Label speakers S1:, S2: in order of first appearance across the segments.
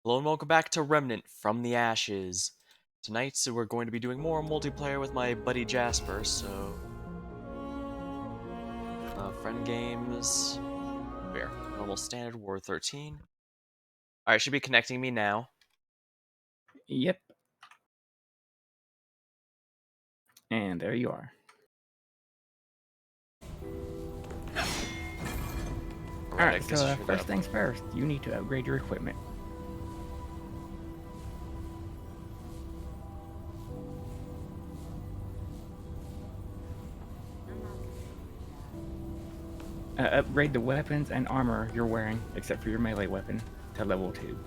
S1: Hello and welcome back to Remnant from the Ashes. Tonight we're going to be doing more multiplayer with my buddy Jasper, so... friend games... Where? Normal standard, War 13. Alright, should be connecting me now.
S2: Yep. And there you are. Alright, so first things first, you need to upgrade your equipment. Upgrade the weapons and armor you're wearing, except for your melee weapon, to level 2.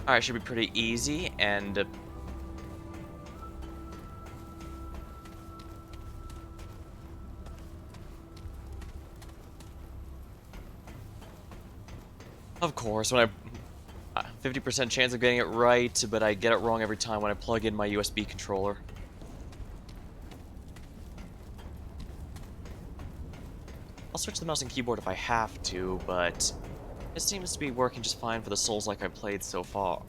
S1: Alright, should be pretty easy, and... Of course, when I... 50% chance of getting it right, but I get it wrong every time when I plug in my USB controller. I'll switch the mouse and keyboard if I have to, but it seems to be working just fine for the Souls I've played so far.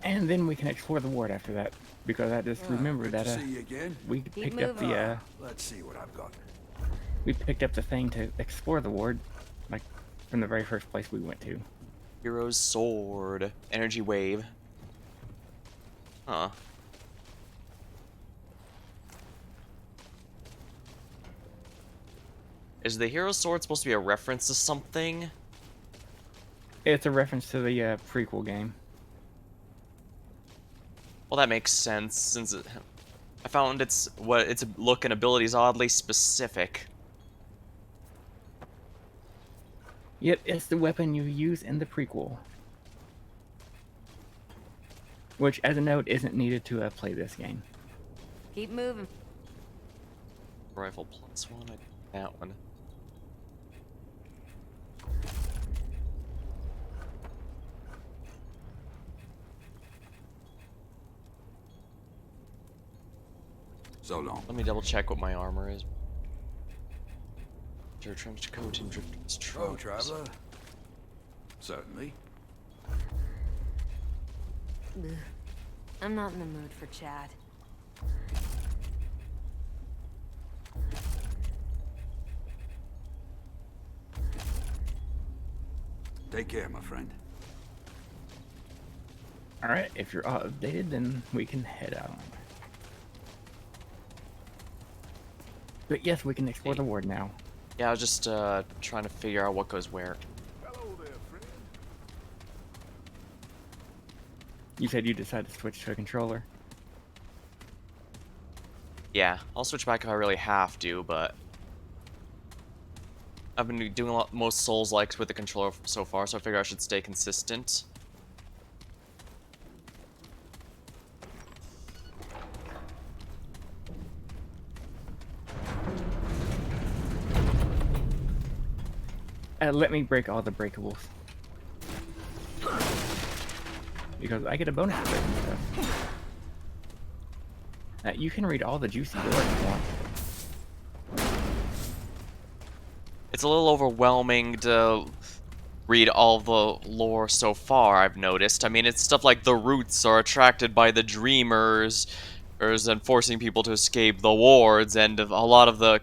S2: And then we can explore the ward after that, because I just remembered that we picked up the
S3: let's see what I've got.
S2: We picked up the thing to explore the ward, like from the very first place we went to.
S1: Hero's Sword. Energy Wave. Huh. Is the Hero's Sword supposed to be a reference to something?
S2: It's a reference to the prequel game.
S1: Well, that makes sense, since I found its look and abilities oddly specific.
S2: Yep, it's the weapon you use in the prequel. Which, as a note, isn't needed to play this game.
S4: Keep moving.
S1: Rifle +1, I did that one.
S3: So long.
S1: Let me double check what my armor is. Trench coat and drift's
S3: Oh, traveler. Certainly.
S4: Ugh. I'm not in the mood for chat.
S3: Take care, my friend.
S2: Alright, if you're all updated, then we can head out. But yes, we can explore the ward now.
S1: Yeah, I was just trying to figure out what goes where.
S3: Hello there, friend.
S2: You said you decided to switch to a controller?
S1: Yeah, I'll switch back if I really have to, but I've been doing most Souls-likes with the controller so far, so I figure I should stay consistent.
S2: Let me break all the breakables. Because I get a bonus for breaking stuff. You can read all the juicy lore if you want.
S1: It's a little overwhelming to read all the lore so far, I've noticed. I mean, it's stuff like the roots are attracted by the dreamers, and forcing people to escape the wards, and a lot of the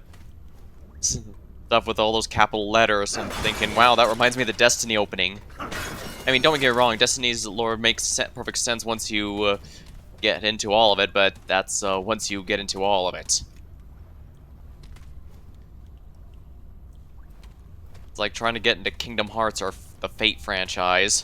S1: stuff with all those capital letters. I'm thinking, wow, that reminds me of the Destiny opening. I mean, don't get me wrong, Destiny's lore makes perfect sense once you get into all of it, but that's once you get into all of it. It's like trying to get into Kingdom Hearts or the Fate franchise.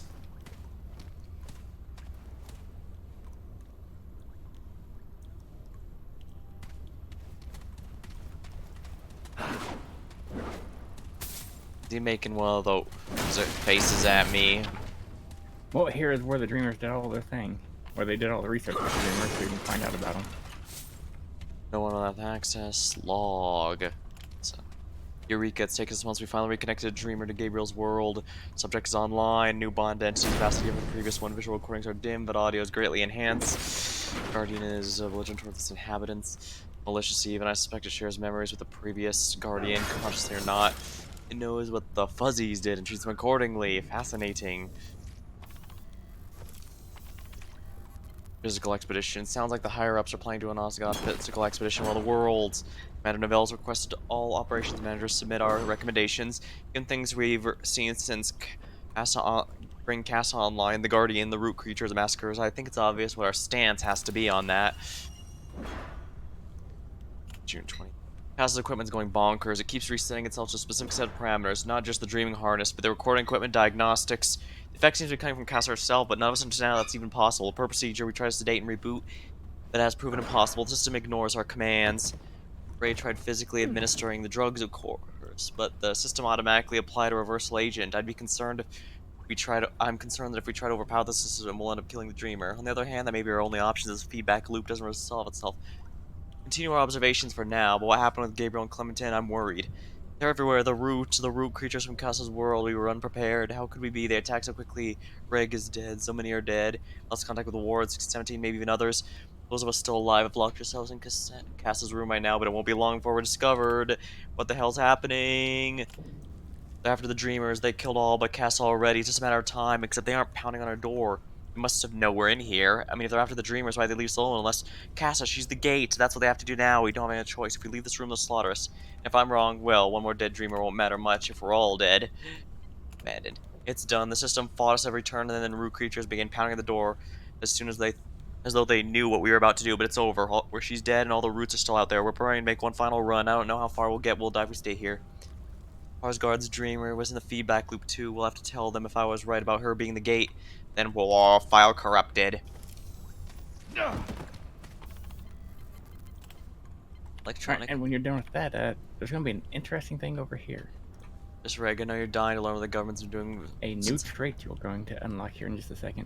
S1: Is he making one of those faces at me?
S2: Well, here is where the Dreamers did all their thing. Where they did all the research with the Dreamers so you can find out about them.
S1: No one will have access. Log. So, Eureka, it's taken us months. We finally reconnected Dreamer to Gabriel's world. Subject is online. New bond entity capacity over the previous one. Visual recordings are dim, but audio is greatly enhanced. Guardian is belligerent towards its inhabitants. malicious even. I suspect it shares memories with the previous guardian, consciously or not. It knows what the fuzzies did and treats them accordingly. Fascinating. Physical expedition. Sounds like the higher-ups are planning to an Osgod physical expedition around the world. Commander Novell's requested all operations managers submit our recommendations. Given things we've seen since bring Casa online, the Guardian, the root creatures, the massacres, I think it's obvious what our stance has to be on that. June 20th. Casa's equipment's going bonkers. It keeps resetting itself to a specific set of parameters, not just the dreaming harness, but the recording equipment, diagnostics. The effect seems to be coming from Casa herself, but none of us understand how that's even possible. Per procedure, we try to sedate and reboot, but has proven impossible. The system ignores our commands. Ray tried physically administering the drugs, of course, but the system automatically applied a reversal agent. I'm concerned that if we try to overpower the system, we'll end up killing the dreamer. On the other hand, that may be our only option as the feedback loop doesn't resolve itself. Continue our observations for now, but what happened with Gabriel and Clementine, I'm worried. They're everywhere, the root creatures from Casa's world. We were unprepared. How could we be? They attacked so quickly. Reg is dead. So many are dead. Lost contact with the ward, 1617, maybe even others. Those of us still alive have locked ourselves in Casa's room right now, but it won't be long before we're discovered. What the hell's happening? After the Dreamers, they killed all but Casa already. It's just a matter of time, except they aren't pounding on our door. They must have known we're in here. I mean, if they're after the Dreamers, why'd they leave us alone? Unless Casa, she's the gate. That's what they have to do now. We don't have any choice. If we leave this room, they'll slaughter us. If I'm wrong, well, one more dead Dreamer won't matter much if we're all dead. Abandoned. It's done. The system fought us every turn, and then root creatures began pounding at the door as though they knew what we were about to do. But it's over. Where she's dead, and all the roots are still out there. We're preparing to make one final run. I don't know how far we'll get. We'll die if we stay here. Skarsgård's dreamer was in the feedback loop too. We'll have to tell them if I was right about her being the gate. Then we'll all file corrupted. Electronic.
S2: And when you're done with that, there's going to be an interesting thing over here.
S1: Just Reg, I know you're dying to learn what the government's been doing.
S2: A new trait you're going to unlock here in just a second.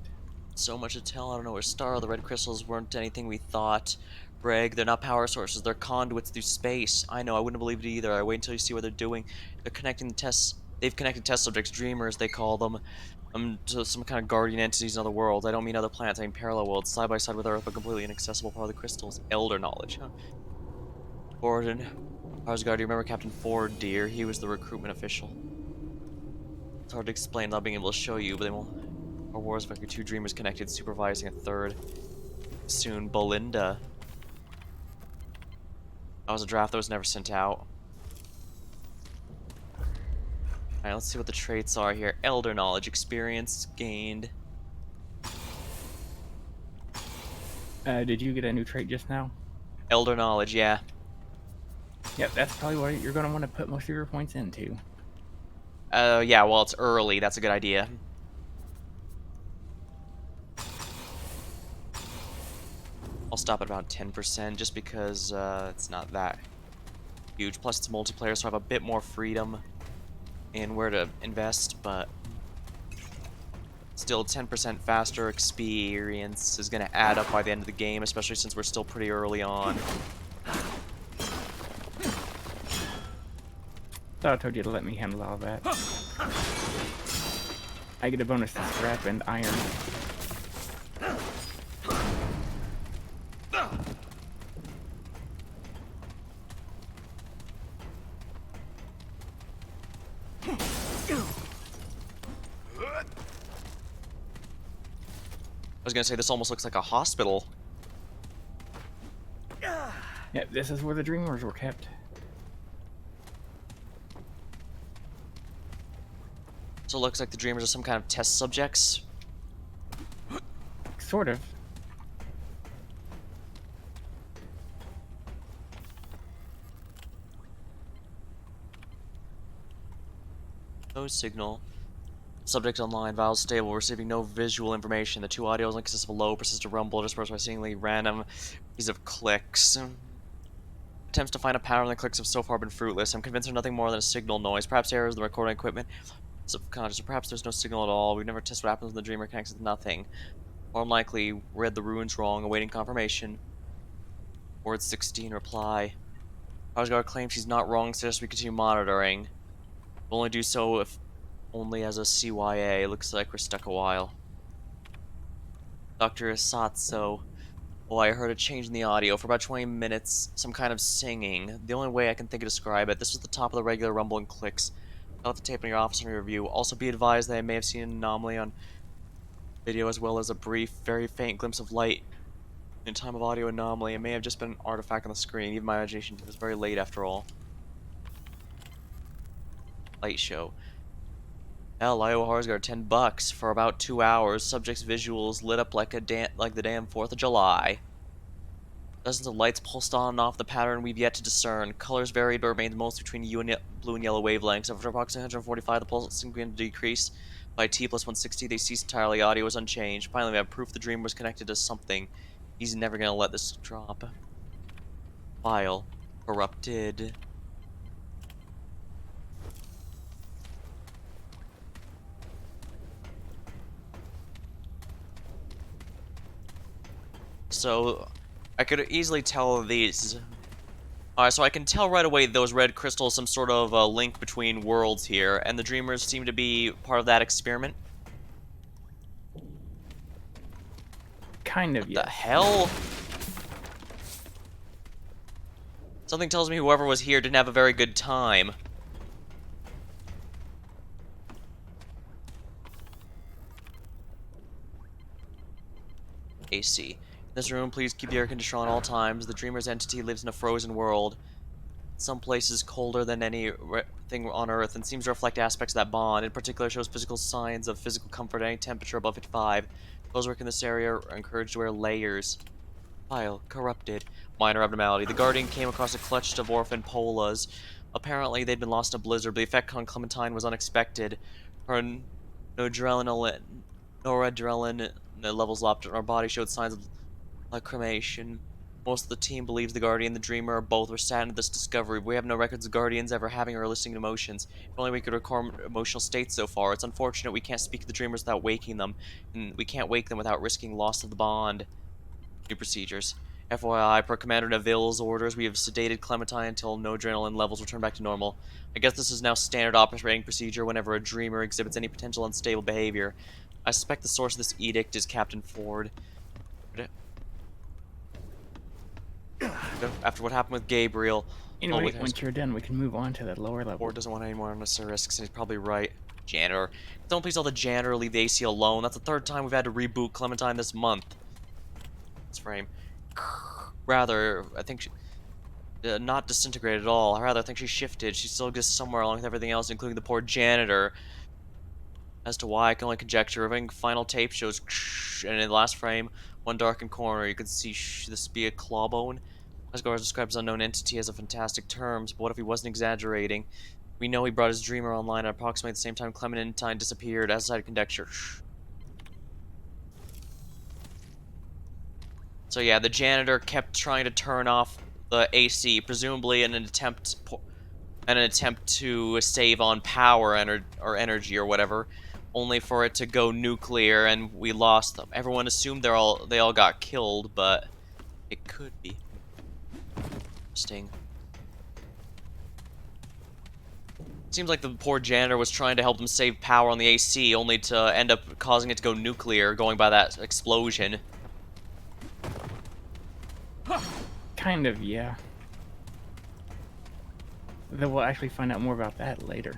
S1: So much to tell. I don't know where to start. The red crystals weren't anything we thought. Reg, they're not power sources. They're conduits through space. I know. I wouldn't believe it either. I wait until you see what they're doing. They're connecting the tests. They've connected test subjects, dreamers, they call them, to some kind of guardian entities in other worlds. I don't mean other planets. I mean parallel worlds, side by side with Earth, but completely inaccessible part of the crystals. Elder knowledge, huh? Gordon. Skarsgård, do you remember Captain Ford, dear? He was the recruitment official. It's hard to explain without being able to show you, but they won't. Our wars affect your two dreamers connected, supervising a third. Soon, Belinda. That was a draft that was never sent out. Alright, let's see what the traits are here. Elder knowledge, experience gained.
S2: Did you get a new trait just now?
S1: Elder knowledge, yeah.
S2: Yep, that's probably what you're going to want to put most of your points into.
S1: Yeah, well, it's early. That's a good idea. I'll stop at about 10% just because it's not that huge. Plus, it's multiplayer, so I have a bit more freedom in where to invest, but still 10% faster experience is going to add up by the end of the game, especially since we're still pretty early on.
S2: Thought I told you to let me handle all that. I get a bonus to scrap and iron.
S1: I was gonna say, this almost looks like a hospital.
S2: Yep, this is where the dreamers were kept.
S1: So it looks like the dreamers are some kind of test subjects.
S2: Sort of.
S1: No signal. Subject online, Valve stable, receiving no visual information. The two audios only consist of a low, persistent rumble, dispersed by seemingly random piece of clicks. Attempts to find a pattern in the clicks have so far been fruitless. I'm convinced they're nothing more than a signal noise. Perhaps errors in the recording equipment, subconscious, or perhaps there's no signal at all. We've never tested what happens when the dreamer connects with nothing. More than likely, read the ruins wrong, awaiting confirmation. Word 16, reply. Skarsgård claims she's not wrong, suggests we continue monitoring. We'll only do so if only as a CYA. Looks like we're stuck a while. Dr. Asatso. Oh, I heard a change in the audio for about 20 minutes, some kind of singing. The only way I can think to describe it, this was the top of the regular rumble and clicks. I'll have the tape in your office and review. Also be advised that I may have seen an anomaly on video as well as a brief, very faint glimpse of light in time of audio anomaly. It may have just been an artifact on the screen. Even my imagination, it was very late after all. Light show. Hell, Iowa Horror's got $10 for about 2 hours. Subjects' visuals lit up like the damn 4th of July. Dozens of lights pulsed on and off the pattern we've yet to discern. Colors varied but remained mostly between blue and yellow wavelengths. After approximately 145, the pulse began to decrease. By T plus 160, they ceased entirely. Audio was unchanged. Finally, we have proof the dream was connected to something. He's never gonna let this drop. File. Corrupted. So, I could easily tell these. Alright, so I can tell right away those red crystals, some sort of link between worlds here, and the Dreamers seem to be part of that experiment.
S2: Kind of,
S1: What
S2: yes.
S1: the hell? Something tells me whoever was here didn't have a very good time. AC. In this room, please keep the air conditioner on all times. The Dreamer's entity lives in a frozen world. Some places colder than anything on Earth, and seems to reflect aspects of that bond. In particular, shows physical signs of physical comfort at any temperature above 55. Those working in this area are encouraged to wear layers. File. Corrupted. Minor abnormality. The Guardian came across a clutch of orphan Polas. Apparently, they'd been lost in a blizzard, but the effect on Clementine was unexpected. Her noradrenaline levels dropped, and her body showed signs of lacrimation. Most of the team believes the Guardian and the Dreamer are both were saddened at this discovery. We have no records of Guardians ever having or eliciting emotions. If only we could record emotional states so far. It's unfortunate we can't speak to the Dreamers without waking them, and we can't wake them without risking loss of the bond. New procedures. FYI, per Commander Neville's orders, we have sedated Clementine until no adrenaline levels return back to normal. I guess this is now standard operating procedure whenever a Dreamer exhibits any potential unstable behavior. I suspect the source of this edict is Captain Ford. After what happened with Gabriel,
S2: Anyway, once you're done, we can move on to the lower level.
S1: Ford doesn't want any more unnecessary risks, and he's probably right. Janitor. Don't please tell the janitor leave the AC alone. That's the third time we've had to reboot Clementine this month. This frame. Rather, I think she, not disintegrated at all. Rather, I think she shifted. She still exists somewhere along with everything else, including the poor janitor. As to why, I can only conjecture. Everything final tape shows, and in the last frame, one darkened corner, you can see this be a clawbone. Asgard describes unknown entity as a fantastic terms, but what if he wasn't exaggerating? We know he brought his dreamer online at approximately the same time Clementine disappeared, as I conjecture. So yeah, the janitor kept trying to turn off the AC, presumably in an attempt to save on power or energy or whatever, only for it to go nuclear and we lost them. Everyone assumed they all got killed, but it could be. Interesting. Seems like the poor janitor was trying to help them save power on the AC, only to end up causing it to go nuclear, going by that explosion.
S2: Kind of, yeah. Though we'll actually find out more about that later.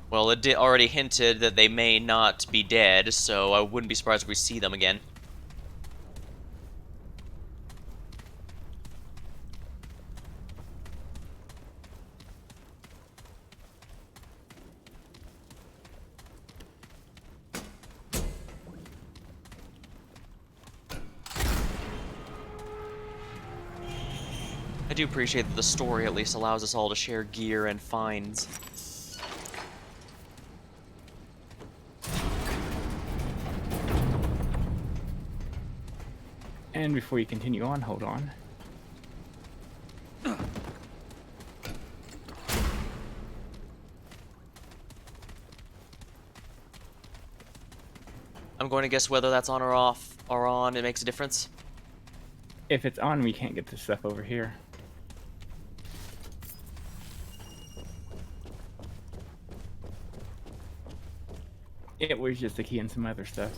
S1: Well, it already hinted that they may not be dead, so I wouldn't be surprised if we see them again. I do appreciate that the story at least allows us all to share gear and finds.
S2: And before you continue on, hold on.
S1: I'm going to guess whether that's on or off or on, it makes a difference.
S2: If it's on, we can't get this stuff over here. It was just a key and some other stuff.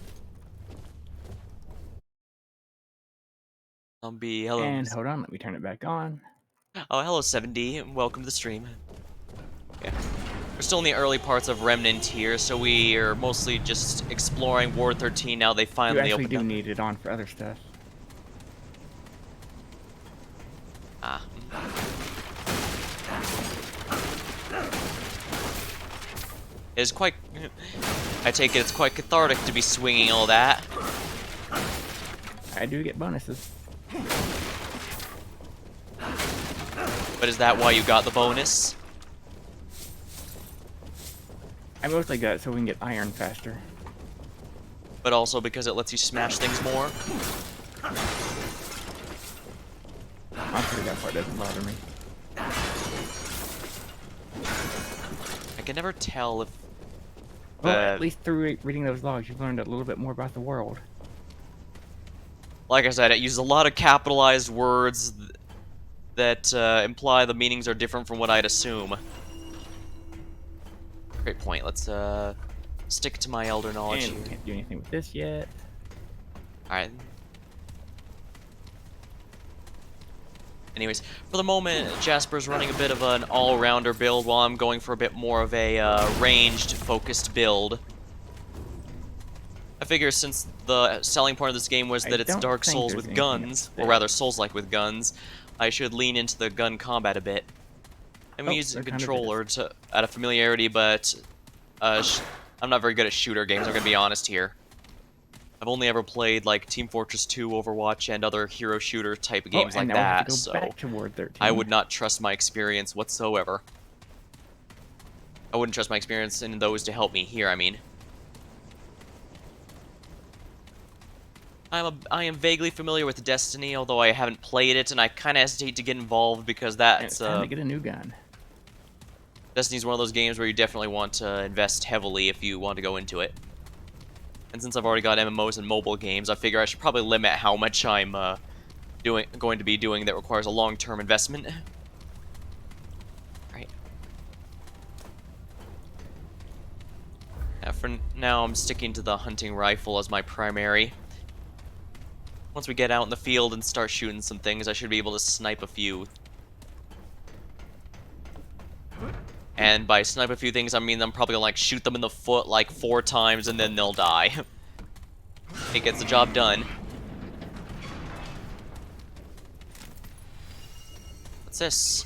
S1: zombie. Hello.
S2: And hold on, let me turn it back on.
S1: Oh, hello, 7D, and welcome to the stream. Yeah. We're still in the early parts of Remnant here, so we are mostly just exploring Ward 13 now they
S2: You
S1: finally
S2: actually
S1: opened
S2: do
S1: up.
S2: need it on for other stuff.
S1: Ah. It's quite... I take it it's quite cathartic to be swinging all that.
S2: I do get bonuses.
S1: But is that why you got the bonus?
S2: I mostly got it so we can get iron faster.
S1: But also because it lets you smash things more?
S2: Honestly, that part doesn't bother me.
S1: I can never tell if...
S2: Well, at least through reading those logs, you've learned a little bit more about the world.
S1: Like I said, it uses a lot of capitalized words that imply the meanings are different from what I'd assume. Great point. Let's stick to my elder knowledge
S2: And
S1: here.
S2: we can't do anything with this yet.
S1: Alright. Anyways, for the moment, Jasper's running a bit of an all-rounder build while I'm going for a bit more of a ranged, focused build. I figure since the selling point of this game was that it's
S2: don't
S1: Dark
S2: think
S1: Souls
S2: there's
S1: with
S2: anything
S1: guns,
S2: up
S1: or
S2: there.
S1: rather Souls-like with guns, I should lean into the gun combat a bit. I'm
S2: Oh,
S1: using a
S2: there kind of
S1: controller to out of familiarity, but I'm not very good at shooter games, I'm gonna be honest here. I've only ever played like Team Fortress 2, Overwatch, and other hero shooter type of games
S2: and
S1: like
S2: now we have
S1: that,
S2: to go
S1: so
S2: back to Ward 13.
S1: I would not trust my experience whatsoever. I wouldn't trust my experience in those to help me here, I mean. I am vaguely familiar with Destiny, although I haven't played it, and I kind of hesitate to get involved because
S2: And it's
S1: that's
S2: time to get a new gun.
S1: Destiny's one of those games where you definitely want to invest heavily if you want to go into it. And since I've already got MMOs and mobile games, I figure I should probably limit how much I'm going to be doing that requires a long-term investment. Right. For now, I'm sticking to the hunting rifle as my primary. Once we get out in the field and start shooting some things, I should be able to snipe a few. And by snipe a few things, I mean I'm probably gonna like shoot them in the foot like 4 times and then they'll die. It gets the job done. What's this?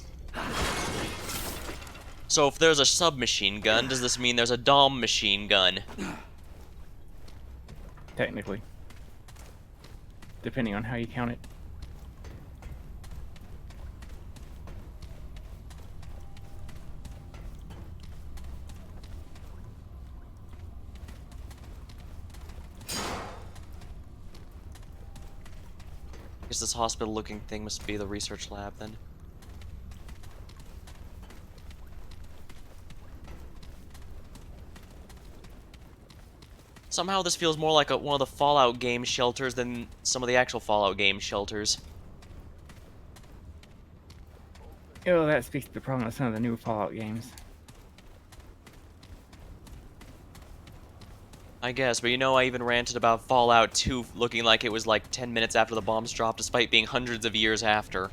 S1: So if there's a submachine gun, does this mean there's a Dom machine gun?
S2: Technically. Depending on how you count it.
S1: I guess this hospital-looking thing must be the research lab then. Somehow this feels more like one of the Fallout game shelters than some of the actual Fallout game shelters.
S2: Oh, that speaks to the problem with some of the new Fallout games.
S1: I guess, but you know I even ranted about Fallout 2 looking like it was like 10 minutes after the bombs dropped despite being hundreds of years after.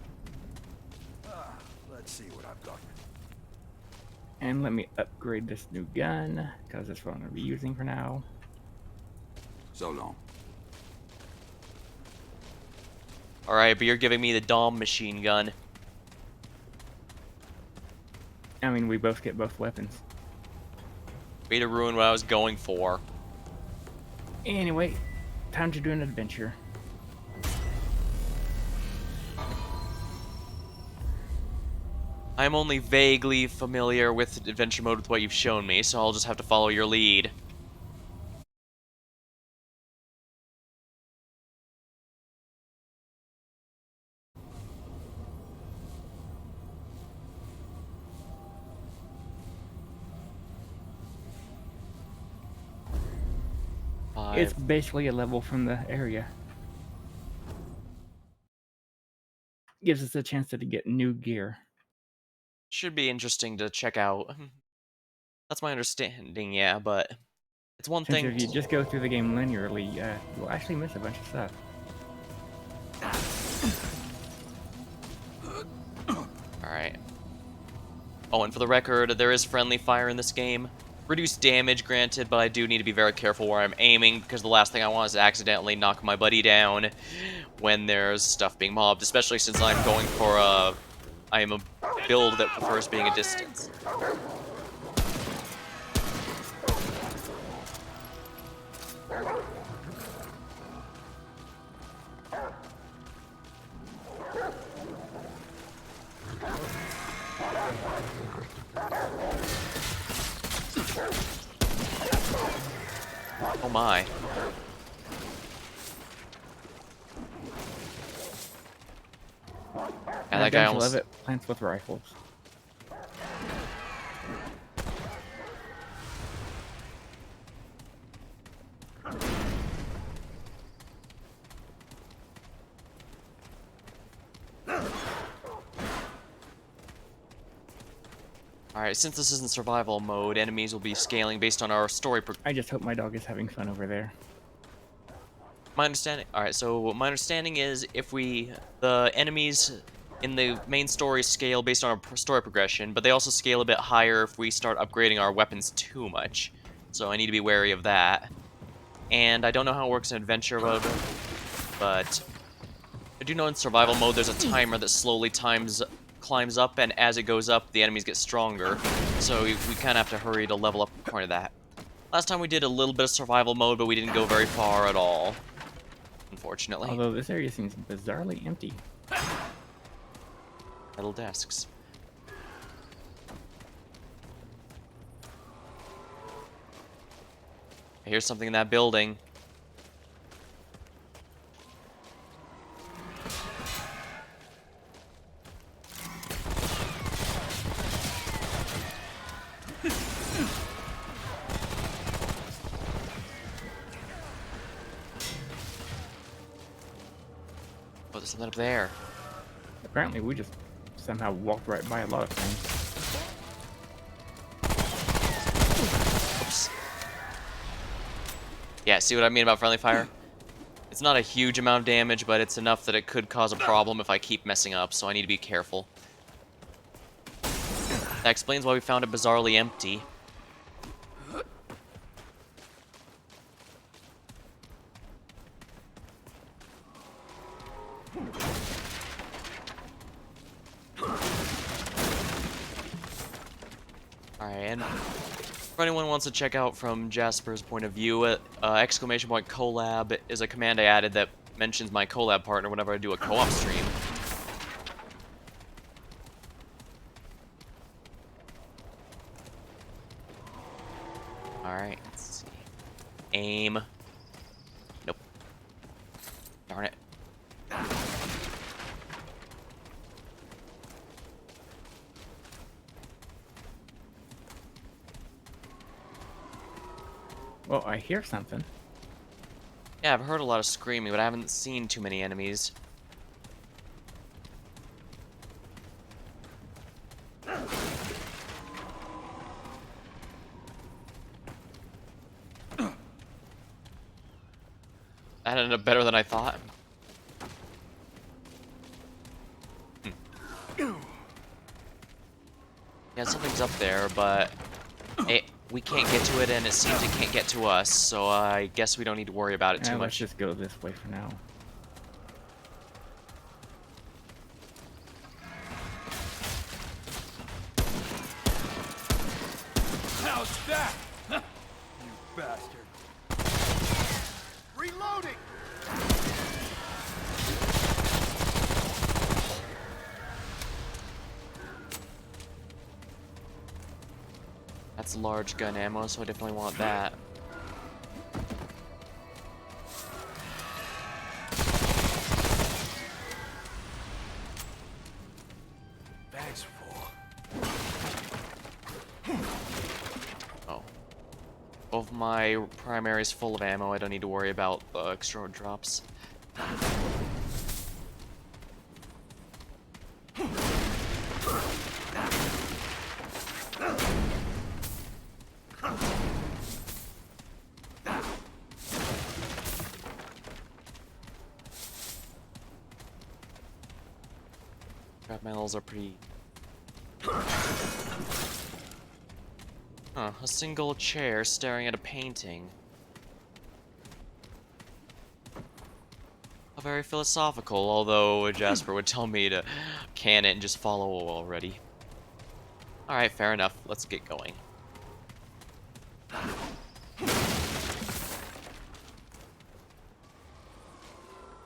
S3: Let's see what I've got.
S2: And let me upgrade this new gun, because that's what I'm going to be using for now.
S3: So long.
S1: Alright, but you're giving me the Dom machine gun.
S2: I mean, we both get both weapons.
S1: Way to ruin what I was going for.
S2: Anyway, time to do an adventure.
S1: I'm only vaguely familiar with adventure mode with what you've shown me, so I'll just have to follow your lead.
S2: It's basically a level from the area. Gives us a chance to get new gear.
S1: Should be interesting to check out. That's my understanding, yeah, but it's one
S2: Since
S1: thing.
S2: if you just go through the game linearly, you'll actually miss a bunch of stuff.
S1: Alright. Oh, and for the record, there is friendly fire in this game. Reduced damage, granted, but I do need to be very careful where I'm aiming, because the last thing I want is to accidentally knock my buddy down when there's stuff being mobbed, especially since I'm going for I am a build that prefers being a distance. Oh my. Yeah, that guy
S2: Don't you
S1: almost...
S2: love it? Plants with rifles.
S1: Alright, since this isn't survival mode, enemies will be scaling based on our story
S2: I just hope my dog is having fun over there.
S1: My understanding... Alright, so my understanding is if the enemies in the main story scale based on our story progression, but they also scale a bit higher if we start upgrading our weapons too much. So I need to be wary of that. And I don't know how it works in adventure mode, but I do know in survival mode there's a timer that slowly climbs up, and as it goes up, the enemies get stronger. So we kind of have to hurry to level up according to that. Last time we did a little bit of survival mode, but we didn't go very far at all, unfortunately.
S2: Although this area seems bizarrely empty.
S1: Metal desks. I hear something in that building. Oh, there's something up there.
S2: Apparently, we just somehow walked right by a lot of things.
S1: Oops. Yeah, see what I mean about friendly fire? It's not a huge amount of damage, but it's enough that it could cause a problem if I keep messing up, so I need to be careful. That explains why we found it bizarrely empty. Alright, and if anyone wants to check out from Jasper's point of view, exclamation point collab is a command I added that mentions my collab partner whenever I do a co-op stream. Alright, let's see. Aim. Nope. Darn it.
S2: Well, I hear something.
S1: Yeah, I've heard a lot of screaming, but I haven't seen too many enemies. That ended up better than I thought. Yeah, something's up there, but we can't get to it, and it seems it can't get to us, so I guess we don't need to worry about it too
S2: Let's
S1: much.
S2: just go this way for now.
S3: How's that? You bastard. Reloading!
S1: That's large gun ammo, so I definitely want that.
S3: Bag's full.
S1: Oh. Both my primaries full of ammo, I don't need to worry about the extra drops. Scrap metals are pretty... Huh, a single chair staring at a painting. How very philosophical, although Jasper would tell me to can it and just follow already. Alright, fair enough. Let's get going.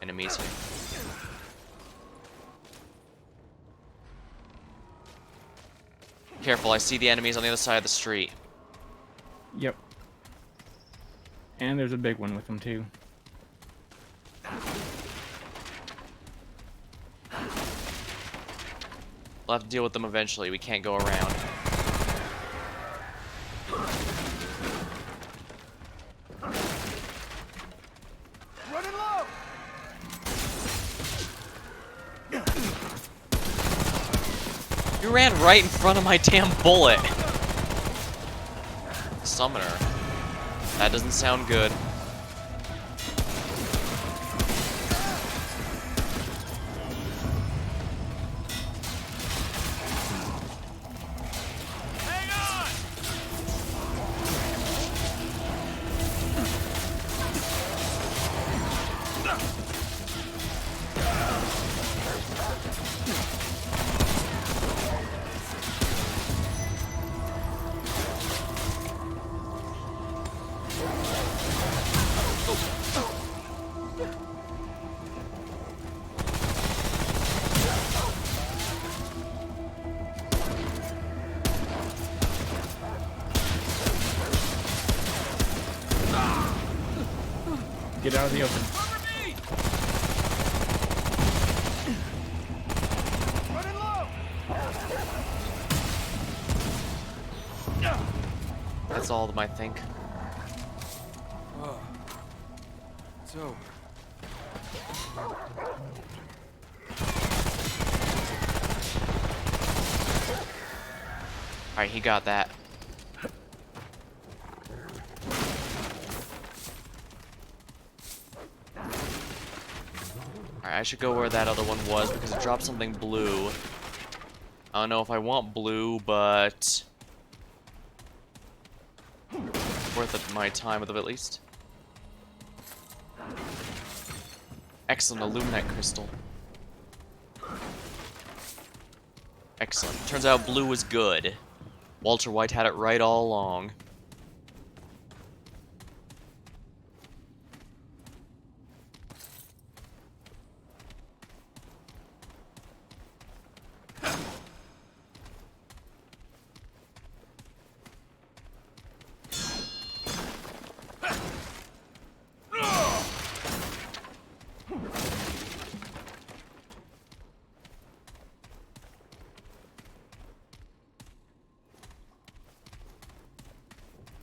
S1: Enemies here. Careful, I see the enemies on the other side of the street.
S2: Yep. And there's a big one with them too.
S1: We'll have to deal with them eventually. We can't go around.
S3: Running low!
S1: You ran right in front of my damn bullet. Summoner. That doesn't sound good.
S3: Hang on!
S2: Get out of the open.
S3: Cover me! Running low!
S1: That's all of them, I think.
S3: Oh. It's over.
S1: Alright, he got that. Alright, I should go where that other one was because it dropped something blue. I don't know if I want blue, but... worth it my time with it at least. Excellent, a Luminite crystal. Excellent. Turns out blue was good. Walter White had it right all along.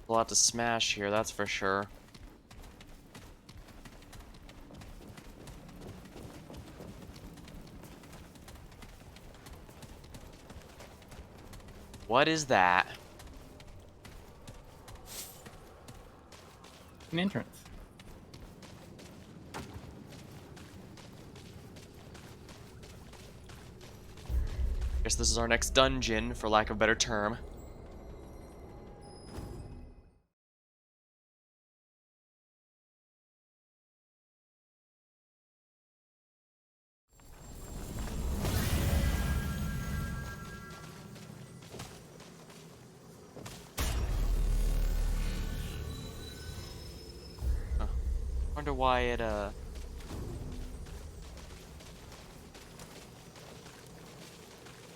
S1: A lot to smash here, that's for sure. What is that?
S2: An entrance.
S1: Guess this is our next dungeon, for lack of a better term. Wonder why it,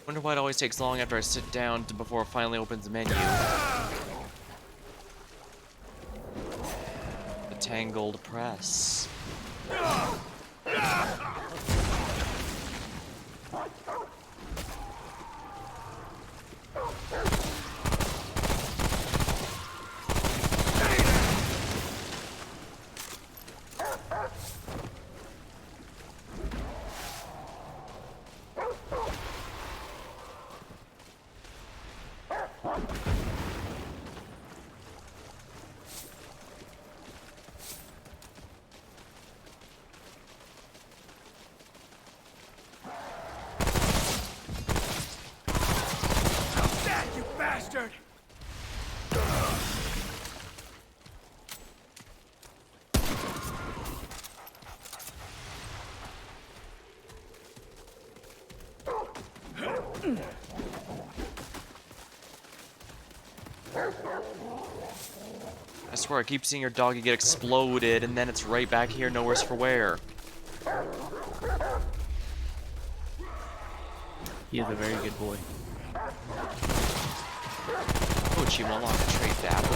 S1: wonder why it always takes long after I sit down before it finally opens the menu. The Tangled Press.
S3: bastard!
S1: I swear, I keep seeing your doggy get exploded, and then it's right back here, nowhere's for where.
S2: He is a very good boy.
S1: Oh, achievement unlocked. Trade Dapple.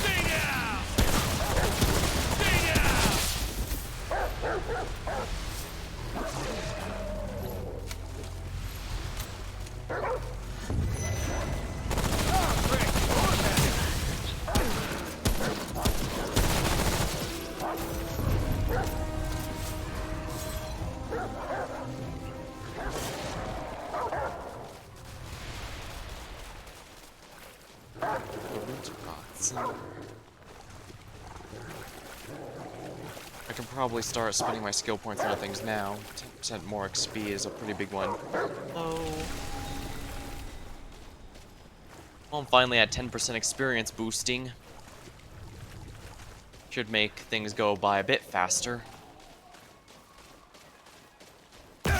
S3: Stay down! Stay down!
S1: I can probably start spending my skill points on things now. 10% more XP is a pretty big one. Hello. Well, I'm finally at 10% experience boosting. Should make things go by a bit faster. I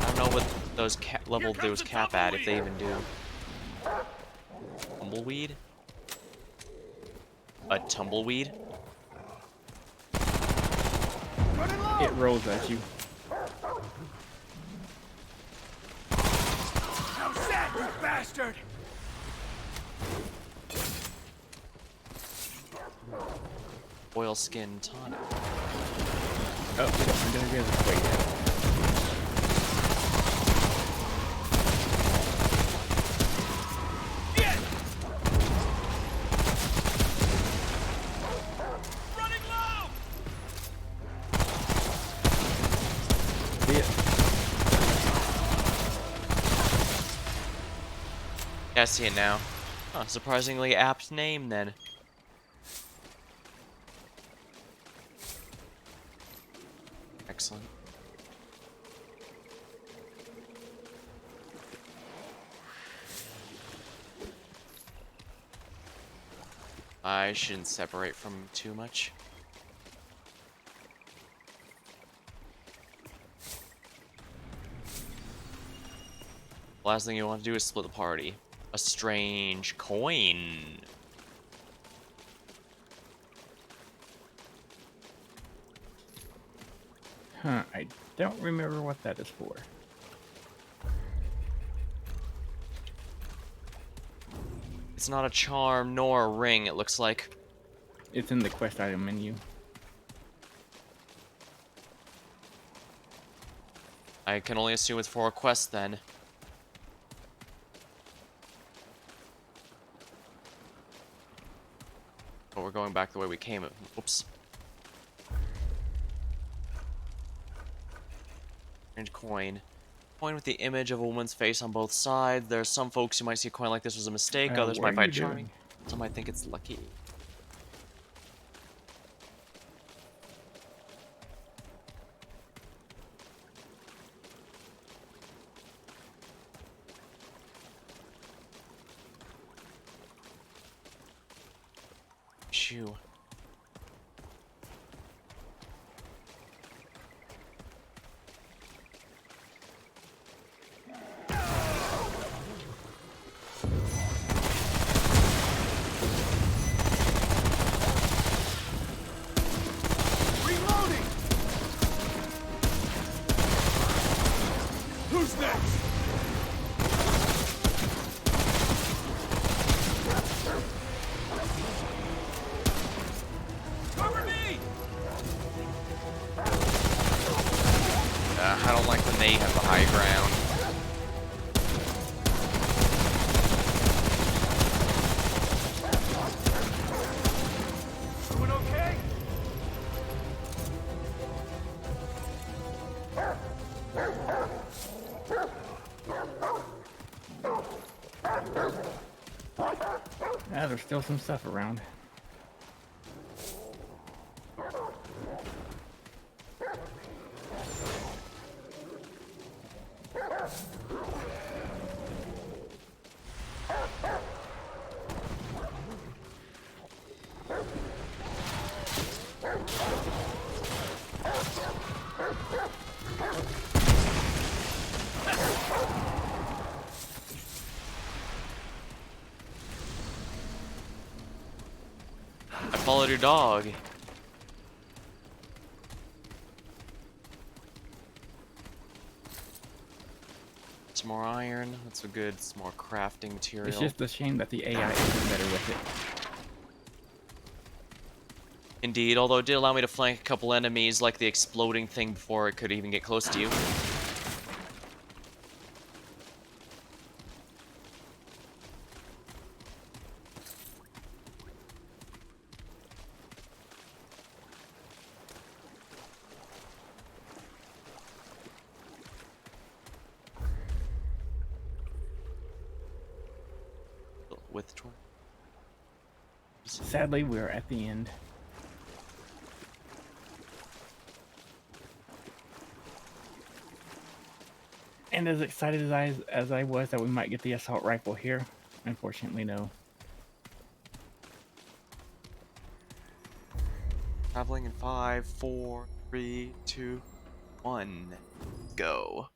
S1: don't know what those level those cap at, if they even do. Tumbleweed? A tumbleweed?
S2: It rolls at you.
S3: I'm set, you bastard!
S1: Oilskin tonic.
S2: Oh, I'm gonna go this way now.
S3: Get! Running low!
S2: See it?
S1: Yeah, I see it now. Huh, surprisingly apt name then. Excellent. I shouldn't separate from too much. Last thing you want to do is split the party. A strange coin.
S2: Huh, I don't remember what that is for.
S1: It's not a charm nor a ring, it looks like.
S2: It's in the quest item menu.
S1: I can only assume it's for a quest then. But we're going back the way we came. Oops. Strange coin. Coin with the image of a woman's face on both sides. There's some folks who might see a coin like this was a mistake, others
S2: What
S1: might
S2: are
S1: find it
S2: you
S1: charming.
S2: doing?
S1: Some might think it's lucky. Shoo.
S3: Reloading! Who's next? Cover me!
S1: I don't like when they have the high ground.
S3: Everyone okay?
S2: Ah, there's still some stuff around.
S1: followed your dog. Some more iron. That's a good. Some more crafting material.
S2: It's just a shame that the AI isn't better with it.
S1: Indeed, although it did allow me to flank a couple enemies, like the exploding thing, before it could even get close to you. With torch.
S2: Sadly, we're at the end. And as excited as I was that we might get the assault rifle here, unfortunately, no.
S1: Traveling in 5, 4, 3, 2, 1. Go.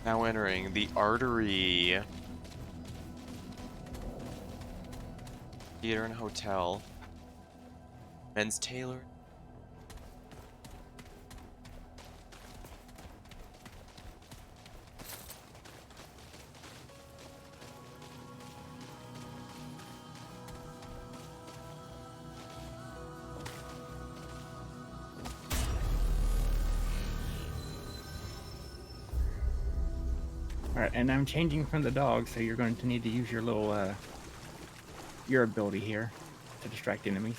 S1: Now entering the artery. Theater and hotel. Men's tailor.
S2: Alright, and I'm changing from the dog, so you're going to need to use your little, your ability here to distract enemies.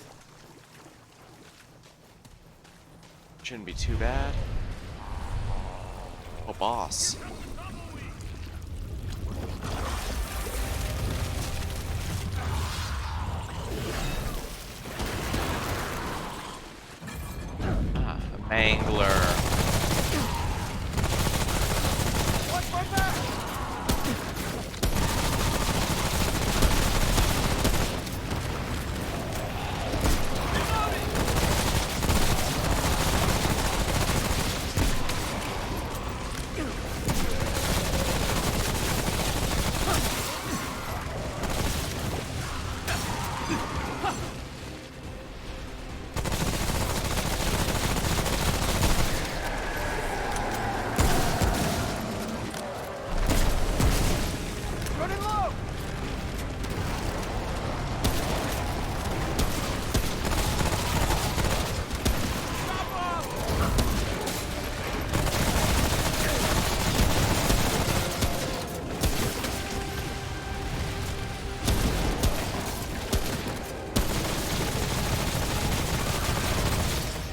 S1: Shouldn't be too bad. Oh, boss. Ah, a mangler.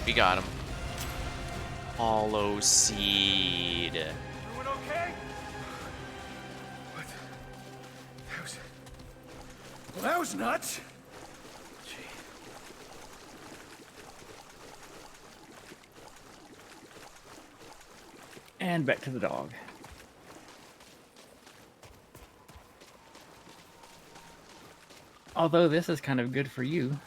S1: We got him. Hollow seed.
S3: Everyone okay? What? That was nuts. Gee.
S2: And back to the dog. Although this is kind of good for you.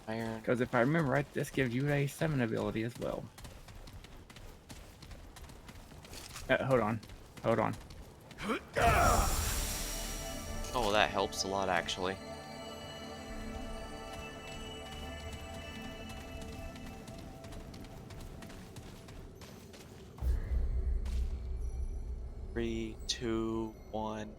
S1: Iron.
S2: Because if I remember right, this gives you a summon ability as well. Hold on. Hold on.
S1: Oh, that helps a lot, actually. Three, two, one.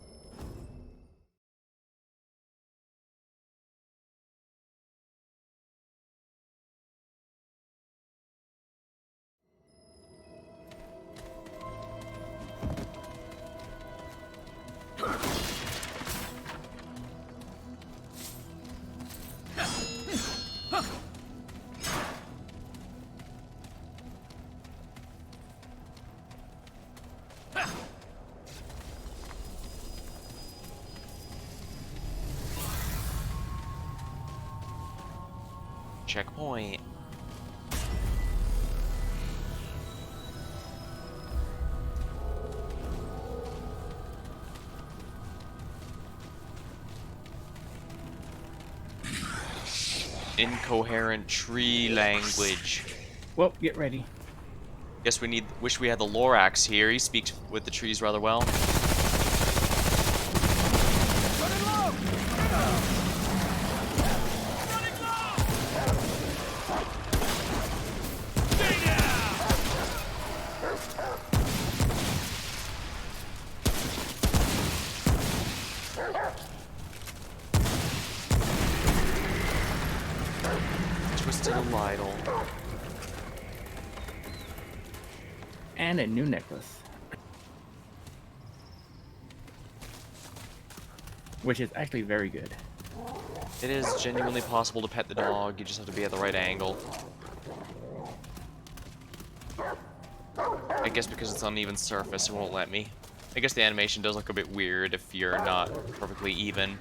S1: Checkpoint. incoherent tree language.
S2: Well, get ready.
S1: Guess wish we had the Lorax here. He speaks with the trees rather well.
S3: Running low! Running low! Stay down!
S1: Twisted a Lytle.
S2: And a new necklace. Which is actually very good.
S1: It is genuinely possible to pet the dog. You just have to be at the right angle. I guess because it's uneven surface, it won't let me. I guess the animation does look a bit weird if you're not perfectly even.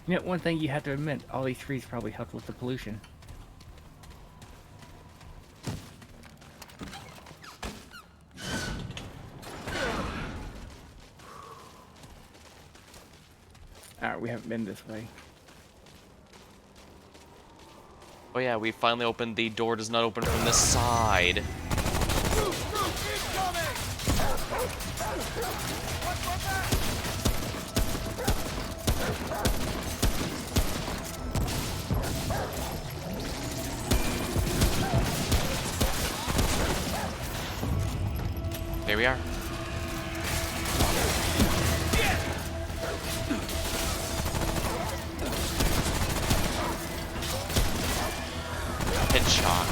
S2: You know, one thing you have to admit, all these trees probably helped with the pollution. Alright, we haven't been this way.
S1: Oh yeah, we finally opened the door. Does not open from this side.
S3: Incoming! Watch my back!
S1: Here we are. Headshot.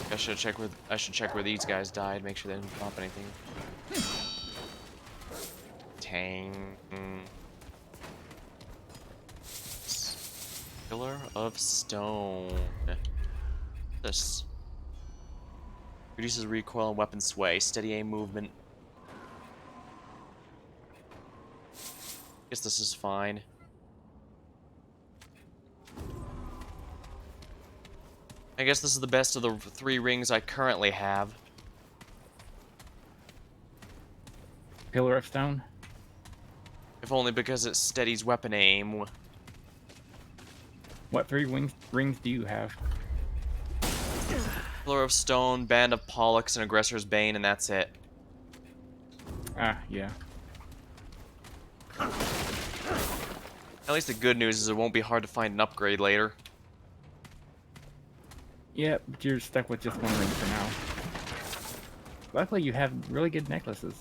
S1: I should check where these guys died, make sure they didn't drop anything. Tang. Pillar of stone. This reduces recoil and weapon sway, steady aim movement. Guess this is fine. I guess this is the best of the 3 rings I currently have.
S2: Pillar of stone?
S1: If only because it steadies weapon aim.
S2: What 3 rings do you have?
S1: Pillar of Stone, Band of Pollux, and Aggressor's Bane, and that's it.
S2: Ah, yeah.
S1: At least the good news is it won't be hard to find an upgrade later.
S2: Yeah, but you're stuck with just 1 ring for now. Luckily, you have really good necklaces.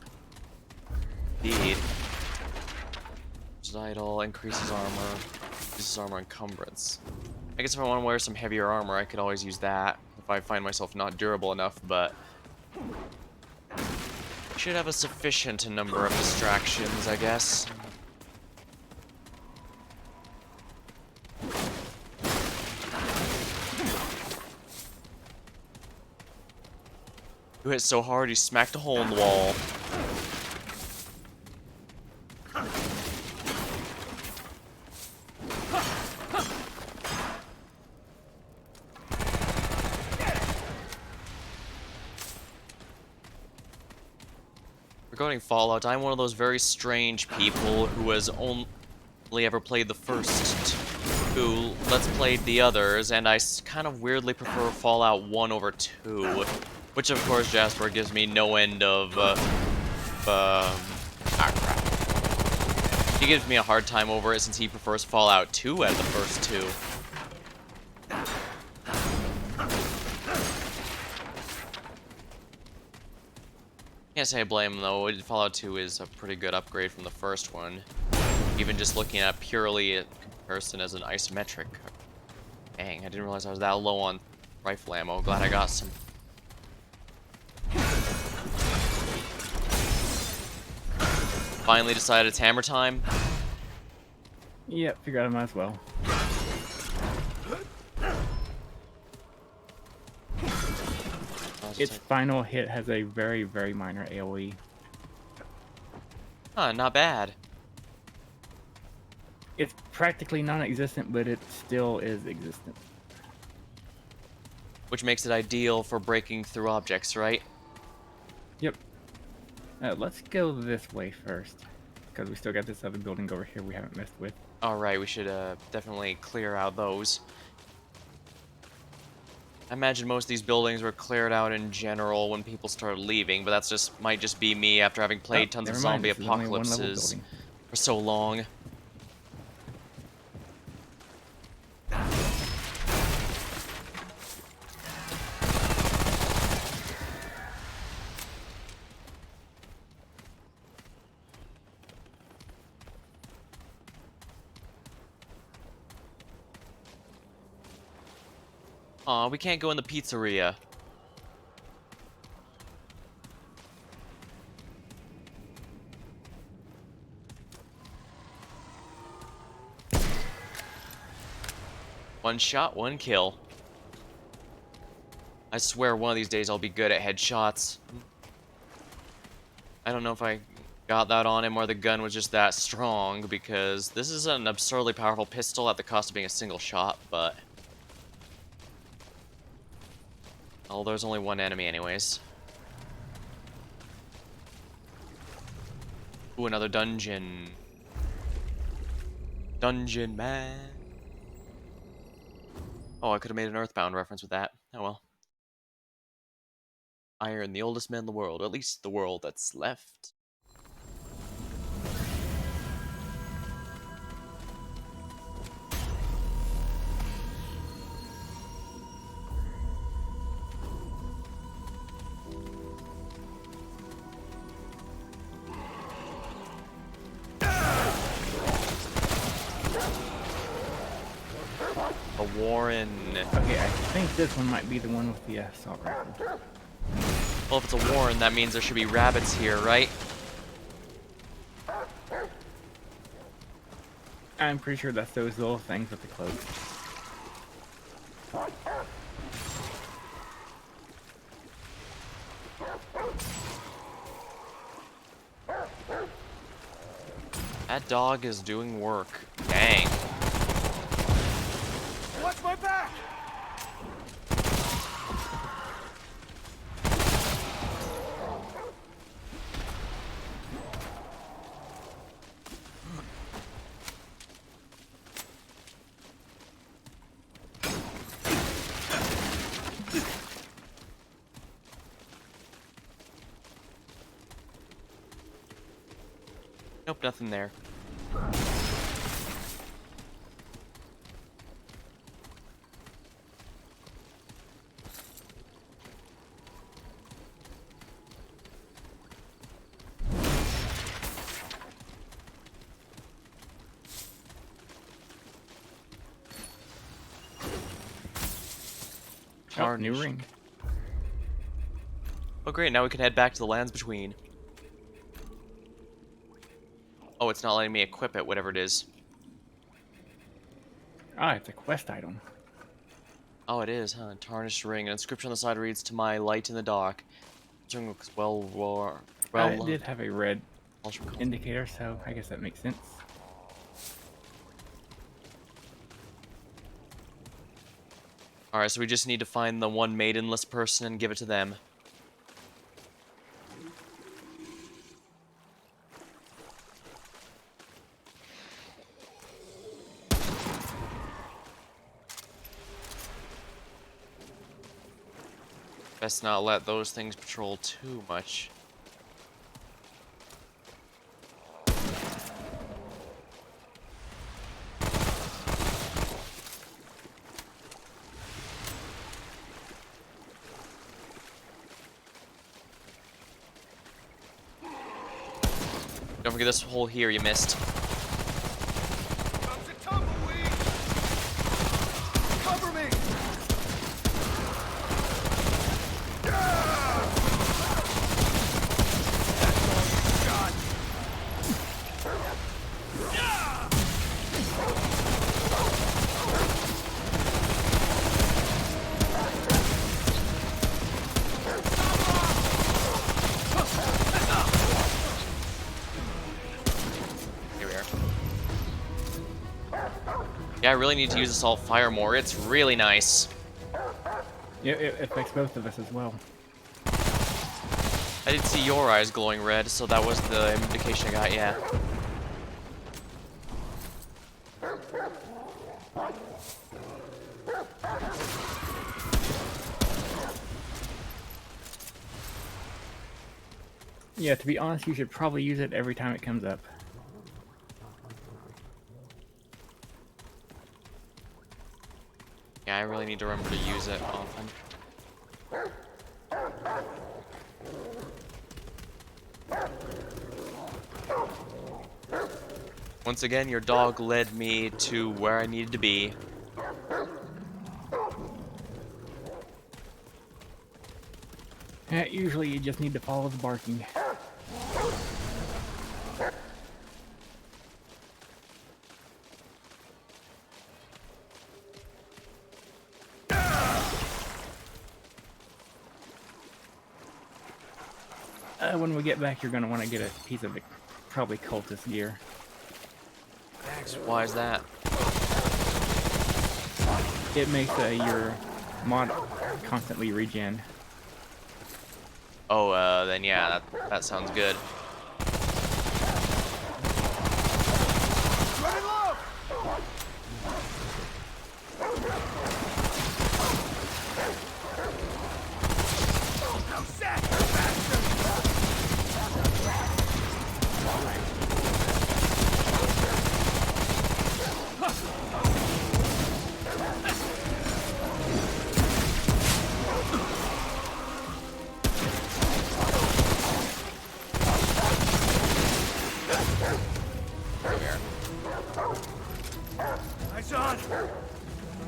S1: Indeed. Idol increases armor, reduces armor encumbrance. I guess if I want to wear some heavier armor, I could always use that if I find myself not durable enough, but I should have a sufficient number of distractions, I guess. You hit so hard, you smacked a hole in the wall. Regarding Fallout, I'm one of those very strange people who has only ever played the first 2, let's played the others, and I kind of weirdly prefer Fallout 1 over 2. Which, of course, Jasper gives me no end of, crap. He gives me a hard time over it since he prefers Fallout 2 at the first 2. Can't say I blame him, though. Fallout 2 is a pretty good upgrade from the first one. Even just looking at purely a comparison as an isometric. Dang, I didn't realize I was that low on rifle ammo. Glad I got some. Finally decided it's hammer time.
S2: Yep, figure out I might as well. Its final hit has a very, very minor AoE.
S1: Huh, not bad.
S2: It's practically non-existent, but it still is existent.
S1: Which makes it ideal for breaking through objects, right?
S2: Yep. Let's go this way first, because we still got this other building over here we haven't messed with.
S1: Alright, we should definitely clear out those. I imagine most of these buildings were cleared out in general when people started leaving, but that's might just be me after having played tons of
S2: Never mind,
S1: zombie
S2: this is only a one-level
S1: apocalypses
S2: building.
S1: for so long. Aw, we can't go in the pizzeria. One shot, one kill. I swear one of these days I'll be good at headshots. I don't know if I got that on him or the gun was just that strong, because this is an absurdly powerful pistol at the cost of being a single shot, but... oh, there's only one enemy anyways. Ooh, another dungeon. Dungeon man. Oh, I could have made an Earthbound reference with that. Oh well. Iron, the oldest man in the world, or at least the world that's left. A Warren.
S2: Okay, I think this one might be the one with the assault rifle.
S1: Well, if it's a Warren, that means there should be rabbits here, right?
S2: I'm pretty sure that's those little things with the cloaks.
S1: That dog is doing work. Dang.
S3: Watch my back!
S1: Nope, nothing there.
S2: Oh, new ring.
S1: Oh great, now we can head back to the lands between. Oh, it's not letting me equip it, whatever it is.
S2: Ah, it's a quest item.
S1: Oh, it is, huh? Tarnished ring. An inscription on the side reads, "To my light in the dark." This ring looks well
S2: It did have a red
S1: ultra cool.
S2: indicator, so I guess that makes sense.
S1: Alright, so we just need to find the one maidenless person and give it to them. Best not let those things patrol too much. Don't forget this hole here you missed.
S3: Comes a tumbleweed! Cover me! That's all you got!
S1: Yeah, I really need to use Assault Fire more. It's really nice.
S2: It affects both of us as well.
S1: I did see your eyes glowing red, so that was the indication I got, yeah.
S2: Yeah, to be honest, you should probably use it every time it comes up.
S1: Yeah, I really need to remember to use it often. Once again, your dog led me to where I needed to be.
S2: Yeah, usually you just need to follow the barking. When we get back, you're going to want to get a piece of probably cultist gear.
S1: Thanks. Why is that?
S2: It makes your mod constantly regen.
S1: Oh, then yeah, that sounds good.
S3: Running low! Now set! Faster! Nice on!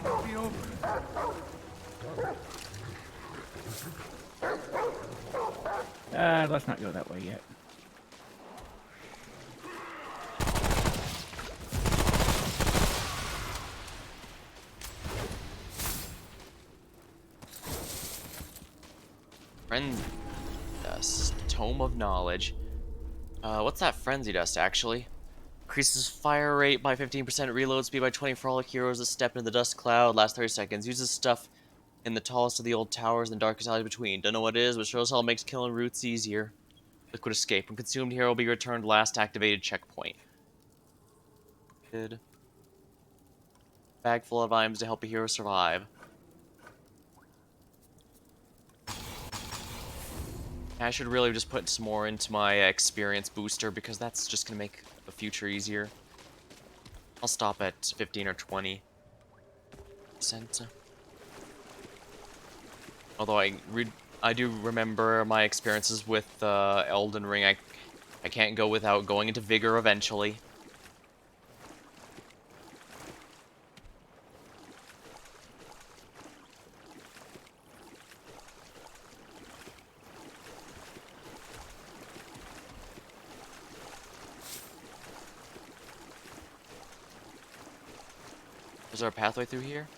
S3: It'll be over.
S2: Let's not go that way yet.
S1: Dust. Tome of Knowledge. What's that Frenzy Dust, actually? Increases fire rate by 15%, reload speed by 20 for all heroes that step into the dust cloud, lasts 30 seconds. Uses stuff in the tallest of the old towers and the darkest alleys between. Don't know what it is, but shows how it makes killing roots easier. Liquid Escape. When consumed, hero will be returned last activated checkpoint. Good. Bag full of items to help a hero survive. I should really just put some more into my experience booster because that's just going to make the future easier. I'll stop at 15 or 20. Although I do remember my experiences with Elden Ring. I can't go without going into Vigor eventually. Is there a pathway through here?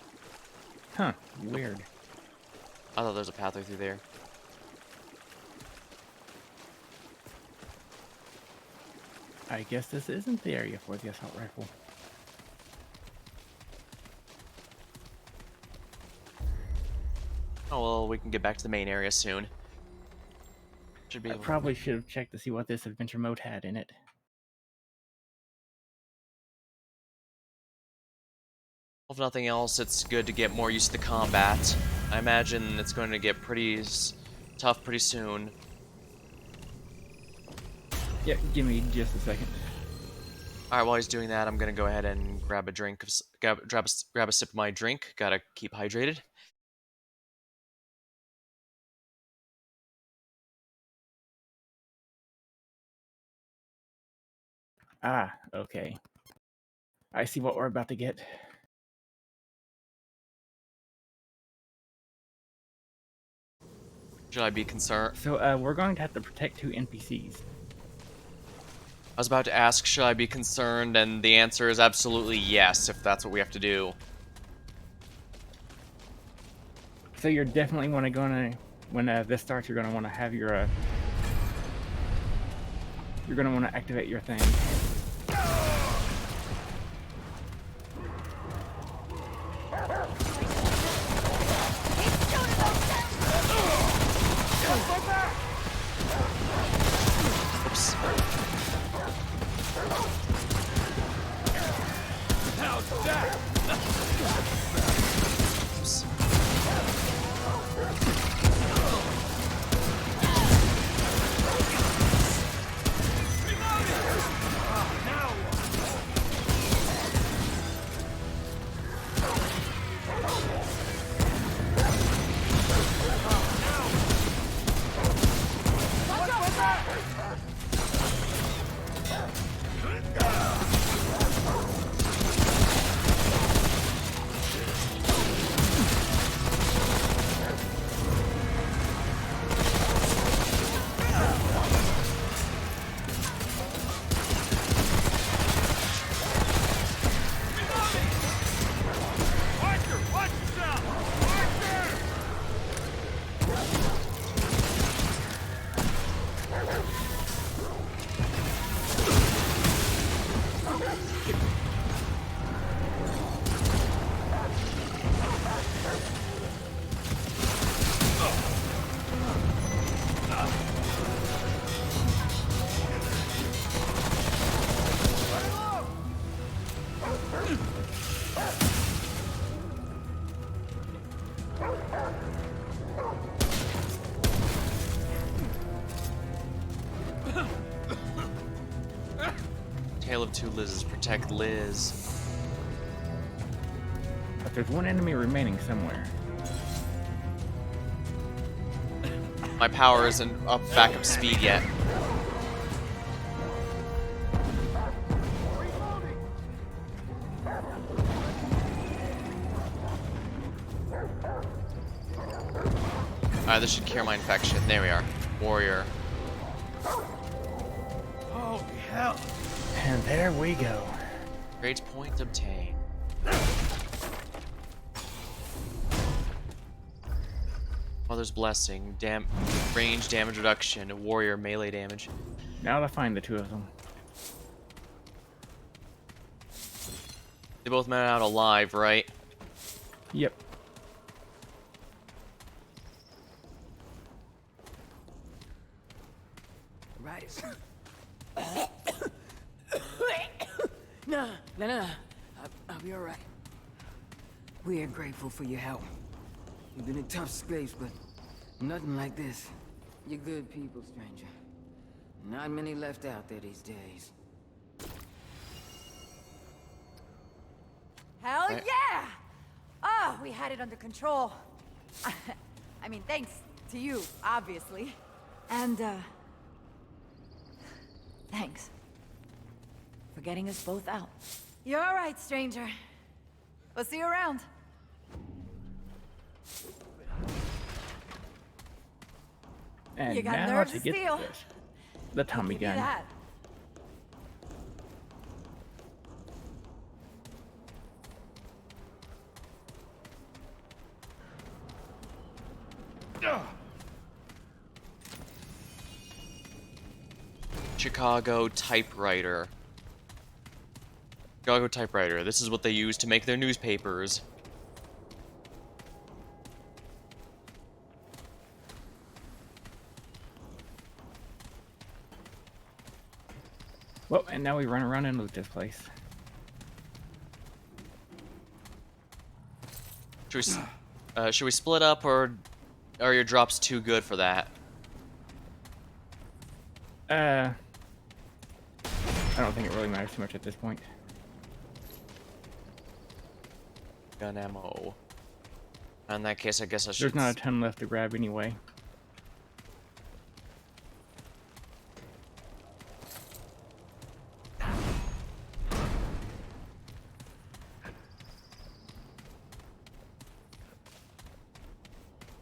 S2: Huh, weird.
S1: I thought there was a pathway through there.
S2: I guess this isn't the area for the assault rifle.
S1: Oh well, we can get back to the main area soon. Should be
S2: I
S1: able to...
S2: probably should have checked to see what this adventure mode had in it.
S1: If nothing else, it's good to get more used to the combat. I imagine it's going to get pretty tough pretty soon.
S2: Yeah, give me just a second.
S1: Alright, while he's doing that, I'm gonna go ahead and grab a drink, grab a sip of my drink. Gotta keep hydrated.
S2: Ah, okay. I see what we're about to get.
S1: Should I be concerned?
S2: So, we're going to have to protect 2 NPCs.
S1: I was about to ask, should I be concerned? And the answer is absolutely yes, if that's what we have to do.
S2: So you're definitely when this starts, you're gonna want to have your, you're gonna want to activate your thing.
S1: of two Liz's. Protect Liz.
S2: But there's one enemy remaining somewhere.
S1: My power isn't up back up speed yet. Alright, this should cure my infection. There we are. Warrior.
S3: Holy hell!
S2: And there we go.
S1: Great point obtained. Mother's Blessing. Range damage reduction. Warrior melee damage.
S2: Now to find the two of them.
S1: They both made it out alive, right?
S2: Yep.
S5: Right. No. I'll be alright. We are grateful for your help. You've been in tough scrapes, but nothing like this. You're good people, stranger. Not many left out there these days.
S6: Hell
S1: Right.
S6: yeah! Oh, we had it under control. I mean, thanks to you, obviously. And, thanks for getting us both out. You're all right, stranger. We'll see you around.
S2: And
S6: You got
S2: now
S6: nerves
S2: to
S6: of
S2: get
S6: steel.
S2: this. The Tommy
S6: Give you
S2: gun.
S6: that.
S1: Chicago typewriter. Chicago typewriter. This is what they use to make their newspapers.
S2: Well, and now we run around and loot this place.
S1: Should we split up, or are your drops too good for that?
S2: I don't think it really matters too much at this point.
S1: Gun ammo. In that case, I guess I should.
S2: There's not a ton left to grab anyway.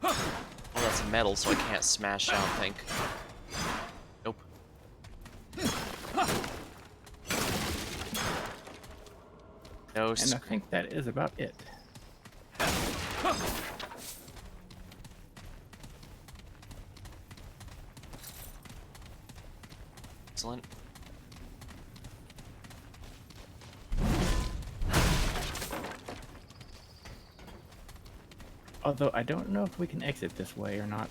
S1: Well, that's metal, so I can't smash. I don't think. Nope. No.
S2: And I think that is about it.
S1: Excellent.
S2: Although I don't know if we can exit this way or not.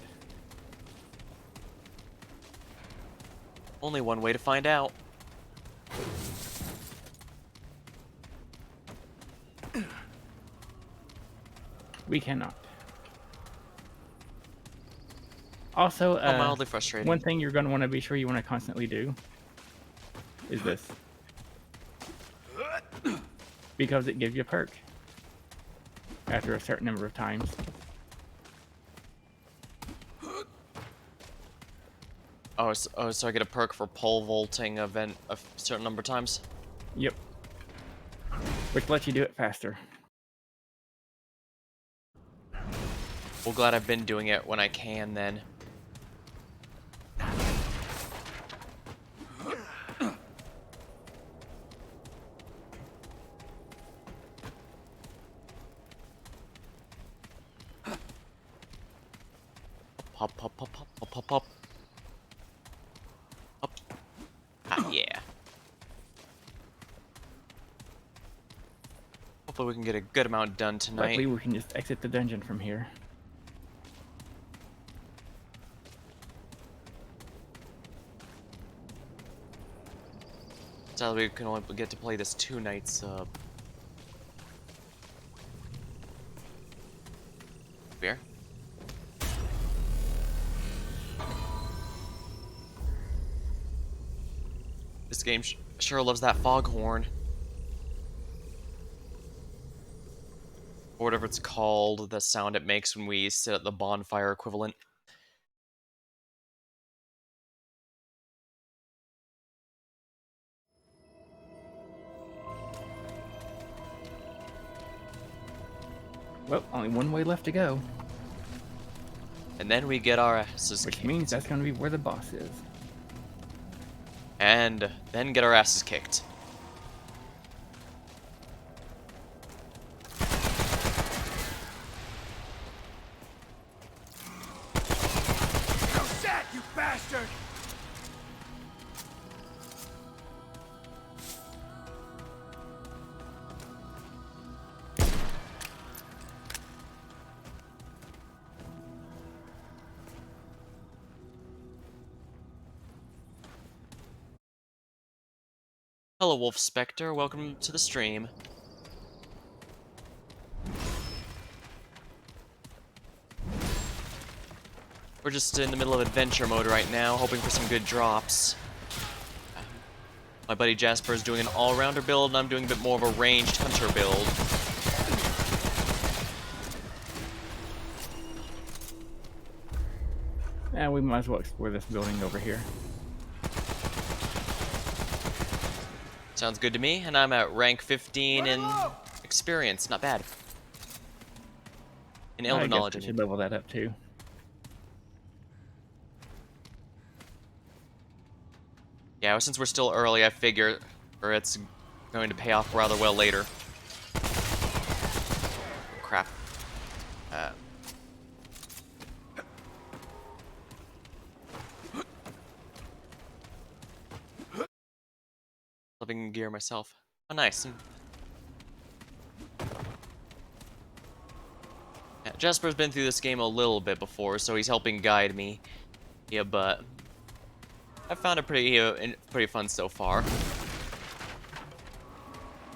S1: Only one way to find out.
S2: We cannot. Also,
S1: Mildly frustrating.
S2: one thing you're going to want to be sure you want to constantly do is this. Because it gives you a perk after a certain number of times.
S1: So I get a perk for pole vaulting event a certain number of times?
S2: Yep. Which lets you do it faster.
S1: Well, glad I've been doing it when I can, then. Pop, pop, pop, pop, pop, pop, pop. Up. Ah, yeah. Hopefully we can get a good amount done tonight.
S2: Luckily, we can just exit the dungeon from here.
S1: Sadly, we can only get to play this 2 nights, Beer? This game sure loves that foghorn. Or whatever it's called, the sound it makes when we sit at the bonfire equivalent.
S2: Well, only one way left to go,
S1: And then we get our asses
S2: which
S1: kicked.
S2: means that's going to be where the boss is.
S1: And then get our asses kicked.
S3: Now set, you bastard!
S1: Hello, Wolf Spectre. Welcome to the stream. We're just in the middle of adventure mode right now, hoping for some good drops. My buddy Jasper is doing an all-rounder build, and I'm doing a bit more of a ranged hunter build.
S2: And we might as well explore this building over here.
S1: Sounds good to me, and I'm at rank 15 in experience. Not bad. In Elder
S2: I guess
S1: Knowledge,
S2: we
S1: I
S2: should
S1: mean.
S2: level that up too.
S1: Yeah, well, since we're still early, I figure it's going to pay off rather well later. Crap. Living gear myself. Oh, nice. Yeah, Jasper's been through this game a little bit before, so he's helping guide me. Yeah, but I found it pretty fun so far.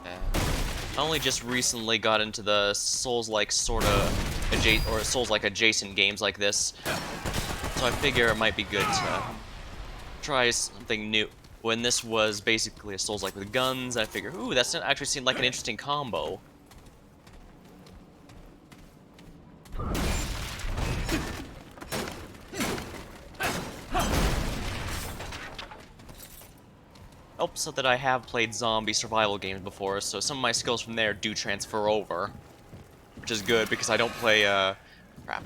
S1: I only just recently got into the Souls-like Souls-like adjacent games like this, so I figure it might be good to try something new. When this was basically a Souls-like with guns, I figure, ooh, that's actually seemed like an interesting combo. Helps that I have played zombie survival games before, so some of my skills from there do transfer over. Which is good, because I don't play, crap.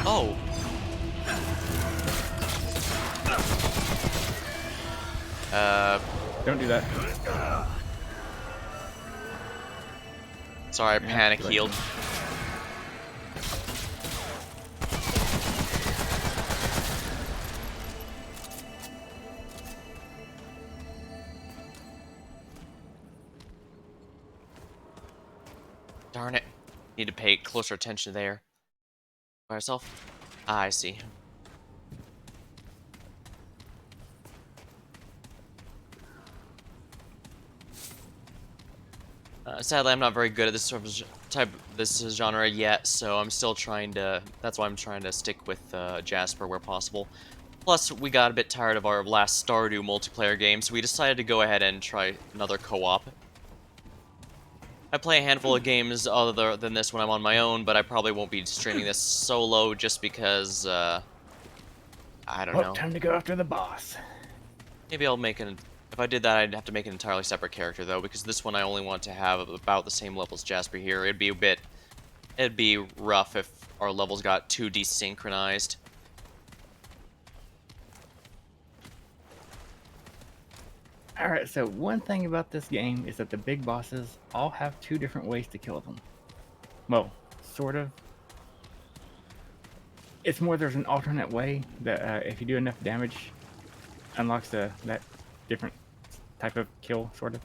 S1: Oh.
S2: Don't do that.
S1: Sorry, I panic
S2: too late.
S1: healed. Darn it. Need to pay closer attention there. By yourself? Ah, I see. Sadly, I'm not very good at this sort of this genre yet, so I'm still trying to. That's why I'm trying to stick with Jasper where possible. Plus, we got a bit tired of our last Stardew multiplayer game, so we decided to go ahead and try another co-op. I play a handful of games other than this when I'm on my own, but I probably won't be streaming this solo just because, I don't know.
S2: Time to go after the boss.
S1: Maybe I'll make an... If I did that, I'd have to make an entirely separate character, though, because this one I only want to have about the same level as Jasper here. It'd be rough if our levels got too desynchronized.
S2: Alright, so one thing about this game is that the big bosses all have two different ways to kill them. Well, sort of. It's more there's an alternate way that if you do enough damage, unlocks that different type of kill, sort of.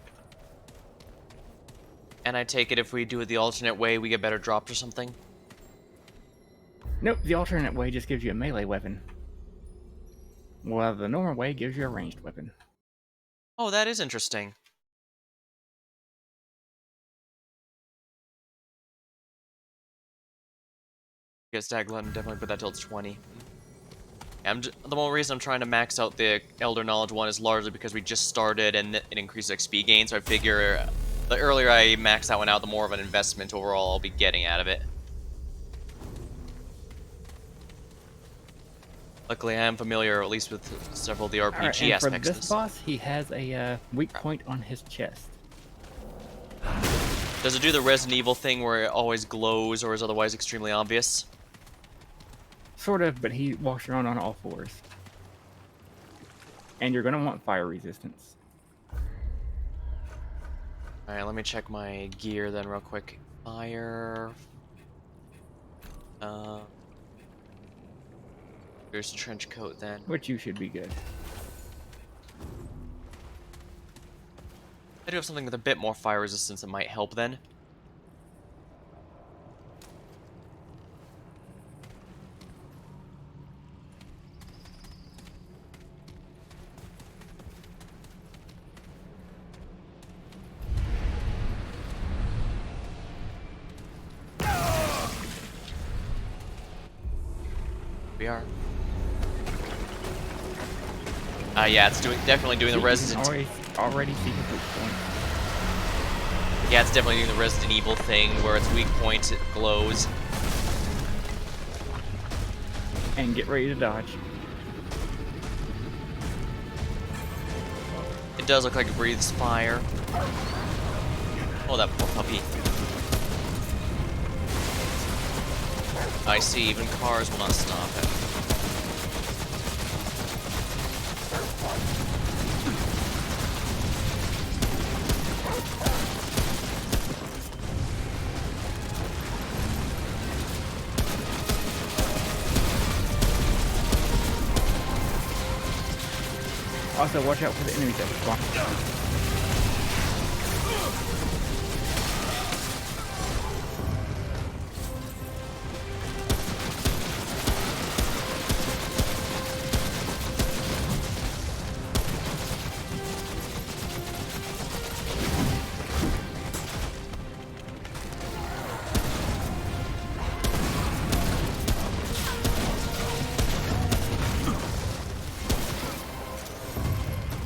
S1: And I take it if we do it the alternate way, we get better drops or something?
S2: Nope, the alternate way just gives you a melee weapon. While the normal way gives you a ranged weapon.
S1: Oh, that is interesting. Guess Daglan definitely put that till it's 20. The only reason I'm trying to max out the Elder Knowledge one is largely because we just started and it increases XP gain, so I figure the earlier I max that one out, the more of an investment overall I'll be getting out of it. Luckily, I am familiar, at least with several of the RPG
S2: Alright, and for
S1: aspects of
S2: this
S1: this.
S2: boss, he has a weak point on his chest.
S1: Does it do the Resident Evil thing where it always glows or is otherwise extremely obvious?
S2: Sort of, but he walks around on all fours. And you're going to want fire resistance.
S1: Alright, let me check my gear then real quick. Fire... Here's trench coat then.
S2: Which you should be good.
S1: I do have something with a bit more fire resistance that might help then. We are. Yeah, it's definitely doing the Resident.
S2: Already see the weak point.
S1: Yeah, it's definitely doing the Resident Evil thing where its weak point it glows.
S2: And get ready to dodge.
S1: It does look like it breathes fire. Oh, that poor puppy. I see, even cars will not stop it.
S2: Also, watch out for the enemies that spawn.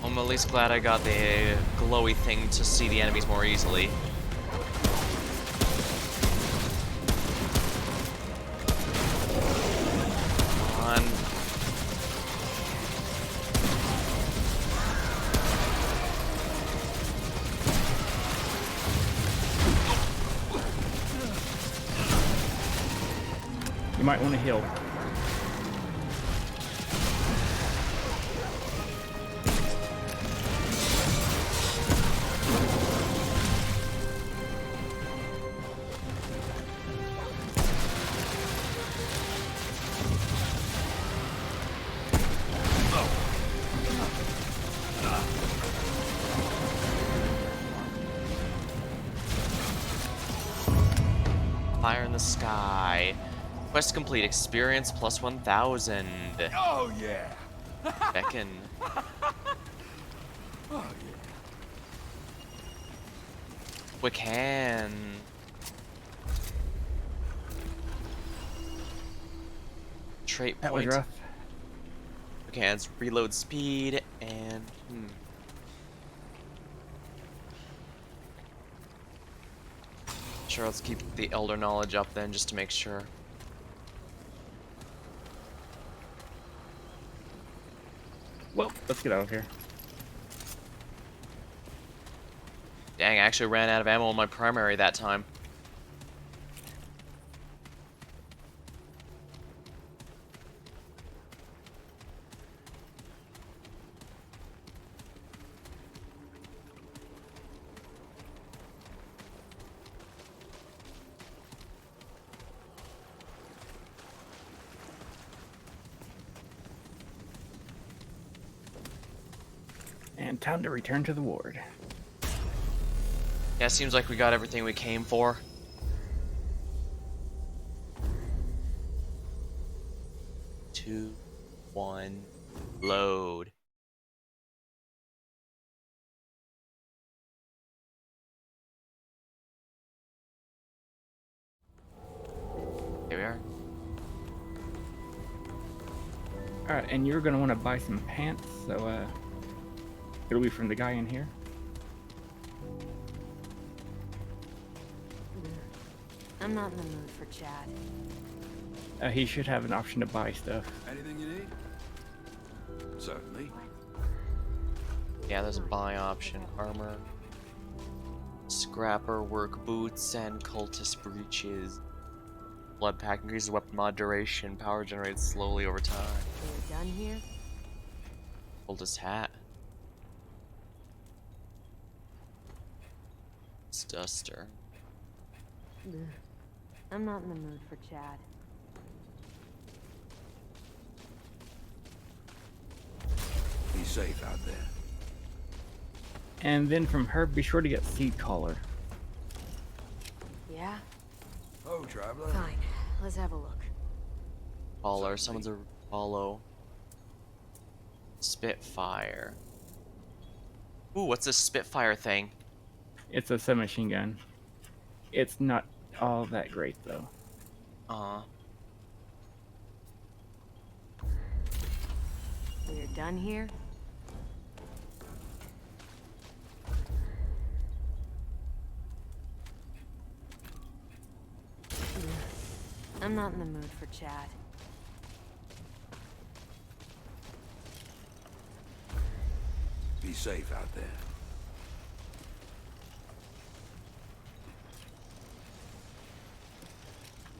S1: I'm at least glad I got the glowy thing to see the enemies more easily. Come on.
S2: You might want to heal.
S1: Fire in the sky. Quest complete. Experience plus 1,000.
S3: Oh, yeah.
S1: Beckon.
S3: Oh,
S1: Quick hand. Trait
S2: That was
S1: point.
S2: rough.
S1: Quick hands. Reload speed and Sure, let's keep the Elder Knowledge up then, just to make sure.
S2: Well, let's get out of here.
S1: Dang, I actually ran out of ammo on my primary that time.
S2: And time to return to the ward.
S1: Yeah, seems like we got everything we came for. Two, one, load. Here we are.
S2: Alright, and you're gonna want to buy some pants, so it'll be from the guy in here.
S4: I'm not in the mood for chat.
S2: He should have an option to buy stuff.
S3: Anything you need? Certainly.
S1: Yeah, there's a buy option. Armor, scrapper, work boots, and cultist breeches. Blood pack increases weapon mod duration. Power generates slowly over time.
S4: We're done here?
S1: Cultist hat. It's duster.
S4: Ugh. I'm not in the mood for chat.
S3: Be safe out there.
S2: And then from her, be sure to get seed collar.
S4: Yeah?
S3: Oh, traveler.
S4: Fine. Let's have a look.
S1: Follower. Someone's a follow. Spitfire. Ooh, what's this Spitfire thing?
S2: It's a submachine gun. It's not all that great though.
S4: We're done here? Ugh. I'm not in the mood for chat.
S3: Be safe out there.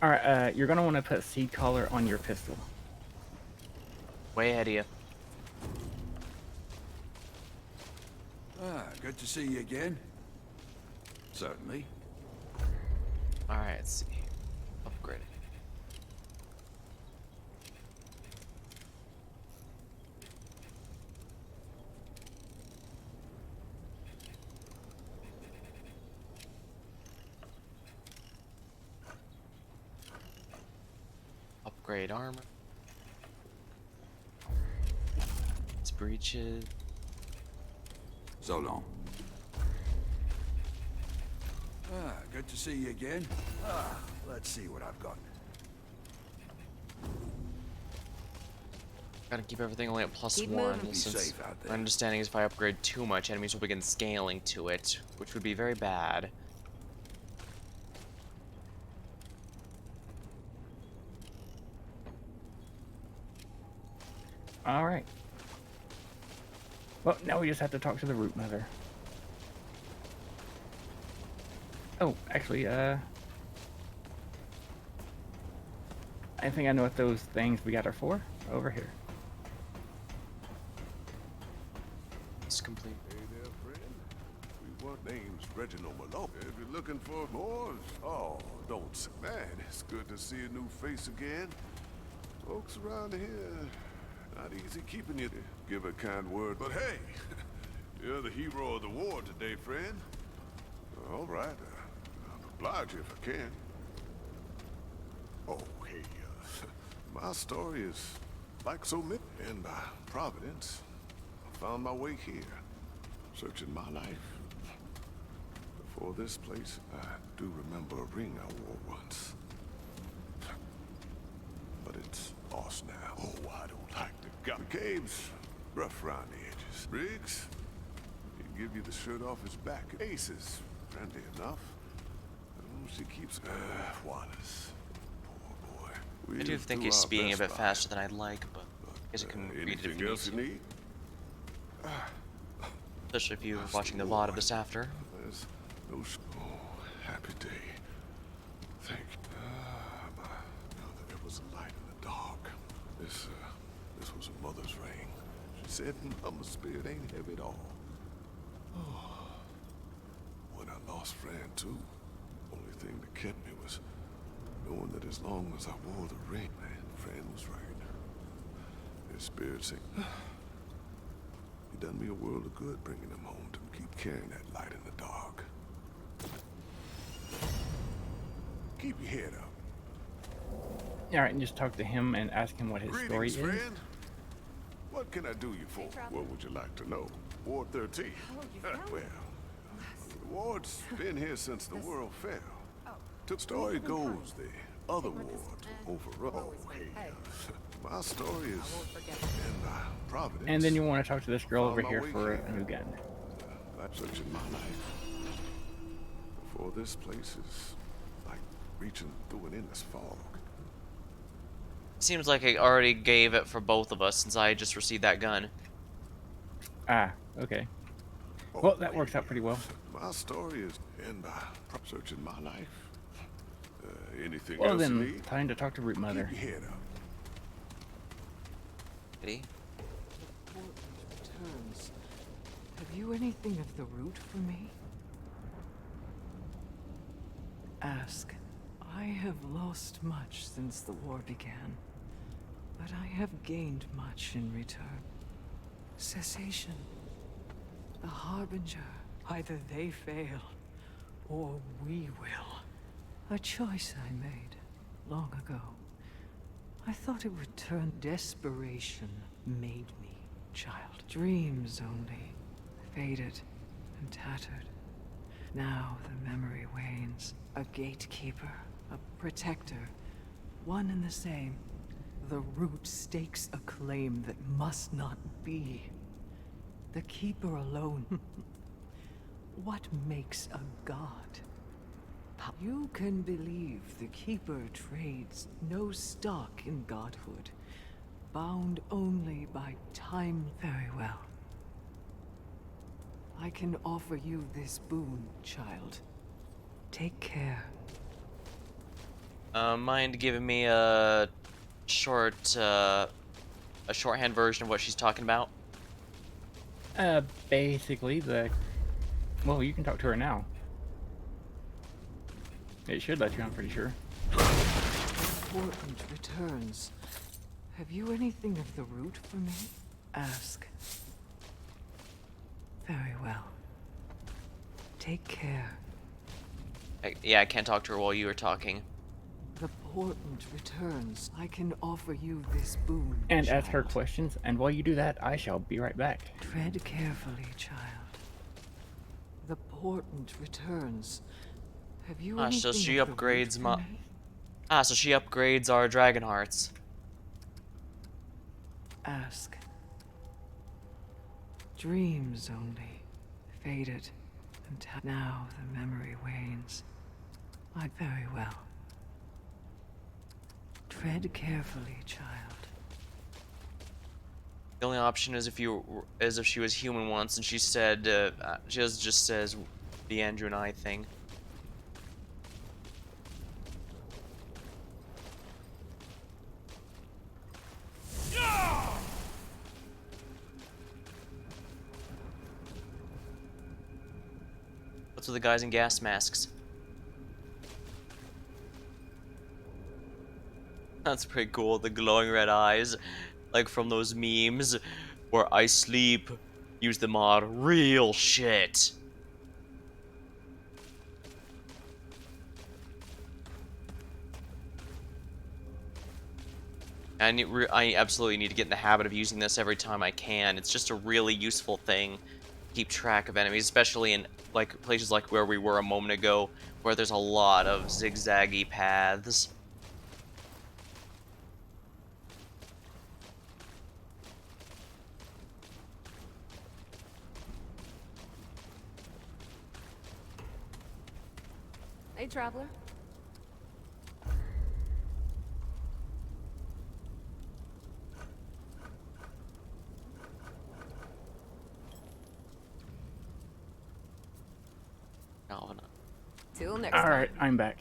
S2: Alright, you're gonna want to put seed collar on your pistol.
S1: Way ahead of you.
S3: Ah, good to see you again. Certainly.
S1: Alright, let's see. Upgrade it. Upgrade armor. It's breeches.
S3: So long. Ah, good to see you again. Ah, let's see what I've got.
S1: Gotta keep everything only at
S4: Keep
S1: +1,
S4: moving.
S3: Be
S1: since
S3: safe out
S1: my
S3: there.
S1: understanding is if I upgrade too much, enemies will begin scaling to it, which would be very bad.
S2: Alright. Well, now we just have to talk to the root mother. Oh, actually, I think I know what those things we got are for. Over here.
S1: It's complete.
S7: Hey there, friend. We want name's Reginald Malone. If you're looking for more, oh, don't say man. It's good to see a new face again. Folks around here, not easy keeping you. Give a kind word, but hey, you're the hero of the war today, friend. All right, I'll oblige you if I can. Oh, hey, my story is like so many, and by providence, I found my way here, searching my life. Before this place, I do remember a ring I wore once. But it's lost now. Oh, I don't like the caves, rough around the edges. Briggs, he'd give you the shirt off his back. Aces, friendly enough. She keeps... Wallace, poor boy.
S1: I do think he's speeding a bit faster than I'd like, but I guess I can read it if
S7: Anything
S1: you need
S7: else you
S1: to.
S7: need?
S1: Especially if you're watching the VOD of this after.
S7: There's no... Oh, happy day. Thank you. Now that there was a light in the dark. This was a mother's ring. She said, Mama's spirit ain't heavy at all. Oh. When I lost Fran, too, only thing that kept me was knowing that as long as I wore the ring, man, Fran was right. His spirit said, he done me a world of good bringing him home to keep carrying that light in the dark. Keep your head up.
S2: All right, and just talk to him and ask him what his story
S7: Greetings,
S2: is.
S7: friend. What can I do you for? What would you like to know? Ward 13. Well, the ward's been here since the world fell. The story goes the other ward overall. My story is in Providence.
S2: And then you want to talk to this girl over
S7: On my
S2: here
S7: way
S2: for
S7: here.
S2: a new gun.
S7: I'm searching my life. Before this place is like reaching through an endless fog.
S1: Seems like I already gave it for both of us since I just received that gun.
S2: Ah, okay. Well, that works out pretty well.
S7: My story is in searching my life. Anything
S2: Well
S7: else you
S2: then,
S7: need?
S2: time to talk to Root Mother.
S7: Keep your head up.
S1: Ready?
S5: Returns. Have you anything of the root for me? Ask. I have lost much since the war began, but I have gained much in return. Cessation. The Harbinger. Either they fail, or we will. A choice I made long ago. I thought it would turn. Desperation made me, child. Dreams only, faded and tattered. Now the memory wanes. A gatekeeper, a protector, one and the same. The root stakes a claim that must not be. The keeper alone. What makes a god? You can believe the keeper trades no stock in godhood, bound only by time. Very well. I can offer you this boon, child. Take care.
S1: Mind giving me a shorthand version of what she's talking about?
S2: Basically well, you can talk to her now. It should let you, I'm pretty sure.
S5: Important returns. Have you anything of the root for me? Ask. Very well. Take care.
S1: Yeah, I can't talk to her while you were talking.
S5: The portent returns. I can offer you this boon.
S2: And ask her
S5: child.
S2: questions, and while you do that, I shall be right back.
S5: Tread carefully, child. The portent returns. Have you anything
S1: So she
S5: of the root
S1: upgrades
S5: for
S1: my...
S5: me?
S1: So she upgrades our dragon hearts.
S5: Ask. Dreams only, faded, and now the memory wanes. Very well. Tread carefully, child.
S1: The only option is if she was human once, and she said, she just says the Andrew and I thing. What's with the guys in gas masks? That's pretty cool, the glowing red eyes. Like from those memes where I sleep, use the mod, real shit. I absolutely need to get in the habit of using this every time I can. It's just a really useful thing to keep track of enemies, especially in like places like where we were a moment ago, where there's a lot of zigzaggy paths.
S4: Hey, traveler. Till next time.
S2: Alright, I'm back.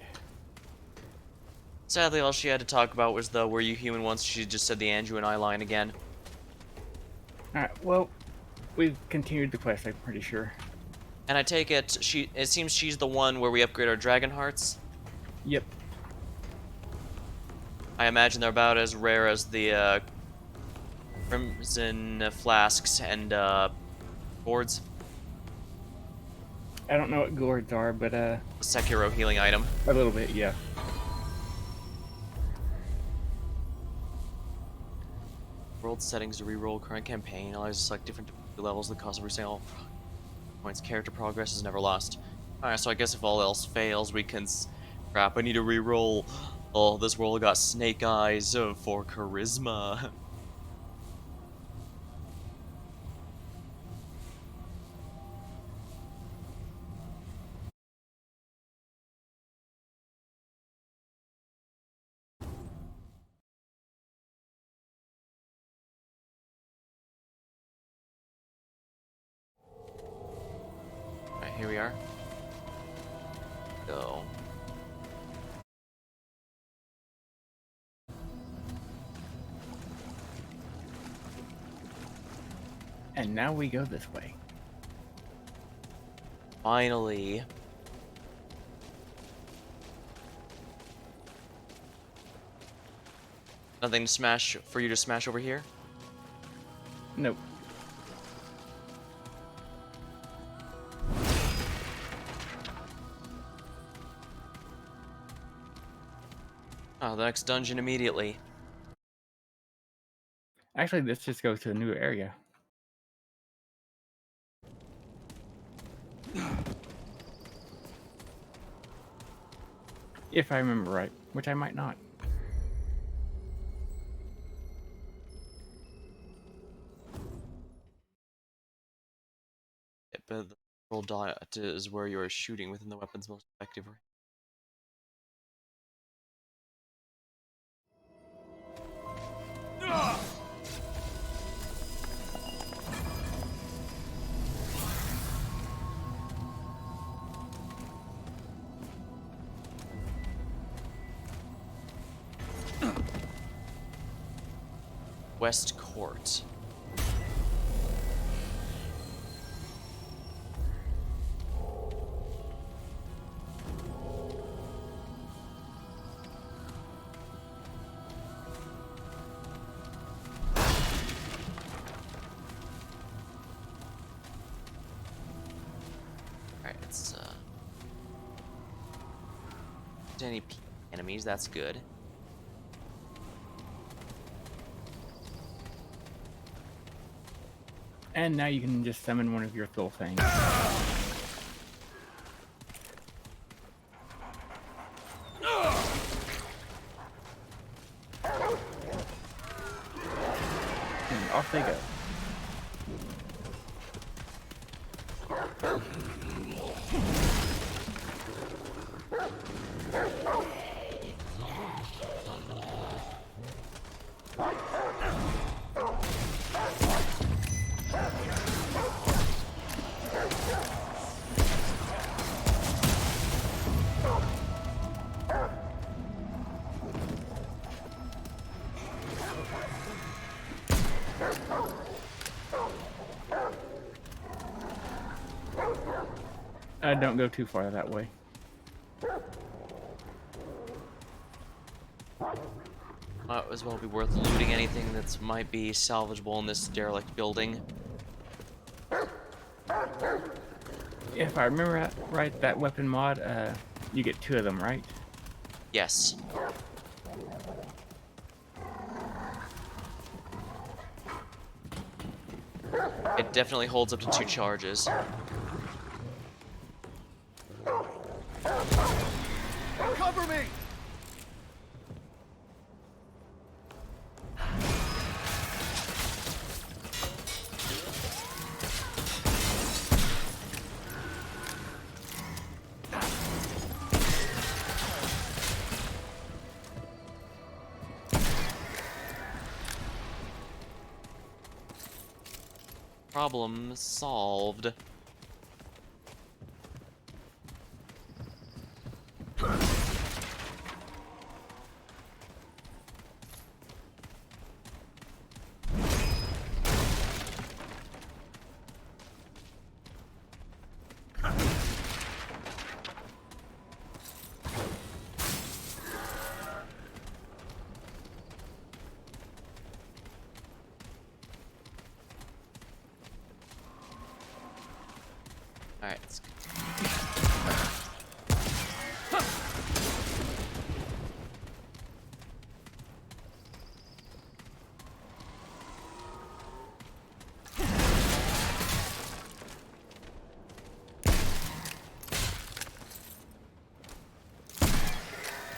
S1: Sadly, all she had to talk about was the "Were you human once?" She just said the Andrew and I line again.
S2: Alright, well, we've continued the quest, I'm pretty sure.
S1: And I take it it seems she's the one where we upgrade our dragon hearts.
S2: Yep.
S1: I imagine they're about as rare as the crimson flasks and boards.
S2: I don't know what gourds are, but
S1: Sekiro healing item.
S2: a little bit, yeah.
S1: World settings to reroll current campaign. Allows you to select different difficulty levels. The cost of resetting points. Character progress is never lost. Alright, so I guess if all else fails, we can. Crap, I need to reroll. Oh, this world got snake eyes for charisma. Alright, here we are. Go.
S2: And now we go this way.
S1: Finally. Nothing to smash for you to smash over here?
S2: Nope.
S1: Oh, the next dungeon immediately.
S2: Actually, this just goes to a new area. If I remember right, which I might not.
S1: But the roll dot is where you are shooting within the weapon's most effective range. West Court. Alright, it's any enemies, that's good.
S2: And now you can just summon one of your little things. And off they go. Don't go too far that way.
S1: Might as well be worth looting anything that might be salvageable in this derelict building.
S2: If I remember right, that weapon mod, you get 2 of them, right?
S1: Yes. It definitely holds up to 2 charges.
S3: Cover me!
S1: Problem solved. Alright, let's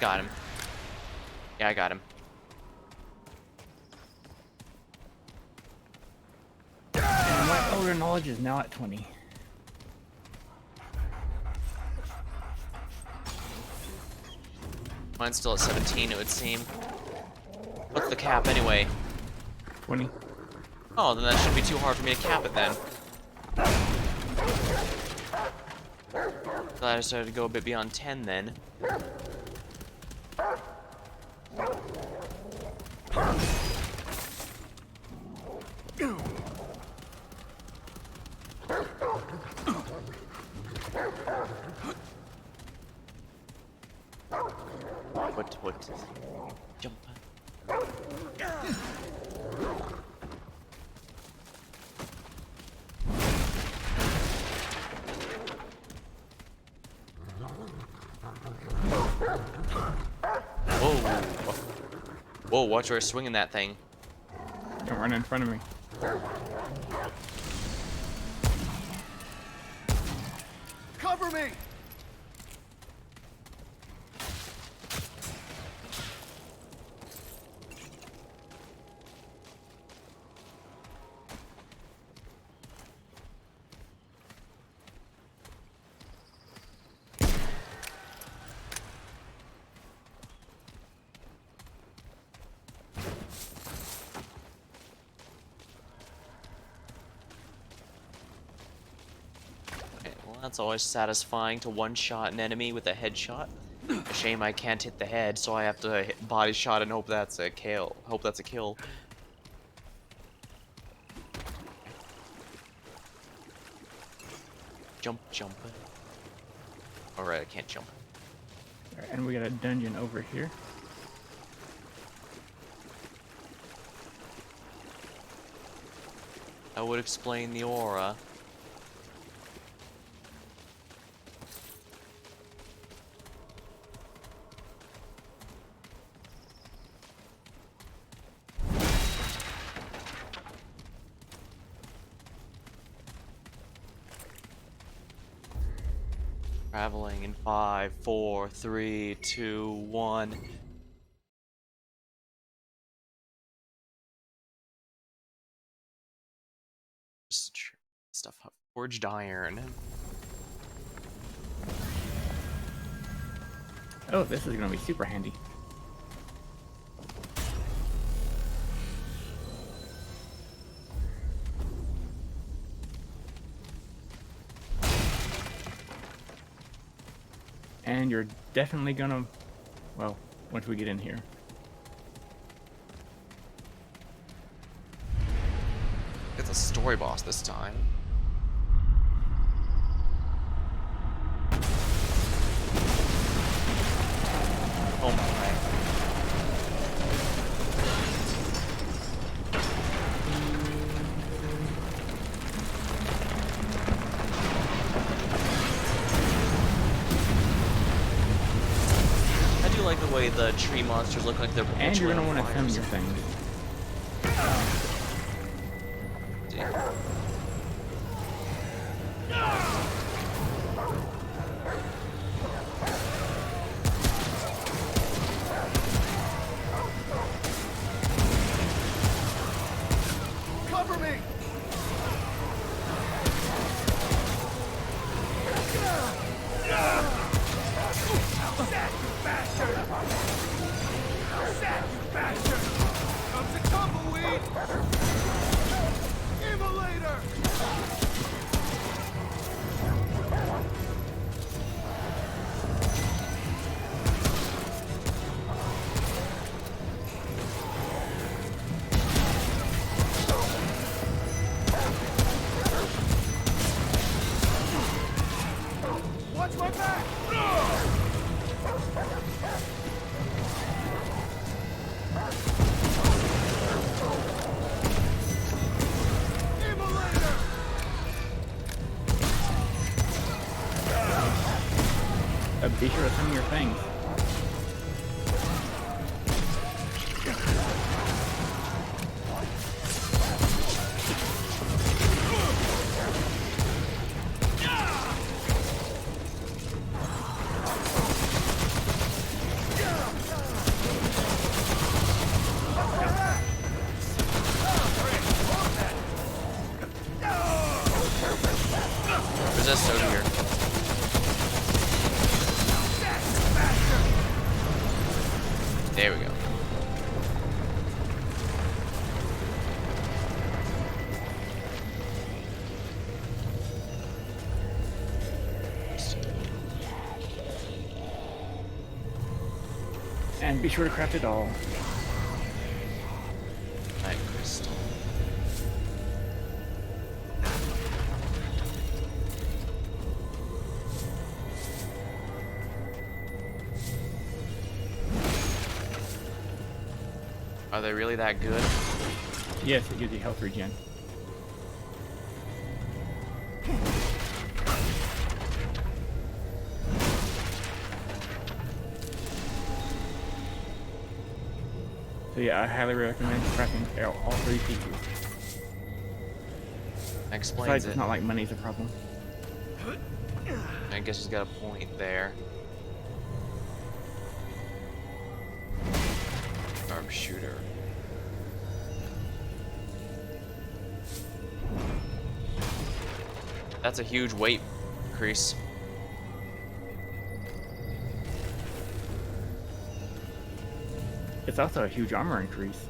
S1: Got him. Yeah, I got him.
S2: And my elder knowledge is now at 20.
S1: Mine's still at 17, it would seem. What's the cap anyway?
S2: 20.
S1: Oh, then that shouldn't be too hard for me to cap it then. Glad I decided to go a bit beyond 10 then. What? Jump. Whoa. Whoa, watch where I'm swinging that thing.
S2: Don't run in front of me.
S3: Cover me!
S1: Okay, well, that's always satisfying to one-shot an enemy with a headshot. A shame I can't hit the head, so I have to hit body shot and hope that's a kill. Hope that's a kill. Jump. Alright, I can't jump.
S2: Alright, and we got a dungeon over here.
S1: That would explain the aura. Traveling in 5, 4, 3, 2, 1. Stuff up. Forged iron.
S2: Oh, this is gonna be super handy. And you're definitely gonna, well, once we get in here.
S1: It's a story boss this time. Oh my. I do like the way the tree monsters look like they're
S2: And you're gonna
S1: perpetually
S2: want
S1: on
S2: to
S1: fire.
S2: film your things.
S3: Cover me! Comes a tumbleweed! Immolator! Watch my back! Immolator!
S2: Be sure to film your things. And be sure to craft it all.
S1: Night crystal. Are they really that good?
S2: Yes, it gives you health regen. So yeah, I highly recommend crafting all 3 pieces.
S1: Explains
S2: Besides,
S1: it.
S2: it's not like money's a problem.
S1: I guess he's got a point there. Sharpshooter. That's a huge weight increase.
S2: It's also a huge armor increase.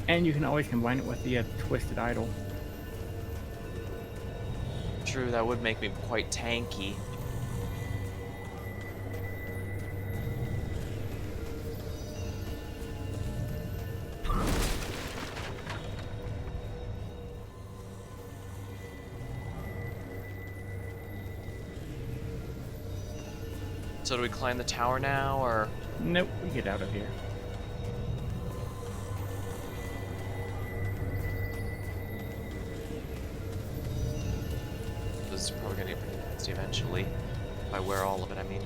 S2: And you can always combine it with the Twisted Idol.
S1: True, that would make me quite tanky. So do we climb the tower now, or?
S2: Nope, we get out of here.
S1: This is probably gonna get pretty nasty eventually. If I wear all of it, I mean.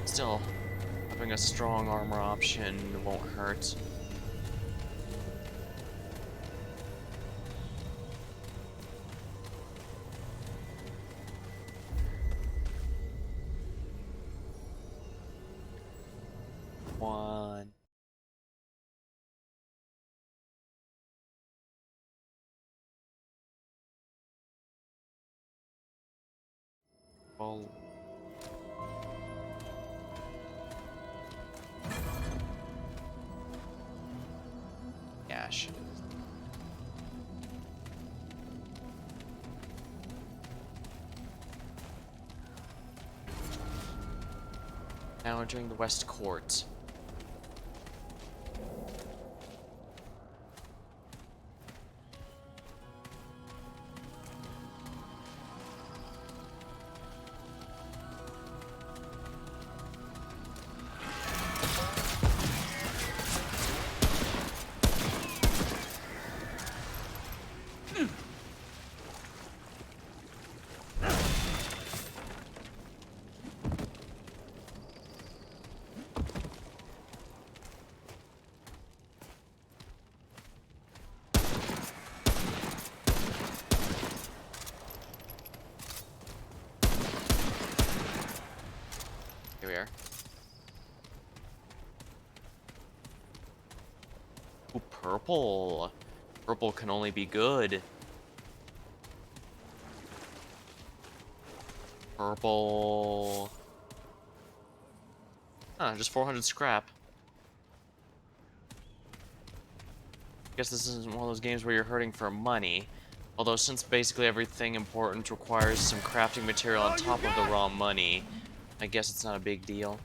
S1: Still, having a strong armor option won't hurt. One. Well. Yeah, shit. Now entering the West Court. Here we are. Ooh, purple. Purple can only be good. Purple. Huh, just 400 scrap. Guess this isn't one of those games where you're hurting for money. Although since basically everything important requires some crafting material on top of the raw money, I guess it's not a big deal.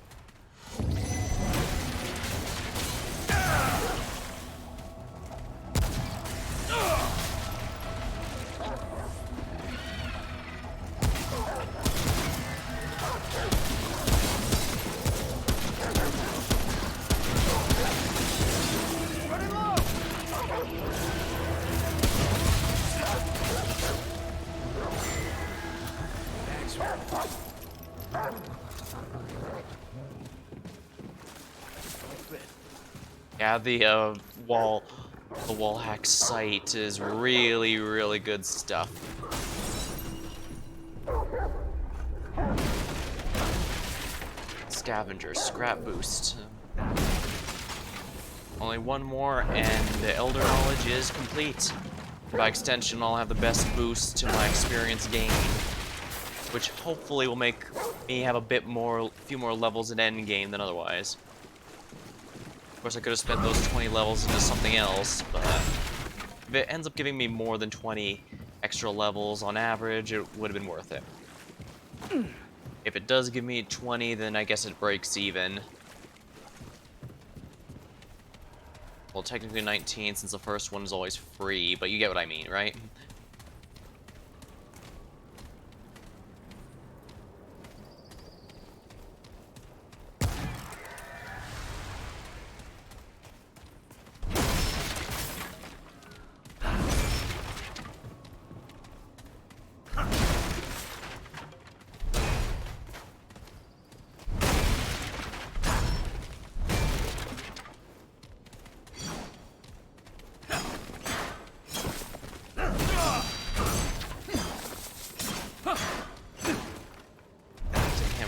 S1: Yeah, the wall hack site is really, really good stuff. Scavenger, scrap boost. Only one more, and the Elder Knowledge is complete. By extension, I'll have the best boost to my experience gained, which hopefully will make me have a few more levels in endgame than otherwise. Of course, I could have spent those 20 levels into something else, but if it ends up giving me more than 20 extra levels on average, it would have been worth it. If it does give me 20, then I guess it breaks even. Well, technically 19, since the first one is always free, but you get what I mean, right?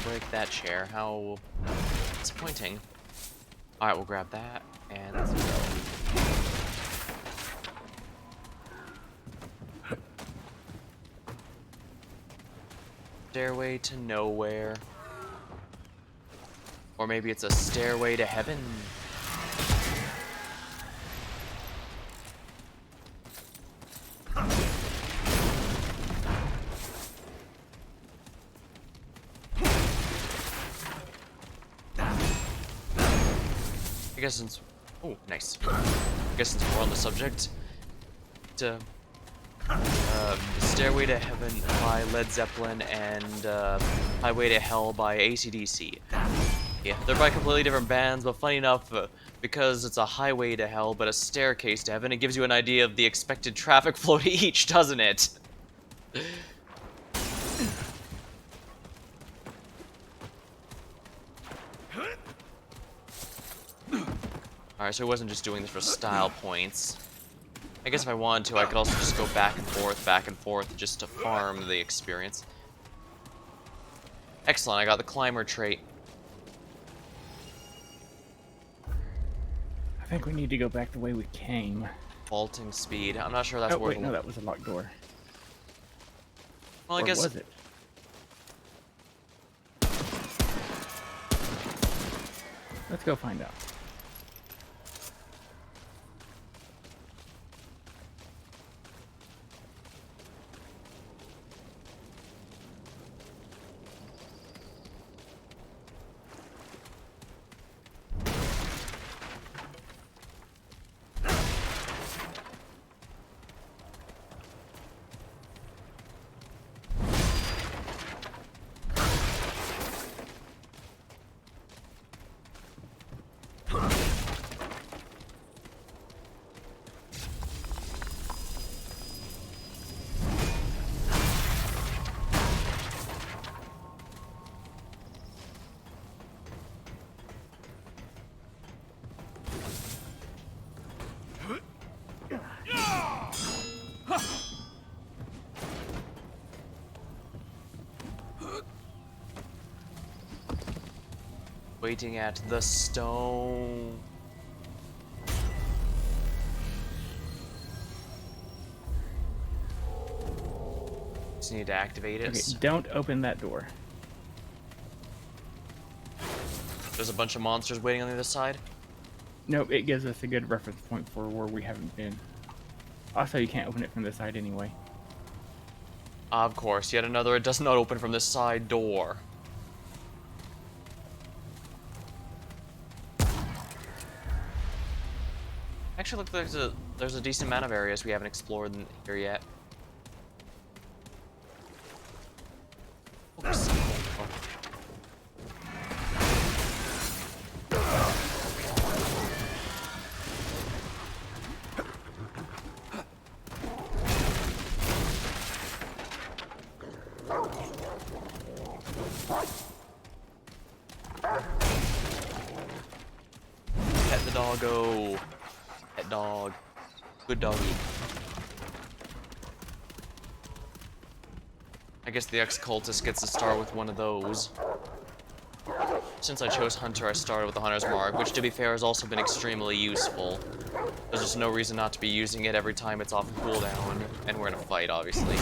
S1: Break that chair. How disappointing. Alright, we'll grab that, and let's go. Stairway to nowhere. Or maybe it's a stairway to heaven. I guess since... Oh, nice. I guess since we're on the subject... Stairway to Heaven by Led Zeppelin and Highway to Hell by AC/DC. Yeah, they're by completely different bands, but funny enough, because it's a highway to hell but a staircase to heaven, it gives you an idea of the expected traffic flow to each, doesn't it? Alright, so I wasn't just doing this for style points. I guess if I wanted to, I could also just go back and forth, just to farm the experience. Excellent, I got the climber trait.
S2: I think we need to go back the way we came.
S1: Vaulting speed. I'm not sure that's
S2: Oh,
S1: worth
S2: wait, no, that was a locked door.
S1: Well, I
S2: Or
S1: guess...
S2: was it? Let's go find out.
S1: Waiting at the stone. Just need to activate it.
S2: Okay, don't open that door.
S1: There's a bunch of monsters waiting on the other side.
S2: Nope, it gives us a good reference point for where we haven't been. Also, you can't open it from this side anyway.
S1: Of course, yet another it does not open from this side door. Actually, look, there's a decent amount of areas we haven't explored in here yet. Oops. Pet the doggo. Pet dog. Good doggy. I guess the ex-cultist gets to start with one of those. Since I chose Hunter, I started with the Hunter's Mark, which to be fair has also been extremely useful. There's just no reason not to be using it every time it's off cooldown, and we're in a fight, obviously.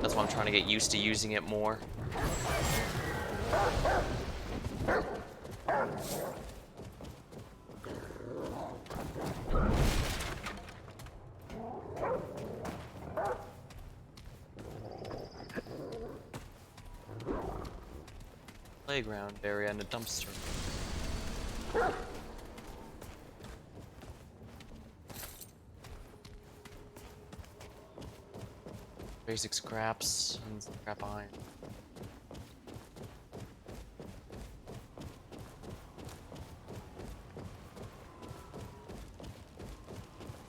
S1: That's why I'm trying to get used to using it more. Playground area and a dumpster. Basic scraps and scrap iron.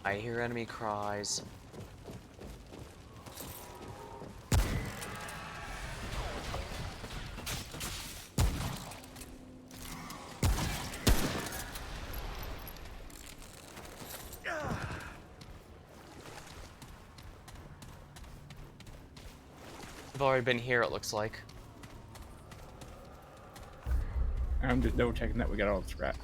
S1: I hear enemy cries. I've already been here, it looks like.
S2: I'm just double checking that we got all the scrap.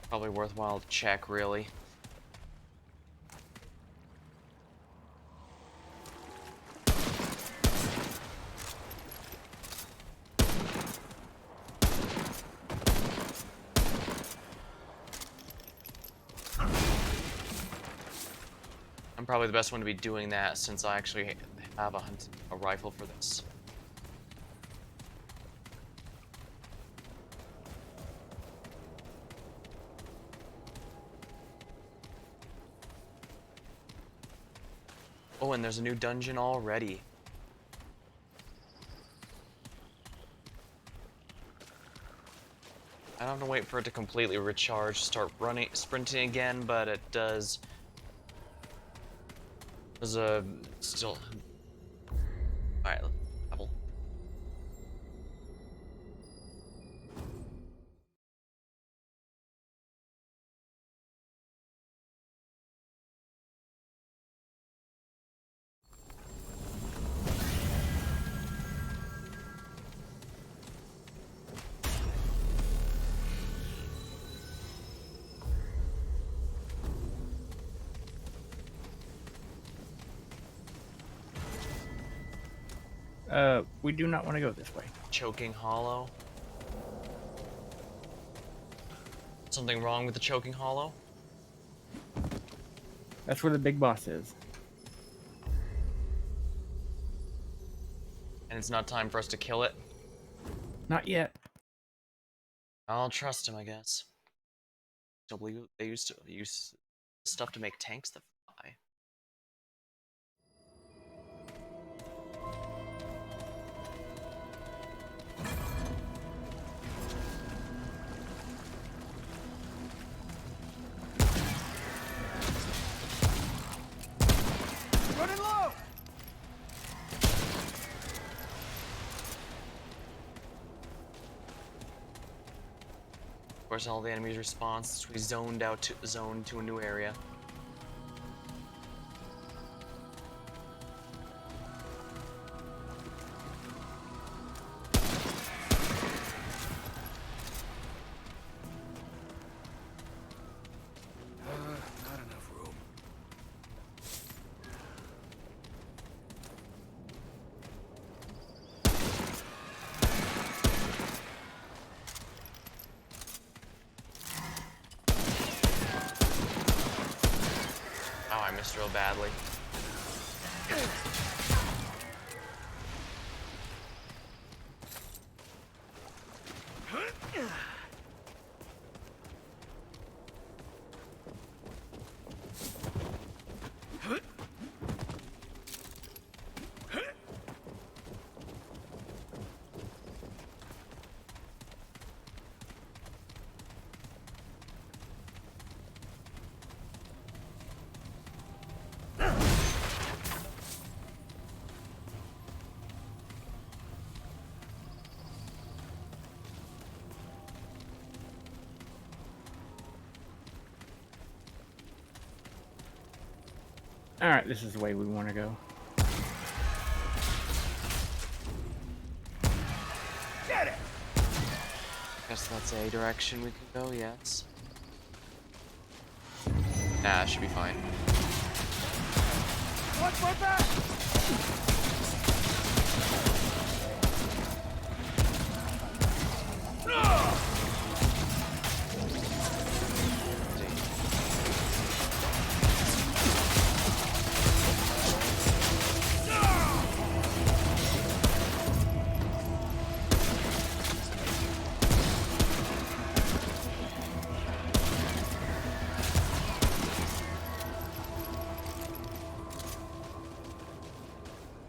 S1: Probably worthwhile to check, really. I'm probably the best one to be doing that since I actually have a rifle for this. Oh, and there's a new dungeon already. I don't have to wait for it to completely recharge, start running, sprinting again, but it does. There's a still. All right, level.
S2: We do not want to go this way.
S1: Choking hollow. Something wrong with the choking hollow?
S2: That's where the big boss is.
S1: And it's not time for us to kill it?
S2: Not yet.
S1: I'll trust him, I guess. Don't believe they used to use stuff to make tanks that fly.
S3: Running low!
S1: Of course, all the enemies' response, we zoned to a new area.
S3: Not enough room.
S1: Oh, I missed real badly.
S2: Alright, this is the way we want to go.
S3: Get it!
S1: Guess that's a direction we can go, yes. Nah, should be fine.
S3: Watch my back!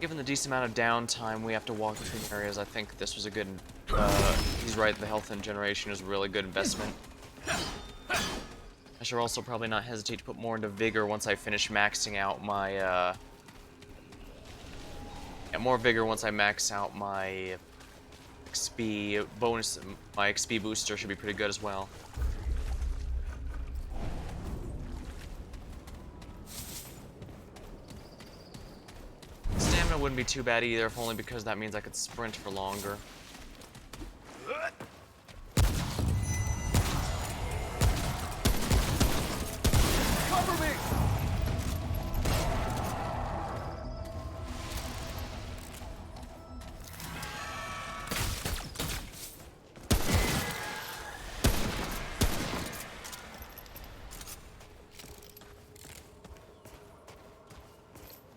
S1: Given the decent amount of downtime we have to walk between areas, I think this was a good, he's right, the health and generation is a really good investment. I should also probably not hesitate to put more into vigor once I finish maxing out my, yeah, more vigor once I max out my XP bonus, my XP booster should be pretty good as well. Stamina wouldn't be too bad either, if only because that means I could sprint for longer.
S3: Cover me!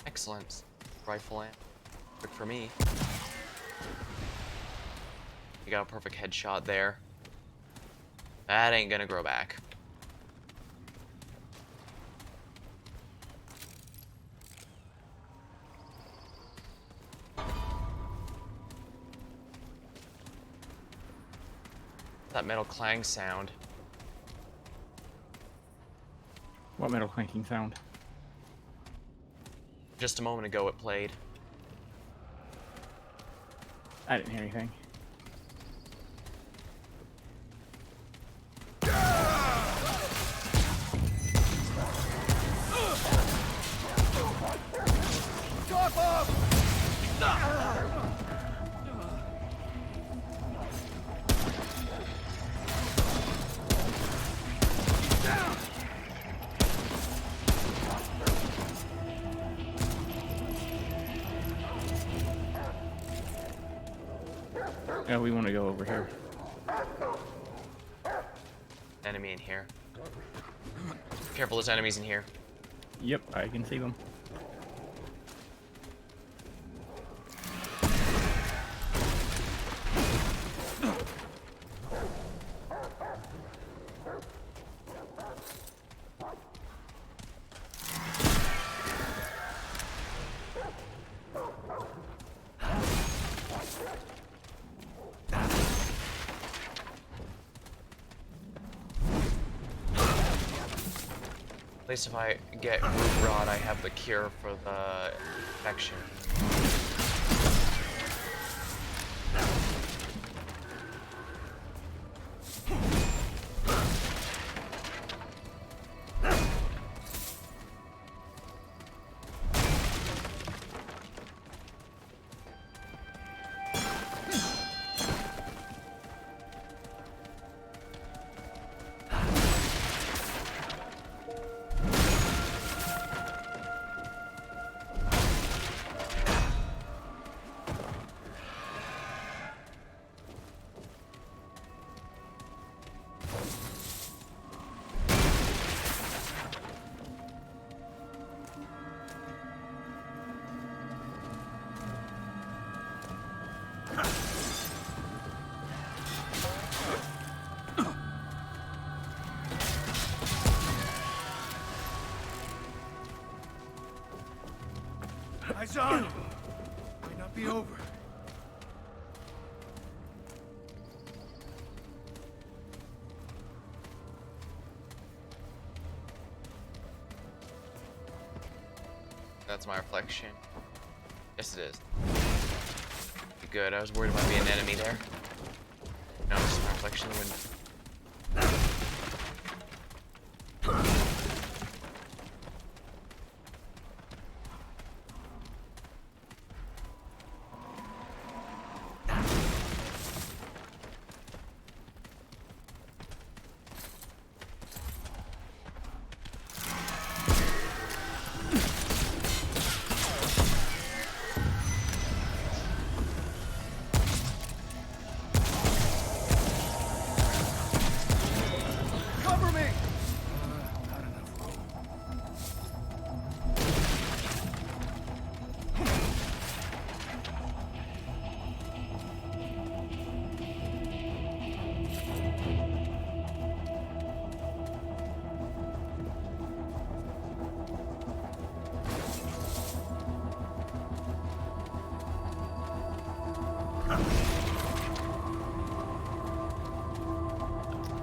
S1: Excellent. Rifle amp. Quick for me. You got a perfect headshot there. That ain't gonna grow back. That metal clang sound.
S2: What metal clanking sound?
S1: Just a moment ago it played.
S2: I didn't hear anything.
S3: Top up!
S2: Yeah, we want to go over here.
S1: Enemy in here. Careful, there's enemies in here.
S2: Yep, I can see them.
S1: At least if I get root rot, I have the cure for the infection.
S3: Eyes on! Might not be over.
S1: That's my reflection. Yes, it is. Good, I was worried about being an enemy there. No, it's just my reflection in the window.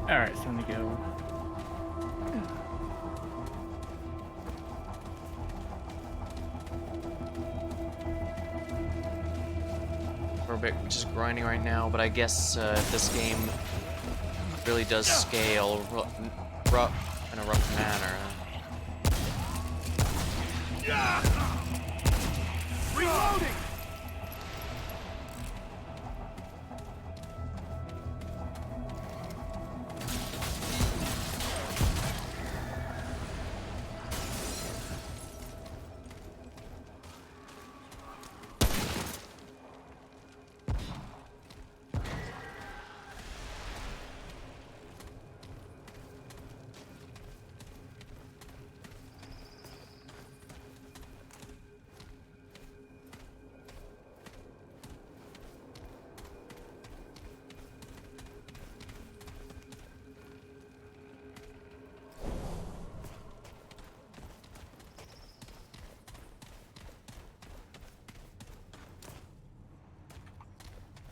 S2: Alright, it's time to go.
S1: We're a bit just grinding right now, but I guess if this game really does scale in a rough manner.
S3: Reloading!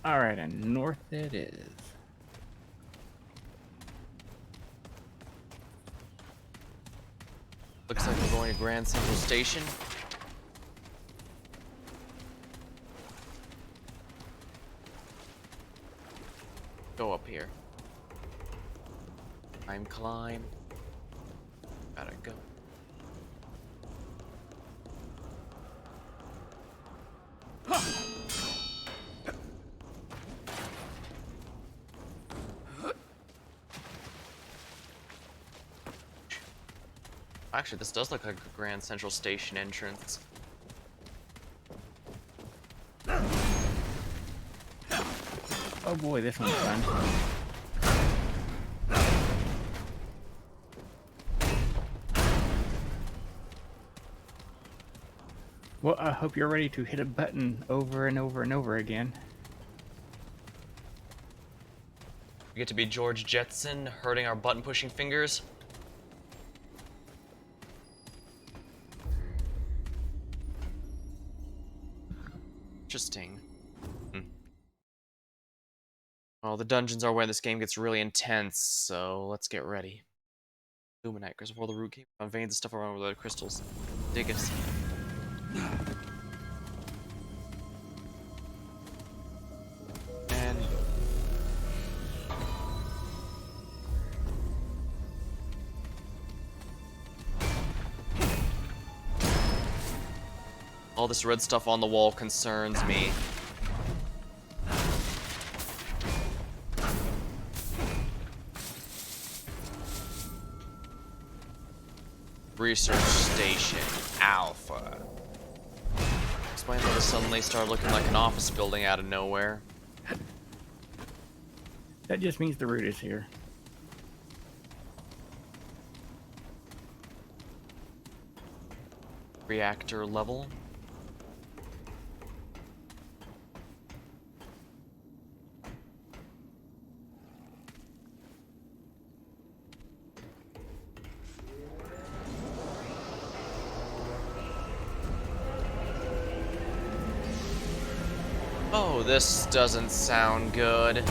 S2: Alright, and north it is.
S1: Looks like we're going to Grand Central Station. Go up here. Climb. Gotta go. Actually, this does look like a Grand Central Station entrance.
S2: Oh boy, this one's fun. Well, I hope you're ready to hit a button over and over and over again.
S1: We get to be George Jetson, hurting our button-pushing fingers. Interesting. Well, the dungeons are where this game gets really intense, so let's get ready. Luminite, crystal for the root cave, on veins and stuff around with the crystals. Dig it. And all this red stuff on the wall concerns me. Research Station Alpha. Explain why this suddenly started looking like an office building out of nowhere.
S2: That just means the root is here.
S1: Reactor level. Oh, this doesn't sound good.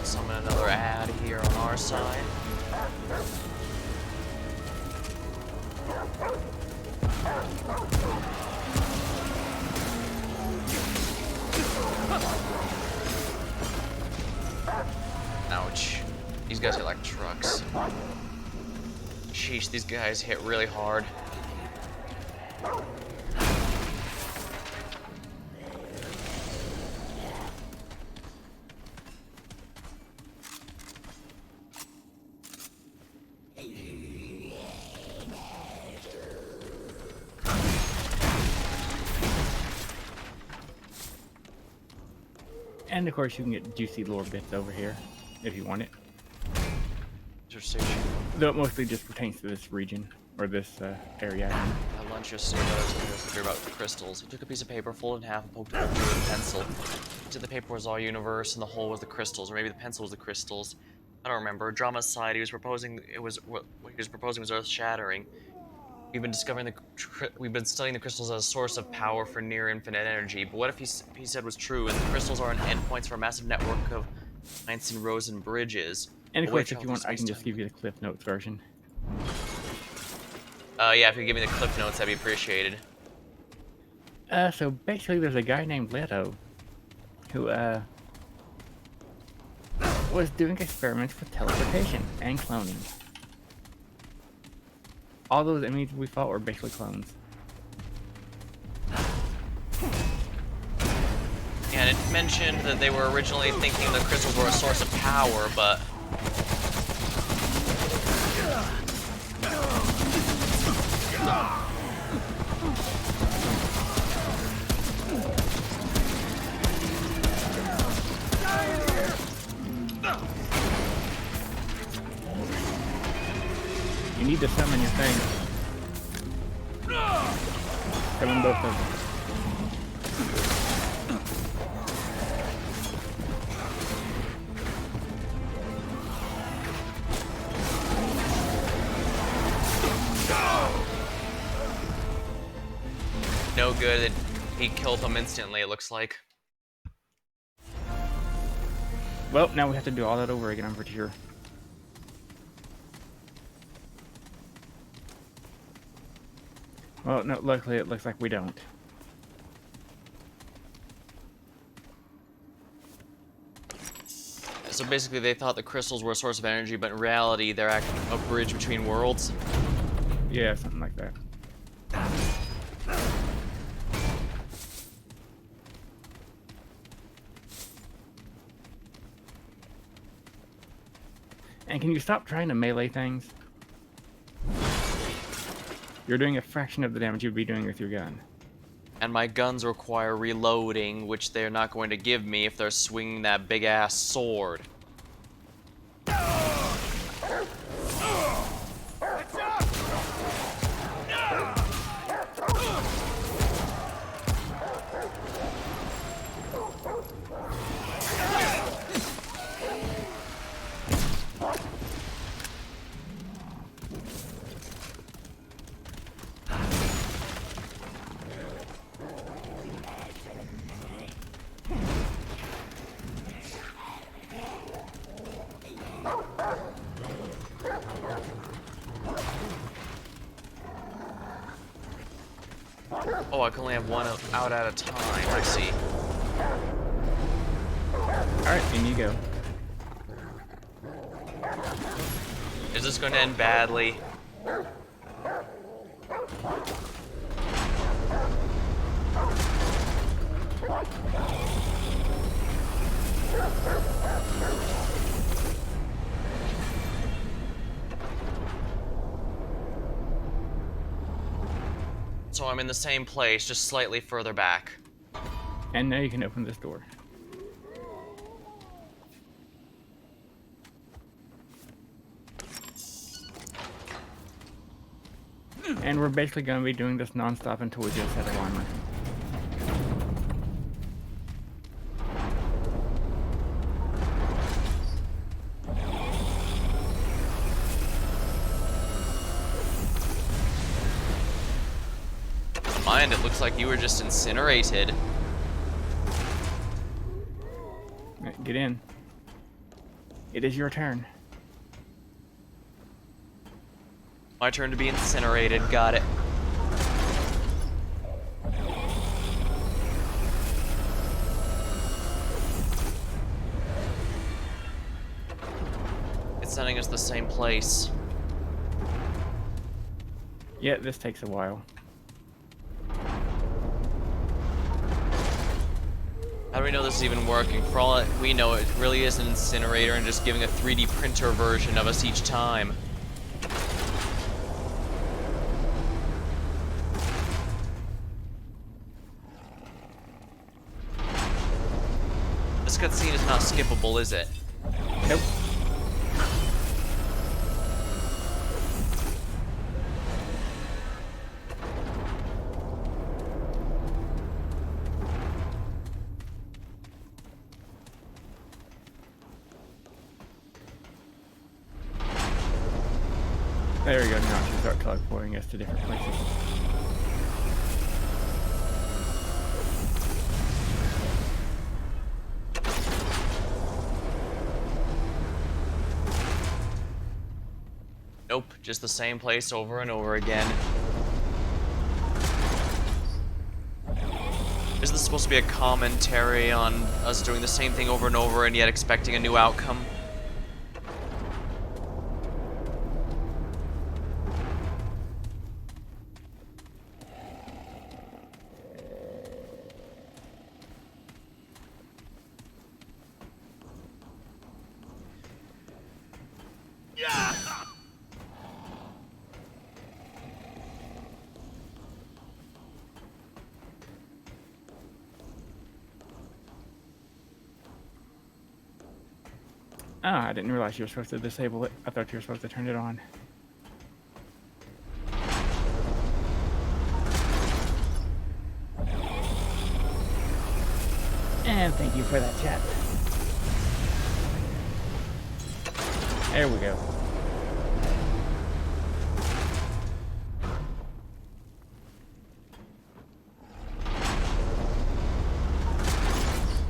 S1: Summon another ad here on our side. Ouch. These guys hit like trucks. Sheesh, these guys hit really hard.
S2: And of course, you can get juicy lore bits over here if you want it.
S1: Station.
S2: Though it mostly just pertains to this region or this area.
S1: At lunch yesterday, I was going to hear about the crystals. He took a piece of paper, folded in half, and poked it with a pencil. He said the paper was all universe, and the whole was the crystals, or maybe the pencil was the crystals. I don't remember. Drama aside, he was proposing what he was proposing was earth-shattering. We've been studying the crystals as a source of power for near infinite energy. But what if he said was true, and the crystals are an endpoints for a massive network of lines and roads and bridges?
S2: And of course, if you want, I can just give you the Cliff Notes version.
S1: Yeah, if you give me the Cliff Notes, that'd be appreciated.
S2: So basically, there's a guy named Leto who was doing experiments with teleportation and cloning. All those enemies we fought were basically clones.
S1: And it mentioned that they were originally thinking the crystals were a source of power, but
S2: you need to summon your thing. Summon both of them.
S1: no good. He killed them instantly, it looks like.
S2: Well, now we have to do all that over again, I'm pretty sure. Well, no, luckily it looks like we don't.
S1: So basically they thought the crystals were a source of energy, but in reality they're actually a bridge between worlds.
S2: Yeah, something like that. And can you stop trying to melee things? You're doing a fraction of the damage you'd be doing with your gun.
S1: And my guns require reloading, which they're not going to give me if they're swinging that big-ass sword. Oh, I can only have one out at a time, I see.
S2: Alright, in you go.
S1: Is this going to end badly? So I'm in the same place, just slightly further back.
S2: And now you can open this door. And we're basically going to be doing this non-stop until we get a set of armor.
S1: Mind, it looks like you were just incinerated.
S2: Right, get in. It is your turn.
S1: My turn to be incinerated, got it. It's sending us the same place.
S2: Yeah, this takes a while.
S1: How do we know this is even working? For all we know, it really is an incinerator and just giving a 3D printer version of us each time. This this cutscene is not skippable, is it?
S2: Nope. There we go, now it should start teleporting us to different places.
S1: Nope, just the same place over and over again. Is this supposed to be a commentary on us doing the same thing over and over and yet expecting a new outcome?
S2: Oh, I didn't realize you were supposed to disable it. I thought you were supposed to turn it on. And thank you for that, chat. There we go.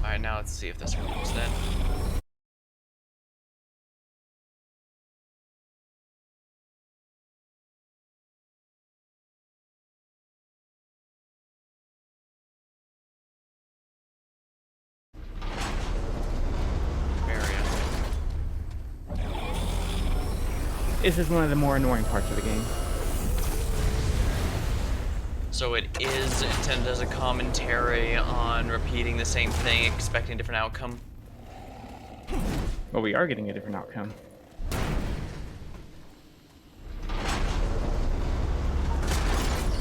S1: Alright, now let's see if this works then.
S2: This is one of the more annoying parts of the game.
S1: So it is intended as a commentary on repeating the same thing, expecting a different outcome?
S2: Well, we are getting a different outcome.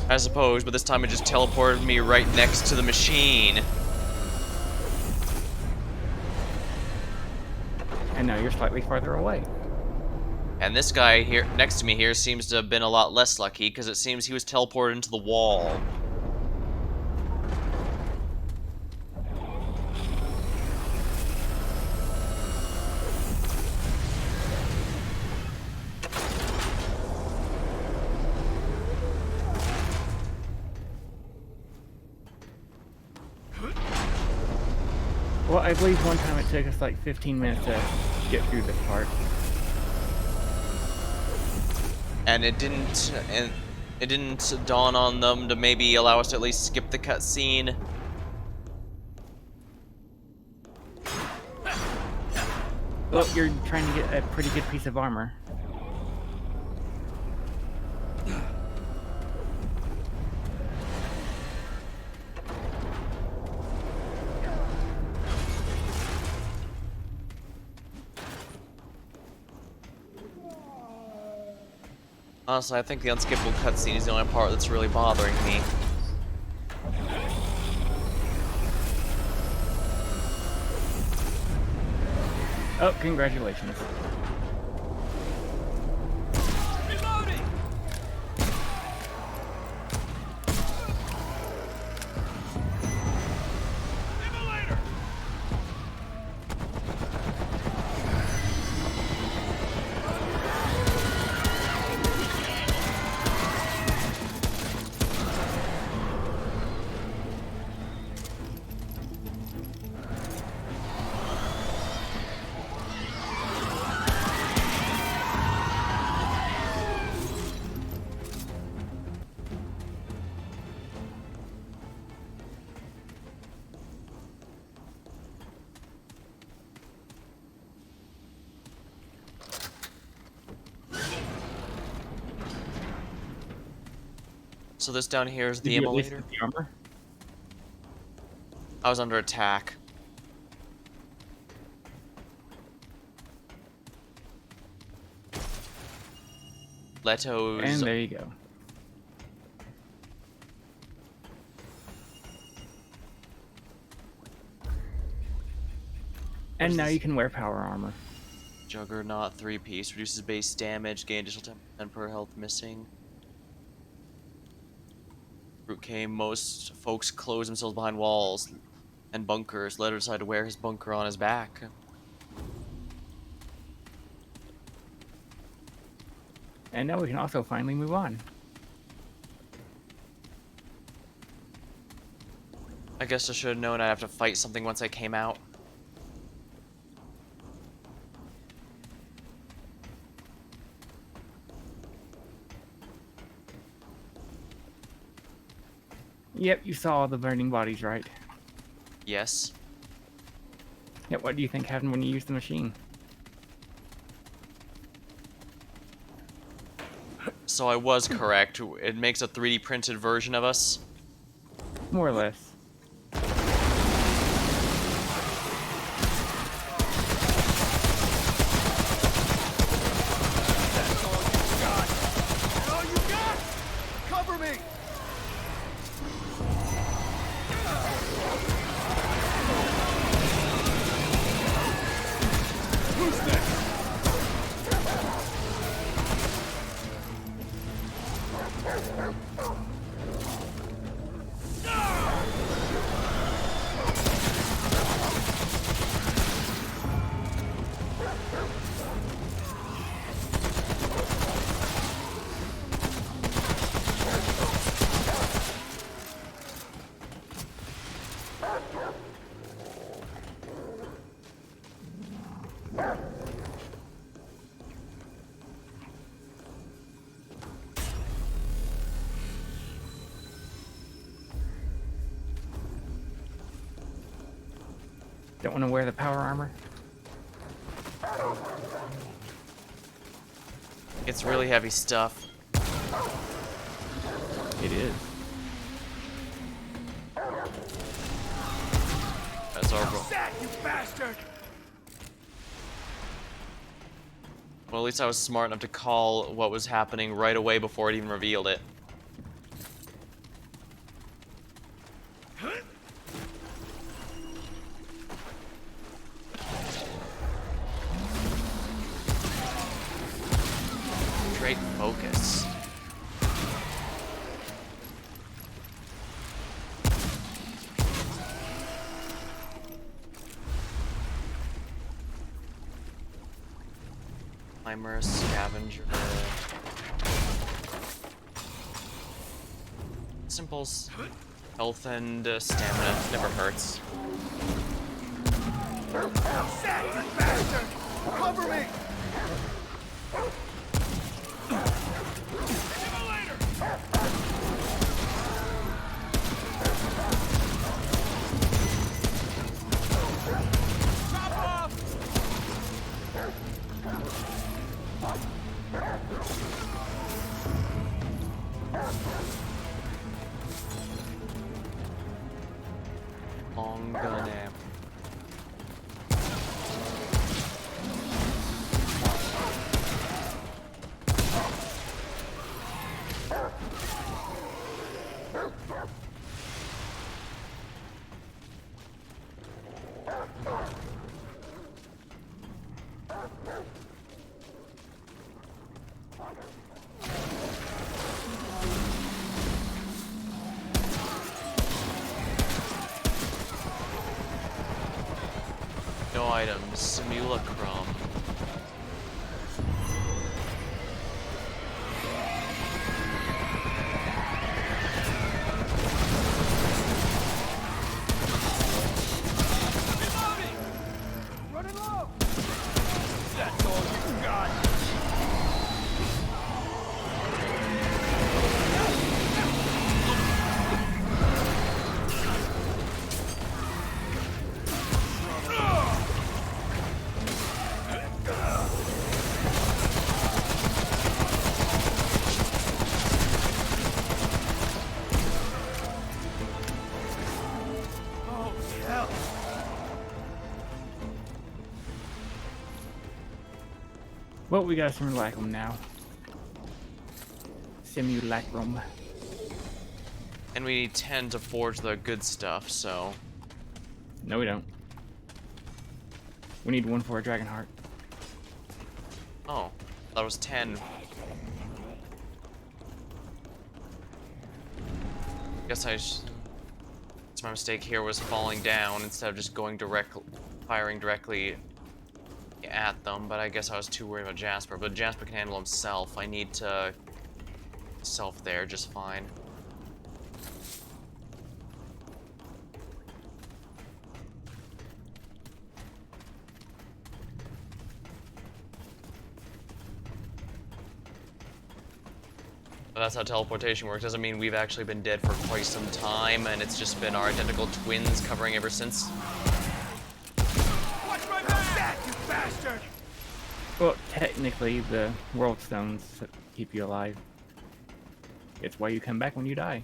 S1: I suppose, but this time it just teleported me right next to the machine.
S2: And now you're slightly farther away.
S1: And this guy here next to me here seems to have been a lot less lucky, because it seems he was teleported into the wall.
S2: Well, I believe one time it took us like 15 minutes to get through this part.
S1: And it didn't dawn on them to maybe allow us to at least skip the cutscene.
S2: Well, you're trying to get a pretty good piece of armor.
S1: Honestly, I think the unskippable cutscene is the only part that's really bothering me.
S2: Oh, congratulations.
S1: So this down here is the
S2: Did you at least
S1: immolator?
S2: get the armor?
S1: I was under attack. Leto's...
S2: And there you go. And now you can wear power armor.
S1: Juggernaut 3-piece. Reduces base damage, gain additional 10% per health missing. Root came, most folks close themselves behind walls and bunkers. Letter decided to wear his bunker on his back.
S2: And now we can also finally move on.
S1: I guess I should have known I'd have to fight something once I came out.
S2: Yep, you saw the burning bodies, right?
S1: Yes.
S2: Yep, what do you think happened when you used the machine?
S1: So I was correct. It makes a 3D printed version of us.
S2: More or less.
S3: All you got! Cover me! Who's next?
S2: Don't want to wear the power armor?
S1: It's really heavy stuff.
S2: It is.
S1: That's our
S3: That, you bastard!
S1: Well, at least I was smart enough to call what was happening right away before it even revealed it. Great focus. Climber, scavenger. Simple health and stamina never hurts.
S3: That, you bastard! Cover me!
S1: Long gun amp. No items. Simulacrum.
S3: Running low! That's all you got! Oh, hell!
S2: Well, we got a simulacrum now. Simulacrum.
S1: And we need 10 to forge the good stuff, so...
S2: No, we don't. We need one for a dragon heart.
S1: Oh, that was 10. Guess my mistake here was falling down instead of just going firing directly at them, but I guess I was too worried about Jasper. But Jasper can handle himself. I need to self there just fine. But that's how teleportation works. Doesn't mean we've actually been dead for quite some time, and it's just been our identical twins covering ever since.
S3: Watch my back, you bastard!
S2: Well, technically, the world stones keep you alive. It's why you come back when you die.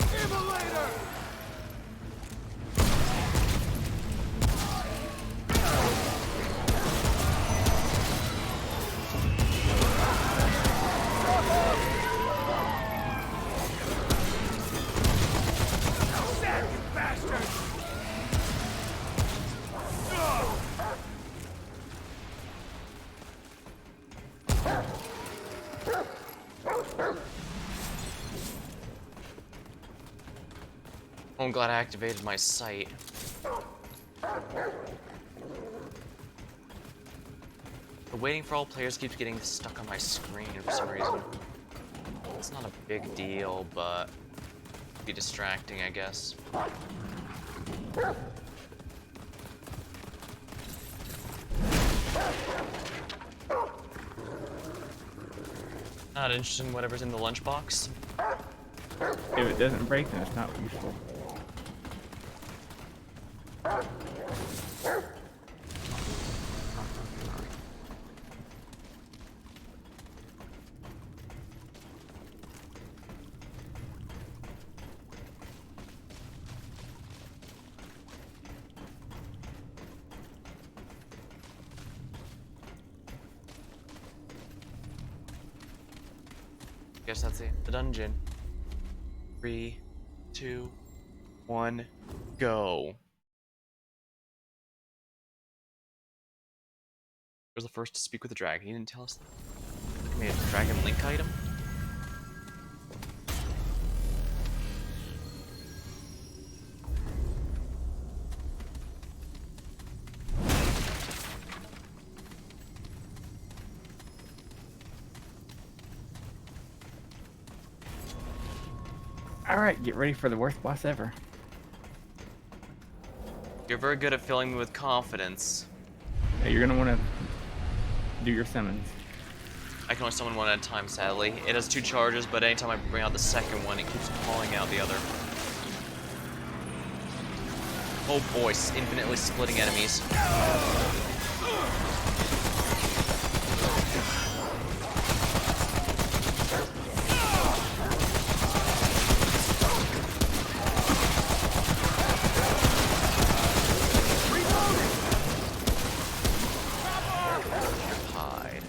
S3: Immolator! Sack, you bastard!
S1: Oh, I'm glad I activated my sight. The waiting for all players keeps getting stuck on my screen for some reason. It's not a big deal, but it'd be distracting, I guess. Not interested in whatever's in the lunchbox.
S2: If it doesn't break, then it's not useful.
S1: Guess that's it. The dungeon. 3, 2, 1, go. Was the first to speak with the dragon. He didn't tell us that. He made a dragon link item.
S2: Alright, get ready for the worst boss ever.
S1: You're very good at filling me with confidence.
S2: Yeah, you're gonna want to do your summons.
S1: I can only summon one at a time, sadly. It has 2 charges, but anytime I bring out the second one, it keeps calling out the other. Oh boy, infinitely splitting enemies. Hide.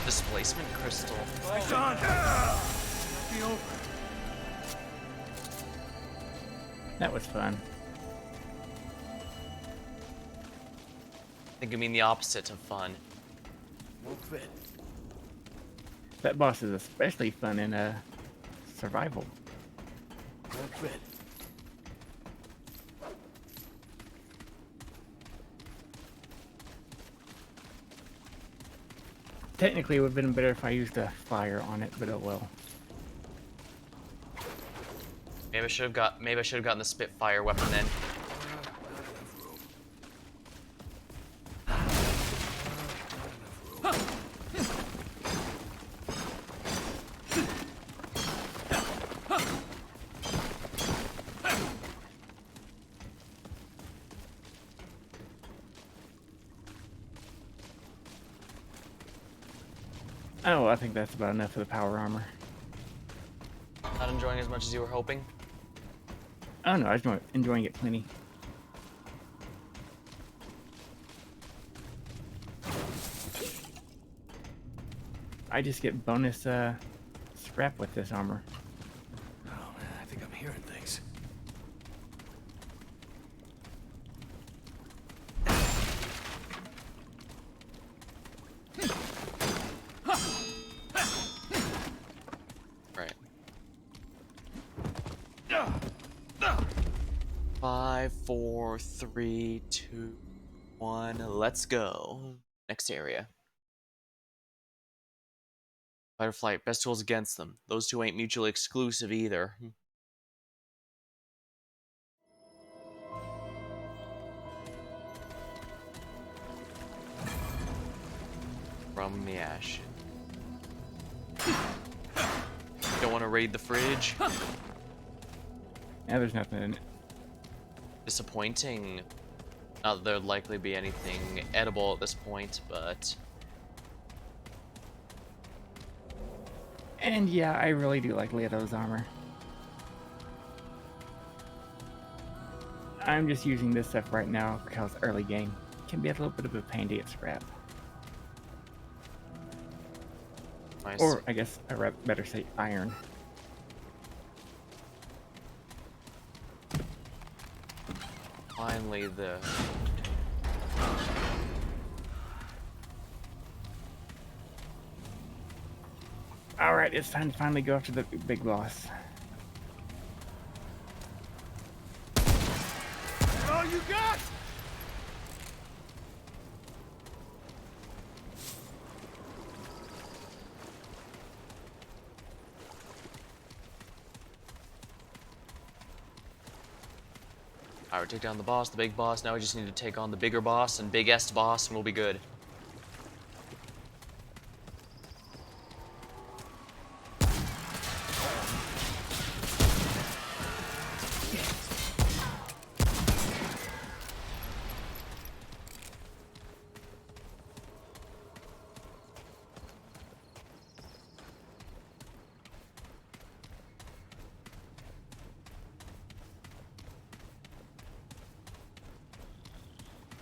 S1: Displacement crystal.
S3: Sean! Be over.
S2: That was fun.
S1: I think you mean the opposite of fun.
S3: Won't fit.
S2: That boss is especially fun in survival.
S3: Won't fit.
S2: Technically, it would have been better if I used a fire on it, but oh well.
S1: Maybe I should have gotten the Spitfire weapon then.
S2: Oh, I think that's about enough for the power armor.
S1: Not enjoying as much as you were hoping?
S2: Oh no, I was enjoying it plenty. I just get bonus scrap with this armor.
S3: Oh man, I think I'm hearing things.
S1: Right. 5, 4, 3, 2, 1. Let's go. Next area. Fight or flight. Best tools against them. Those two ain't mutually exclusive either. From the ash. Don't want to raid the fridge.
S2: Yeah, there's nothing in it.
S1: Disappointing. Not that there'd likely be anything edible at this point, but
S2: And yeah, I really do like Leo's armor. I'm just using this stuff right now because early game can be a little bit of a pain to get scrap.
S1: nice.
S2: Or I guess I better say iron.
S1: Finally, the
S2: Alright, it's time to finally go after the big boss.
S3: All you got?
S1: Alright, take down the boss, the big boss. Now we just need to take on the bigger boss and biggest boss, and we'll be good.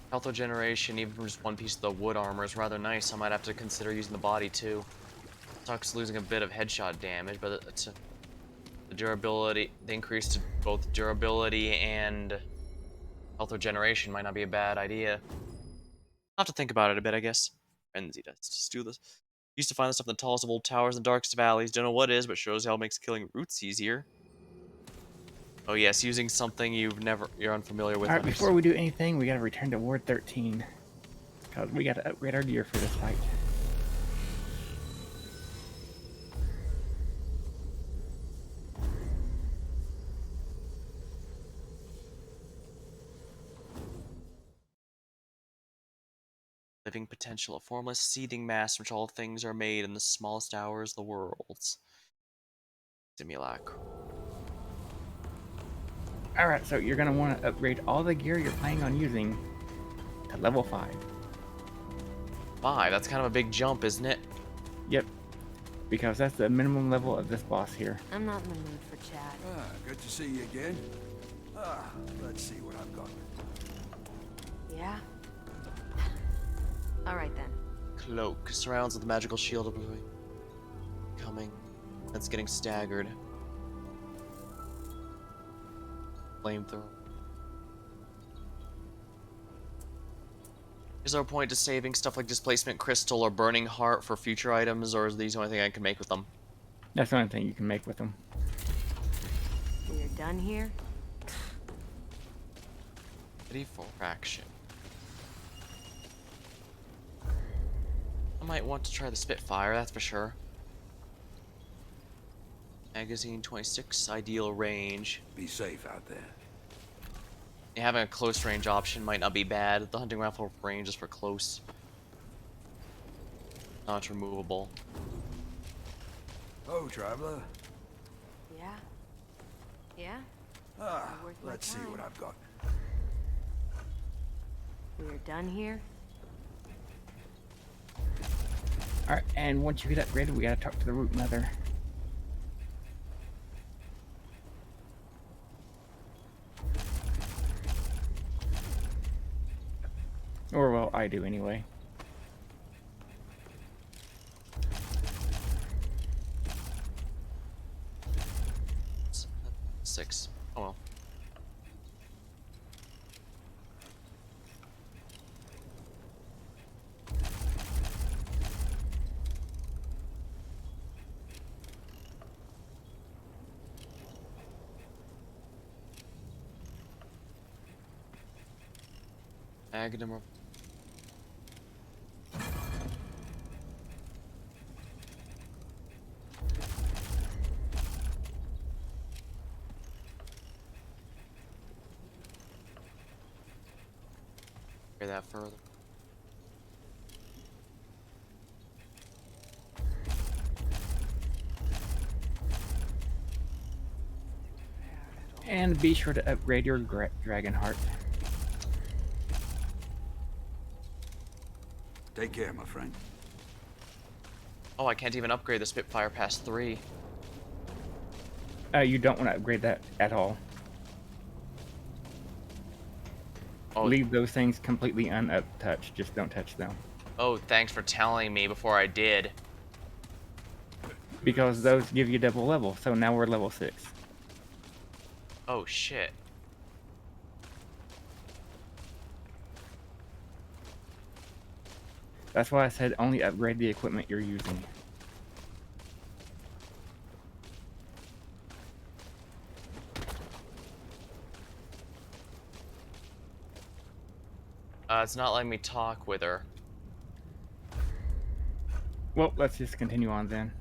S1: Health regeneration, even from just one piece of the wood armor, is rather nice. I might have to consider using the body too. Sucks losing a bit of headshot damage, but it's the durability, the increase to both durability and health regeneration might not be a bad idea. I'll have to think about it a bit, I guess. Frenzy dust. Just do this. Used to find this stuff in the tallest of old towers and darkest valleys. Don't know what it is, but shows how it makes killing roots easier. Oh yes, using something you're unfamiliar with.
S2: Alright, before we do anything, we gotta return to Ward 13. Because we gotta upgrade our gear for this fight.
S1: Living potential, a formless, seething mass from which all things are made in the smallest hours of the worlds. Simulacrum.
S2: Alright, so you're gonna want to upgrade all the gear you're planning on using to level 5.
S1: 5, that's kind of a big jump, isn't it?
S2: Yep. Because that's the minimum level of this boss here.
S4: I'm not in the mood for chat.
S3: Good to see you again. Let's see what I've got.
S4: Yeah? Alright then.
S1: Cloak surrounds with a magical shield of coming. That's getting staggered. Flamethrower. Is there a point to saving stuff like displacement crystal or burning heart for future items, or is these the only thing I can make with them?
S2: That's the only thing you can make with them.
S4: We're done here?
S1: Ready for action. I might want to try the Spitfire, that's for sure. Magazine 26, ideal range.
S3: Be safe out there.
S1: Yeah, having a close range option might not be bad. The hunting rifle range is for close. Not removable.
S3: Oh, traveler.
S4: Yeah? Yeah? Worth my
S3: Let's see
S4: time.
S3: what I've got.
S4: We're done here?
S2: Alright, and once you get upgraded, we gotta talk to the root mother. Or, well, I do anyway.
S1: Six. Oh well. Magnum. Carry that further.
S2: And be sure to upgrade your dragon heart.
S3: Take care, my friend.
S1: Oh, I can't even upgrade the Spitfire past 3.
S2: You don't want to upgrade that at all.
S1: Oh,
S2: Leave those things completely untouched. Just don't touch them.
S1: oh, thanks for telling me before I did.
S2: Because those give you double level, so now we're level 6.
S1: Oh shit.
S2: That's why I said only upgrade the equipment you're using.
S1: It's not letting me talk with her.
S2: Well, let's just continue on then.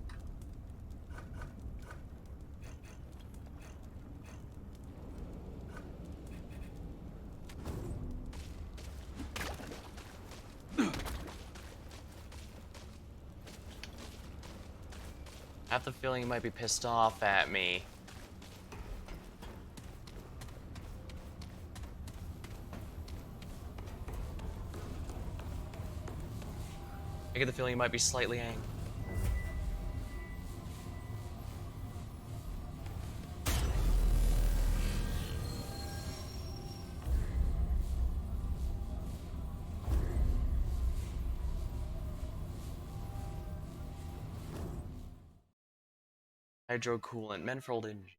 S1: I have the feeling you might be pissed off at me. I get the feeling you might be slightly angry. Hydrocoolant, manifold engine.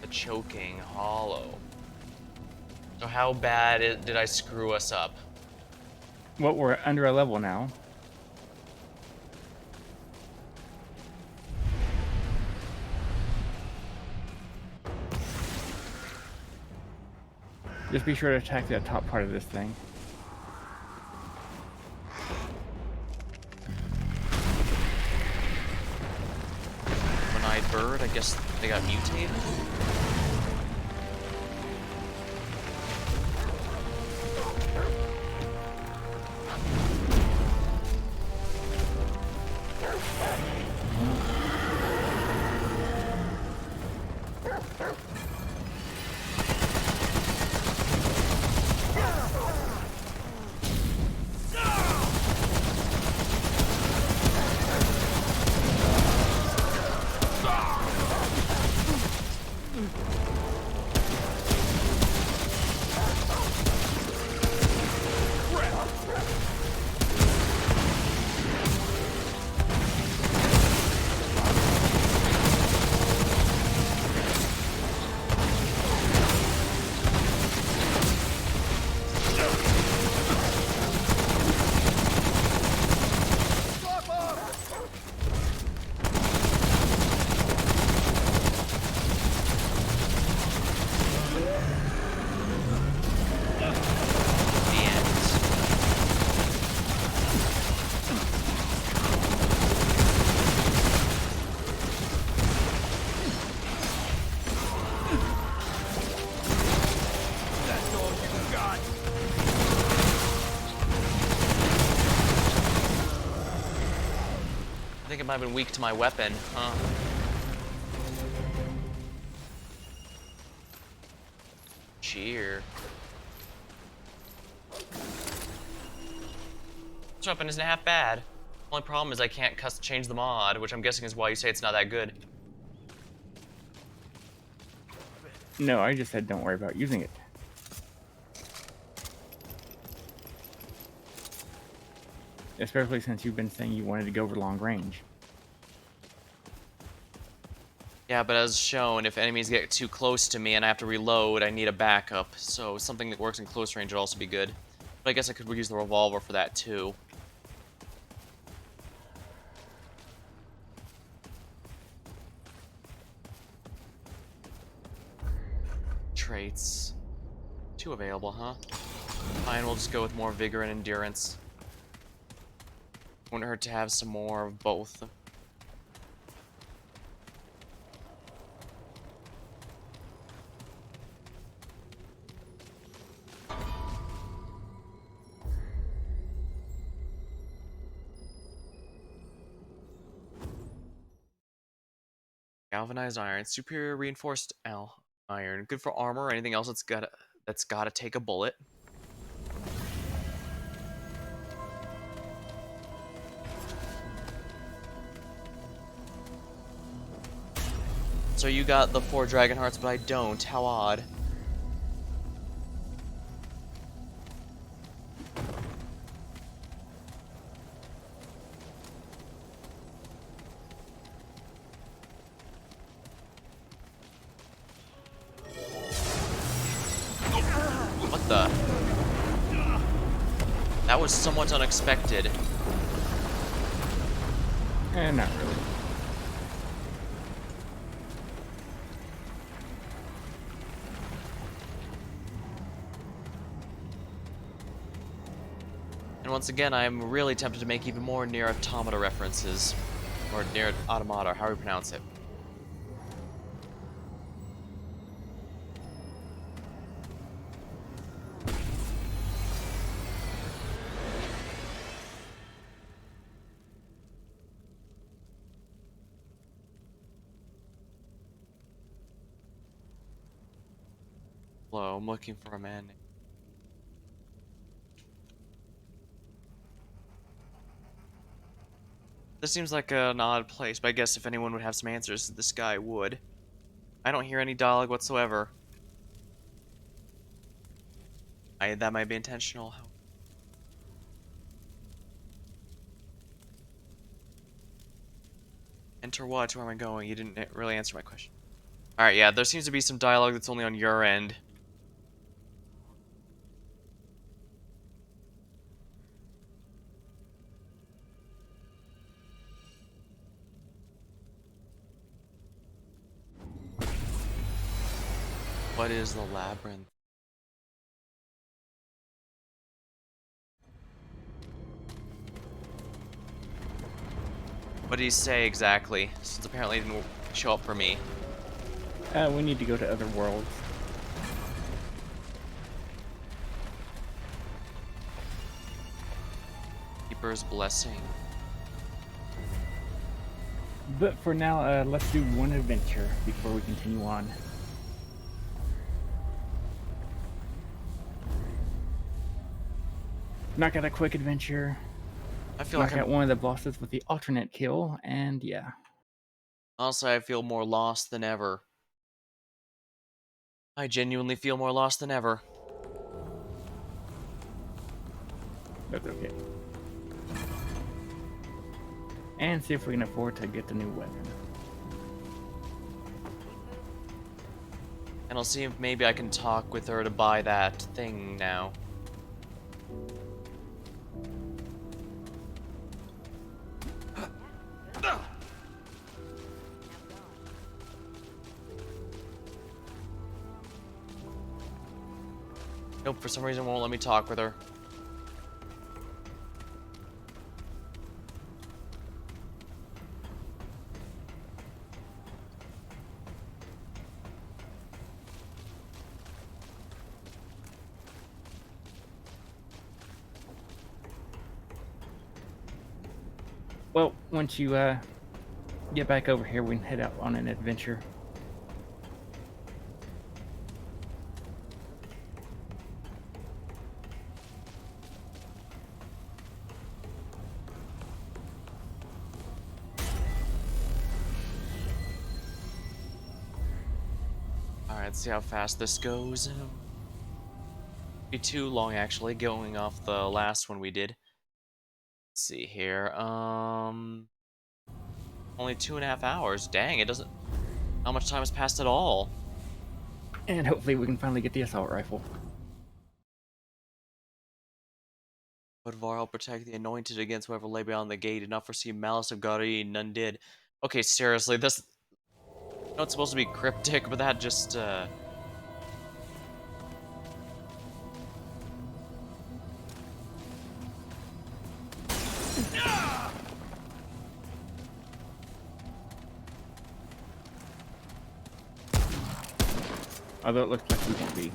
S1: The choking hollow. So how bad did I screw us up?
S2: Well, we're under a level now. Just be sure to attack the top part of this thing.
S1: One-eyed bird, I guess they got mutated? think it might have been weak to my weapon, huh? Cheer. This weapon isn't half bad. Only problem is I can't change the mod, which I'm guessing is why you say it's not that good.
S2: No, I just said don't worry about using it. Especially since you've been saying you wanted to go over long range.
S1: Yeah, but as shown, if enemies get too close to me and I have to reload, I need a backup. So something that works in close range would also be good. But I guess I could use the revolver for that too. Traits. 2 available, huh? Fine, we'll just go with more vigor and endurance. Wouldn't hurt to have some more of both. Galvanized iron, superior reinforced iron, good for armor or anything else that's gotta take a bullet. So you got the 4 dragon hearts, but I don't. How odd. What the? That was somewhat unexpected.
S2: Not really.
S1: And once again, I'm really tempted to make even more Near Automata references. Or Near Automata, however you pronounce it. Hello, I'm looking for a man. This seems like an odd place, but I guess if anyone would have some answers, this guy would. I don't hear any dialogue whatsoever. That might be intentional. Enter what? Where am I going? You didn't really answer my question. Alright, yeah, there seems to be some dialogue that's only on your end. What is the labyrinth? What did he say exactly? Since apparently he didn't show up for me.
S2: We need to go to other worlds.
S1: Keeper's blessing.
S2: But for now, let's do one adventure before we continue on. Knock out a quick adventure.
S1: I feel
S2: Knock
S1: like
S2: out one of the bosses with the alternate kill, and yeah.
S1: honestly, I feel more lost than ever. I genuinely feel more lost than ever.
S2: That's okay. And see if we can afford to get the new weapon.
S1: And I'll see if maybe I can talk with her to buy that thing now. Nope, for some reason won't let me talk with her.
S2: Well, once you get back over here, we can head out on an adventure.
S1: Alright, let's see how fast this goes. Be too long actually, going off the last one we did. Let's see here. Only 2.5 hours. Dang, it doesn't. How much time has passed at all?
S2: And hopefully we can finally get the assault rifle.
S1: But Var protect the anointed against whoever lay beyond the gate. Did not foresee malice of God, none did. Okay, seriously, this. I know it's supposed to be cryptic, but that just.
S2: Although it looks like we should be.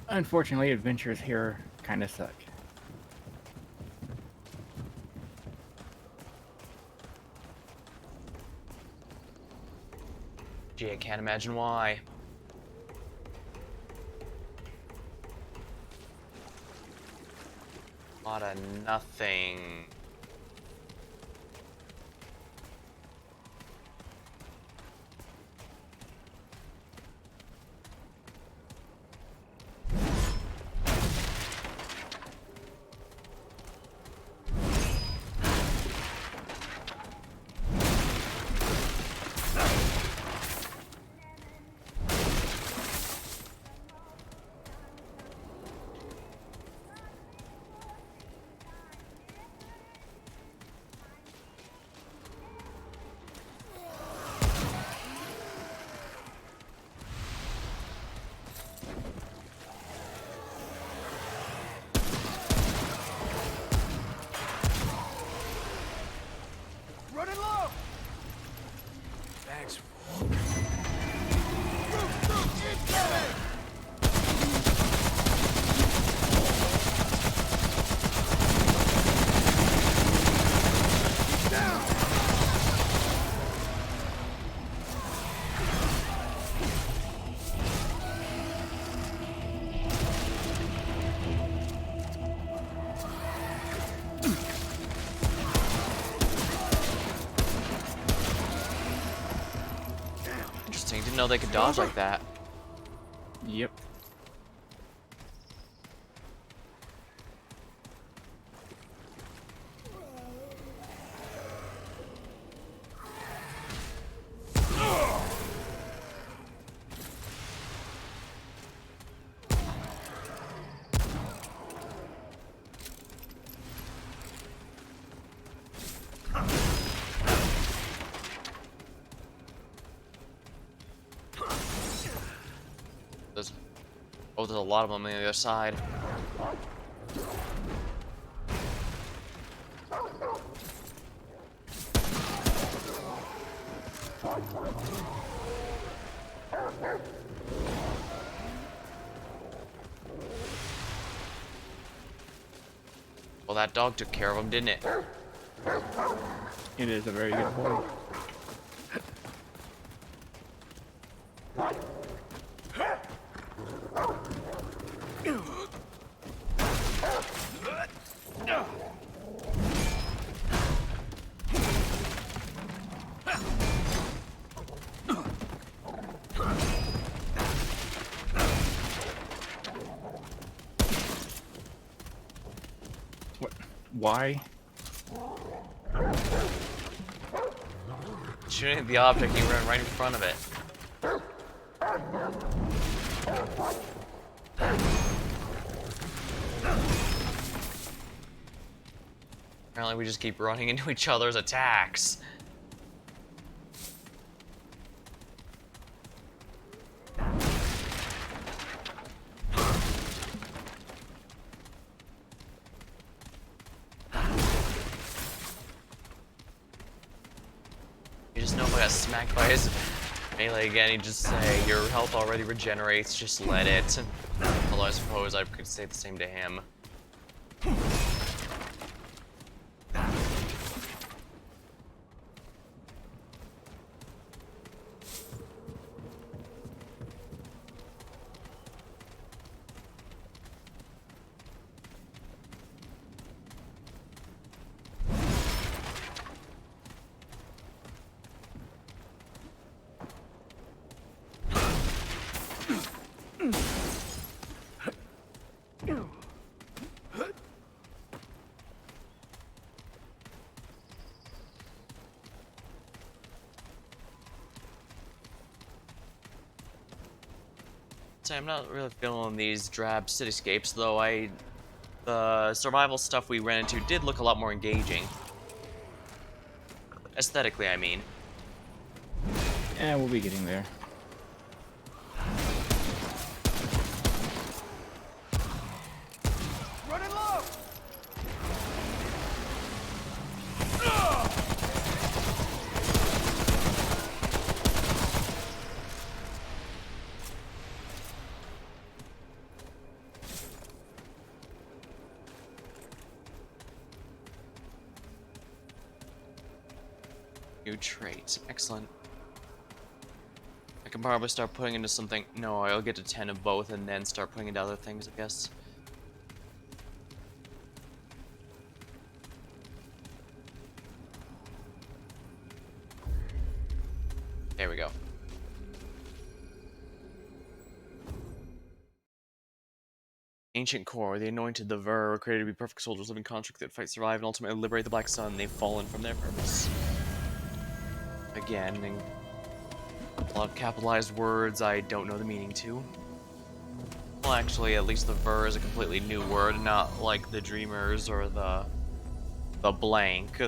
S2: Unfortunately, adventures here kind of suck.
S1: Gee, I can't imagine why. A lot of nothing.
S3: Running low! Thanks.
S1: Interesting, didn't know they could dodge like that.
S2: Yep.
S1: There's, oh, there's a lot of them on the other side. that dog took care of him, didn't it?
S2: It is a very good boy. What? Why?
S1: Shooting at the object, you ran right in front of it. Apparently we just keep running into each other's attacks. You just know if I got smacked by his melee again, you just say, your health already regenerates, just let it. Although I suppose I could say the same to him. I'm not really feeling these drab cityscapes, though the survival stuff we ran into did look a lot more engaging. Aesthetically, I mean.
S2: Yeah, we'll be getting there.
S3: Running low!
S1: New trait. Excellent. I can probably start putting into something. No, I'll get to 10 of both and then start putting into other things, I guess. There we go. Ancient core, the anointed, the Ver, were created to be perfect soldiers, living constructs that fight, survive, and ultimately liberate the Black Sun. They've fallen from their purpose. Again, a lot of capitalized words I don't know the meaning to. Well, actually, at least the Ver is a completely new word, not like the Dreamers or the blank.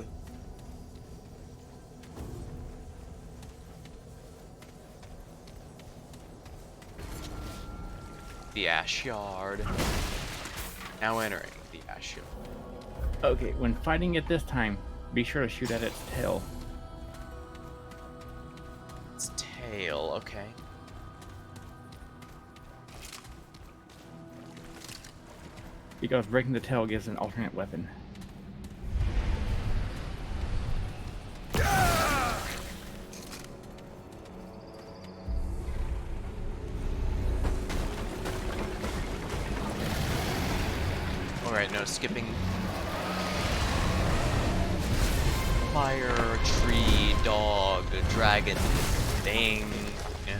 S1: The Ash Yard. Now entering the Ash Yard.
S2: Okay, when fighting it this time, be sure to shoot at its tail.
S1: Its tail, okay.
S2: Because breaking the tail gives an alternate weapon.
S1: Alright, no skipping. Fire, tree, dog, dragon, thing. Yeah.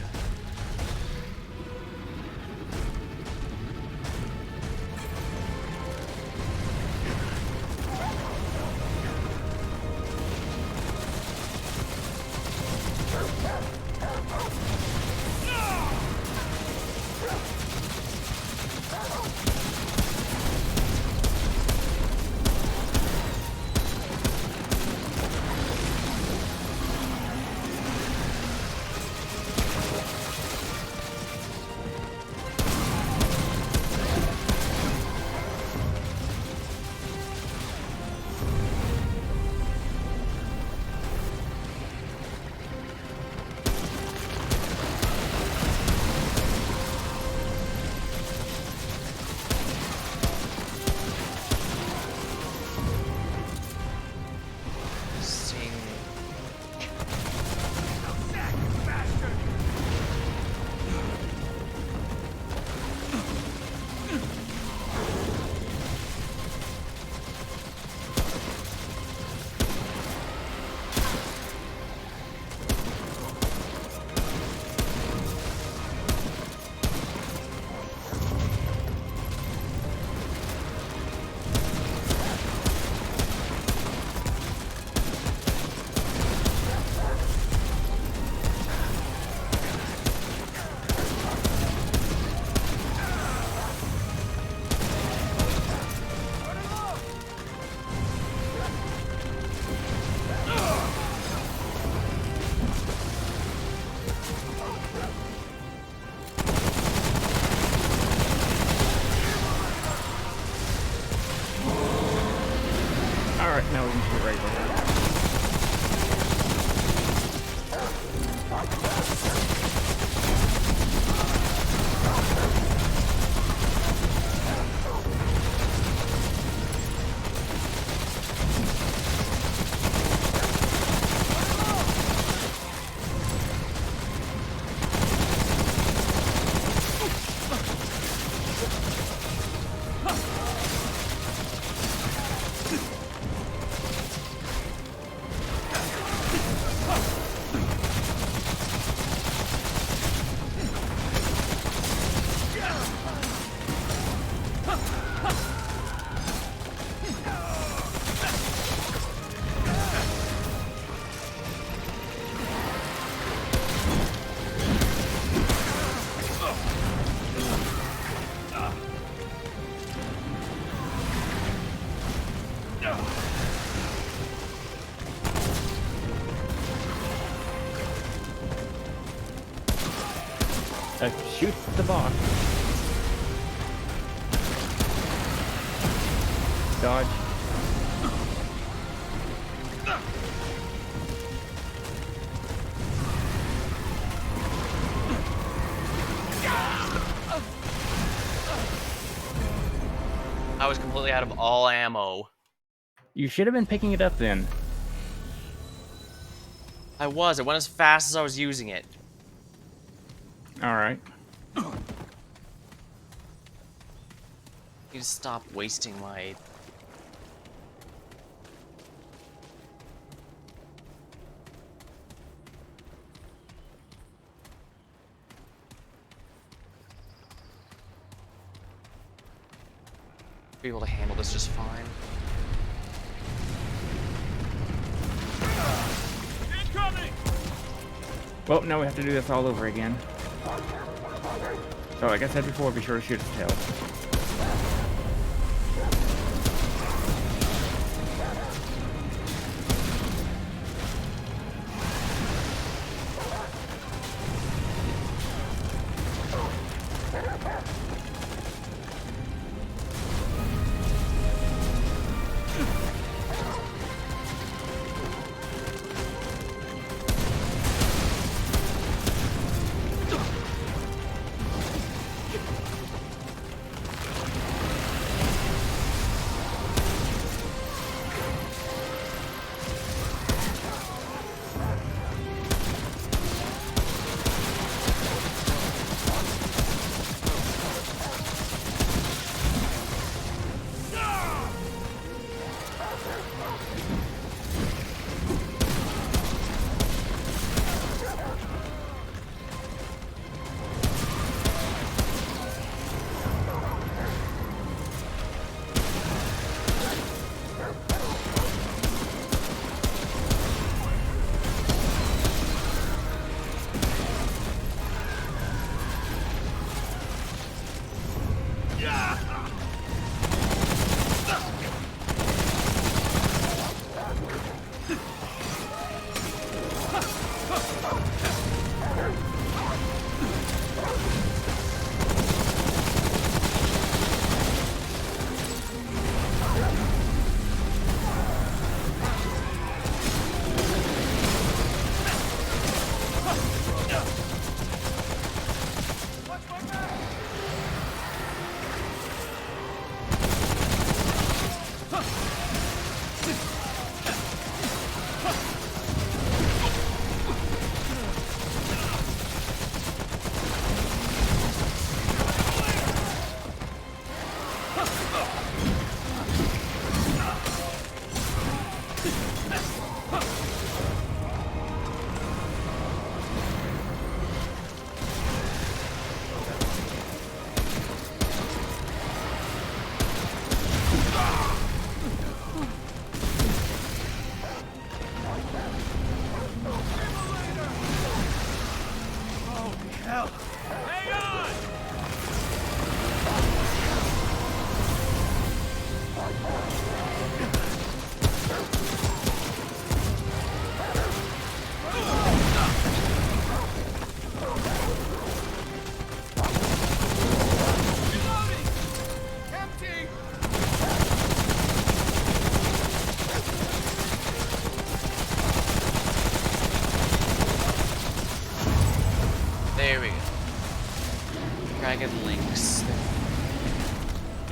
S2: Shoot the boss. Dodge.
S1: I was completely out of all ammo.
S2: You should have been picking it up then.
S1: I was. It went as fast as I was using it.
S2: Alright.
S1: Need to stop wasting my... Be able to handle this just fine.
S3: Incoming!
S2: Well, now we have to do this all over again. So, like I said before, be sure to shoot its tail.
S1: There we go. Dragon links.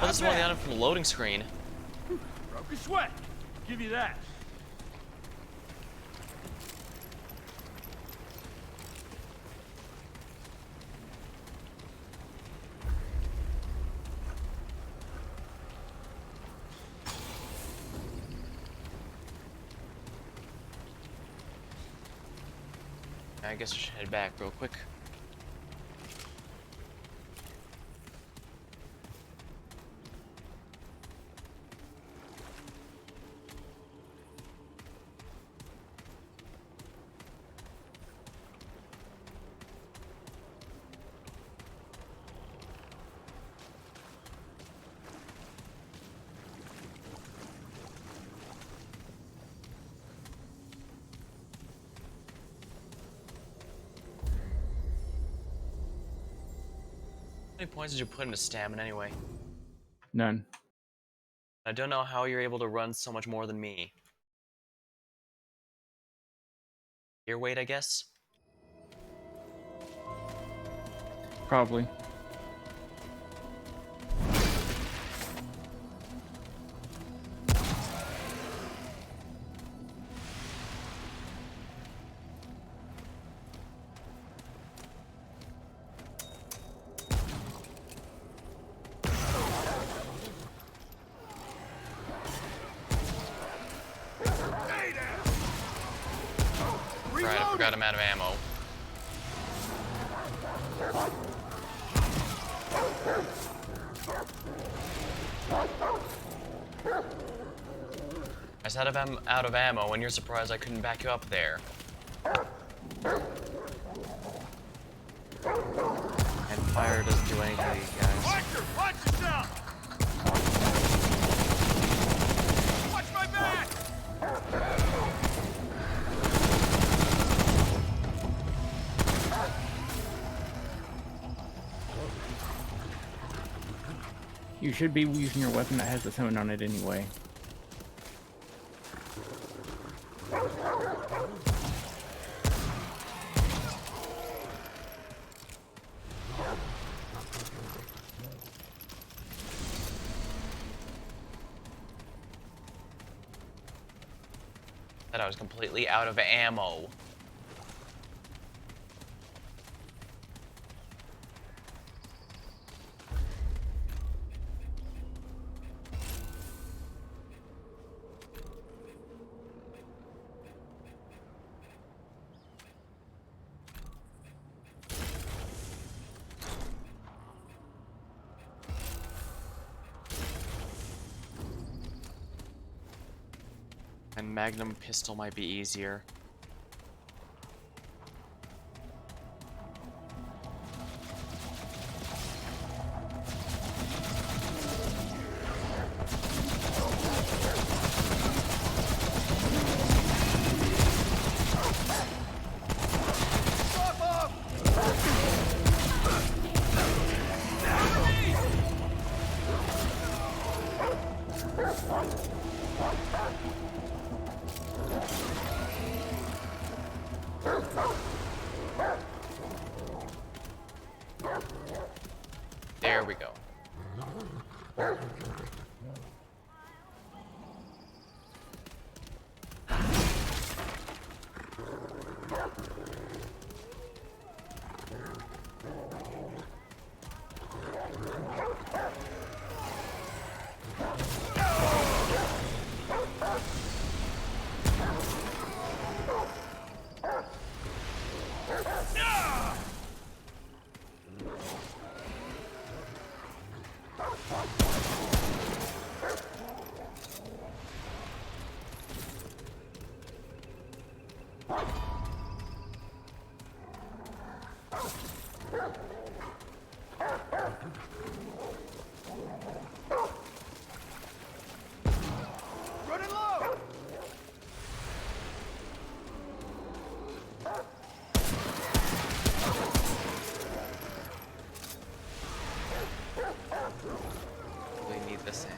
S1: Oh, this is one of the items from the loading screen.
S3: Broke a sweat. Give you that.
S1: I guess we should head back real quick. many points did you put into stamina anyway?
S2: None.
S1: I don't know how you're able to run so much more than me. Your weight, I guess?
S2: Probably.
S1: Right, I forgot I'm out of ammo. I said I'm out of ammo, and you're surprised I couldn't back you up there. And fire doesn't do anything to you guys.
S3: Watch yourself! Watch my back!
S2: You should be using your weapon that has the summon on it anyway.
S1: That I was completely out of ammo. And Magnum pistol might be easier. There we go.
S3: Running low!
S1: We need the same.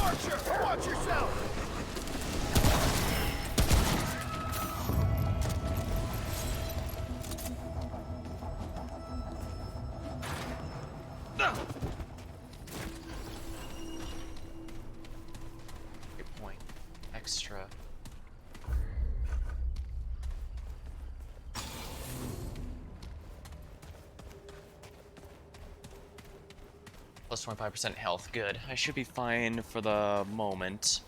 S3: Archer, watch yourself!
S1: Good point. Extra. Plus 25% health. Good. I should be fine for the moment.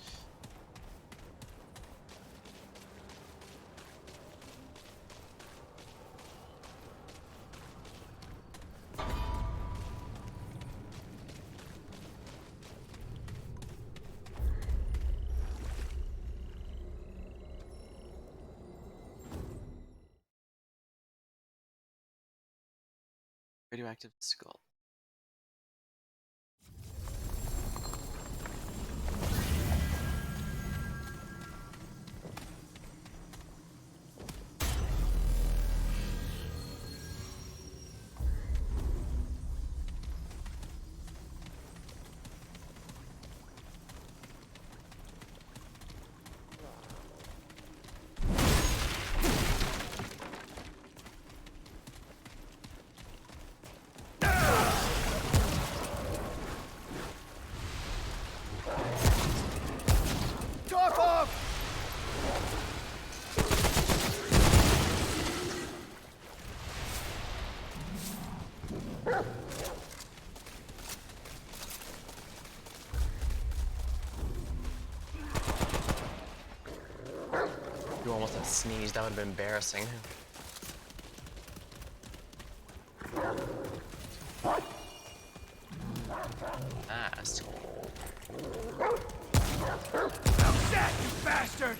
S1: Radioactive skull. sneeze, that would have been embarrassing. Mask.
S3: That, you bastard!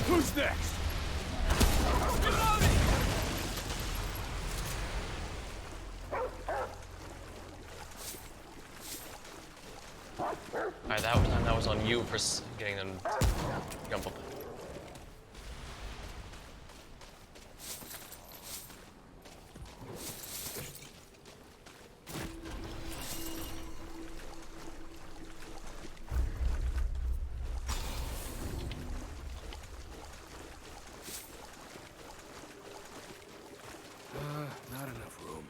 S3: Who's next?
S1: Alright, that was on you for getting them jump up.
S3: Not enough room.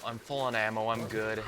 S1: I'm full on ammo, I'm good.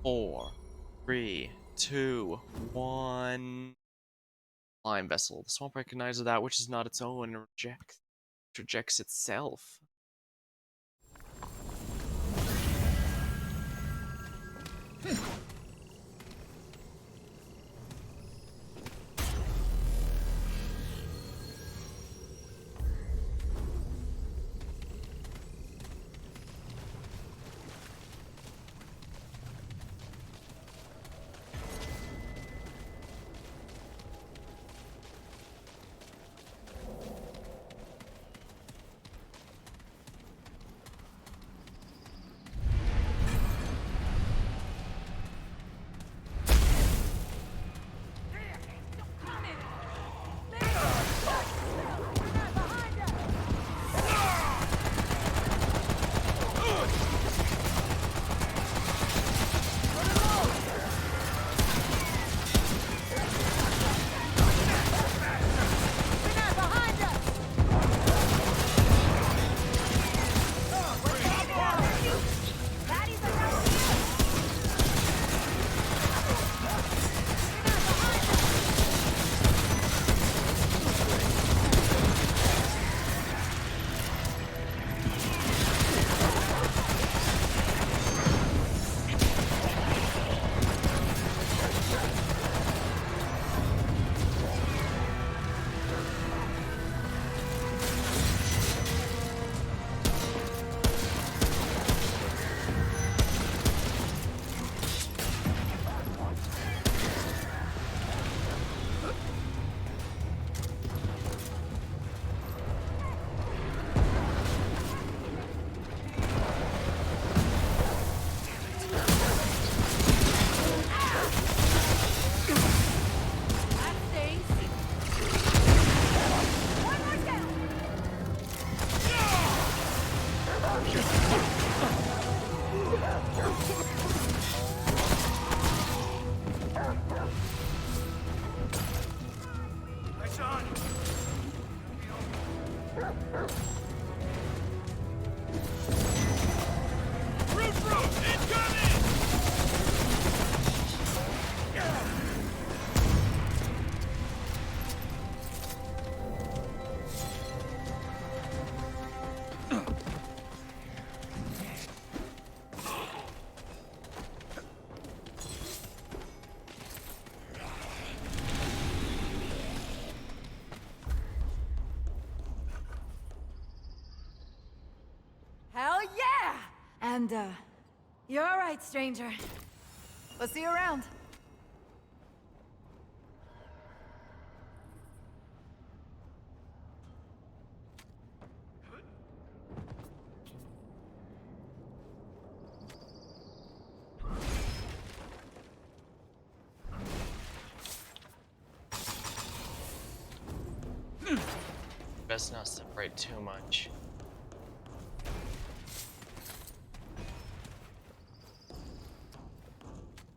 S1: Four, 3, 2, 1. Slime vessel. The swamp recognizes that which is not its own and rejects itself.
S3: Lights on! Roof! Incoming!
S6: Hell yeah! And, you're all right, stranger. We'll see you around.
S1: Best not separate too much.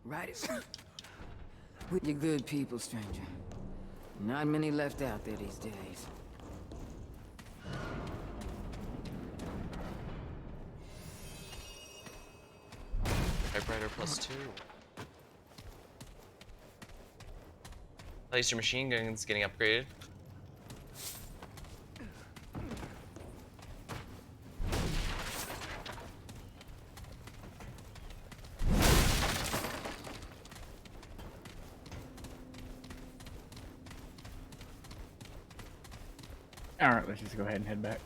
S5: Right. You're good people, stranger. Not many left out there these days.
S1: Typewriter +2. At least your machine gun's getting upgraded.
S2: Alright, let's just go ahead and head back.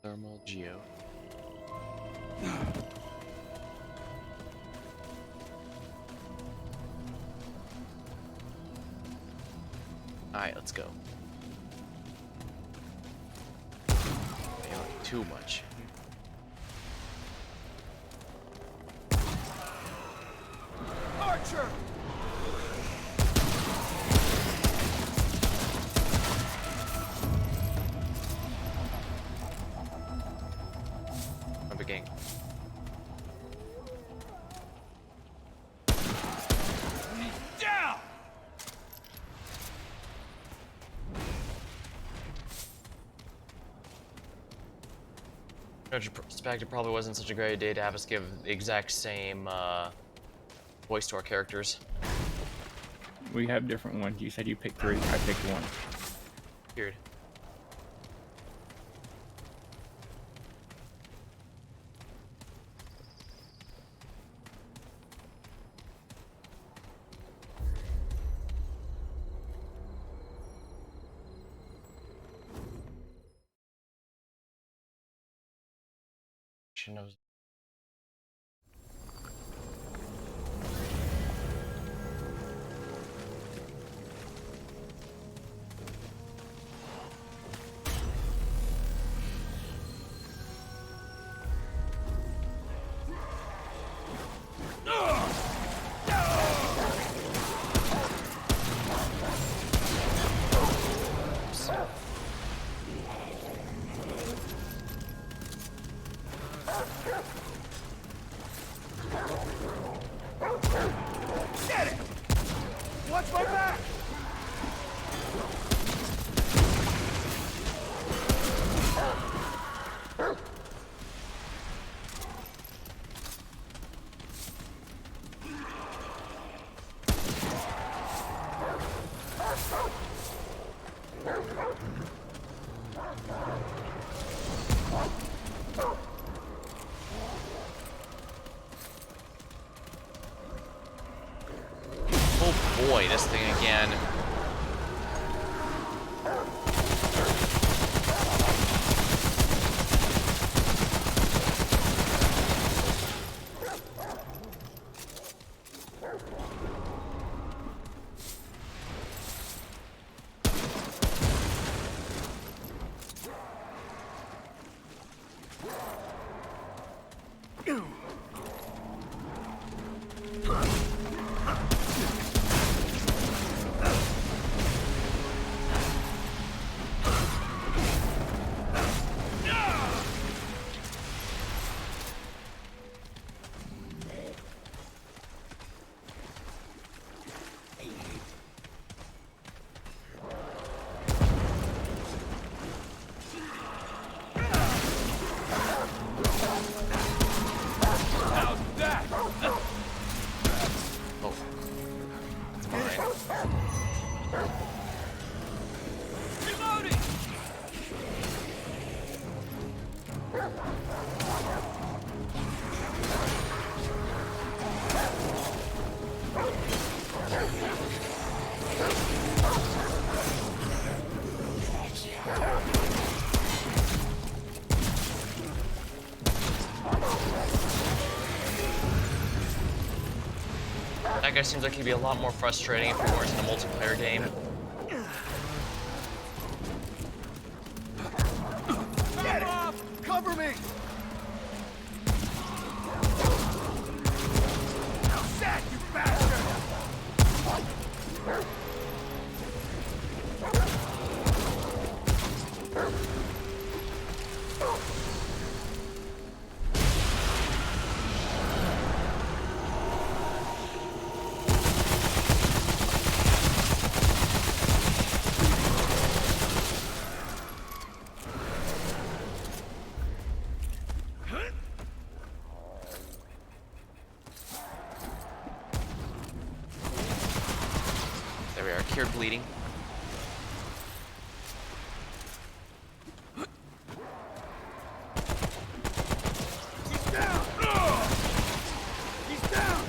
S1: Thermal geo. Alright, let's go. Too much.
S3: Archer!
S1: I'm beginning.
S3: Down!
S1: Retrospect, it probably wasn't such a great idea to have us give the exact same voice to our characters.
S2: We have different ones. You said you picked 3. I picked 1.
S1: Weird. She knows.
S3: Get it! Watch my back!
S1: destroy this thing again. That guy seems like he'd be a lot more frustrating if we weren't in a multiplayer game.
S3: Get off! Cover me! Now set, you bastard!
S1: There we are, cured bleeding.
S3: He's down! He's down!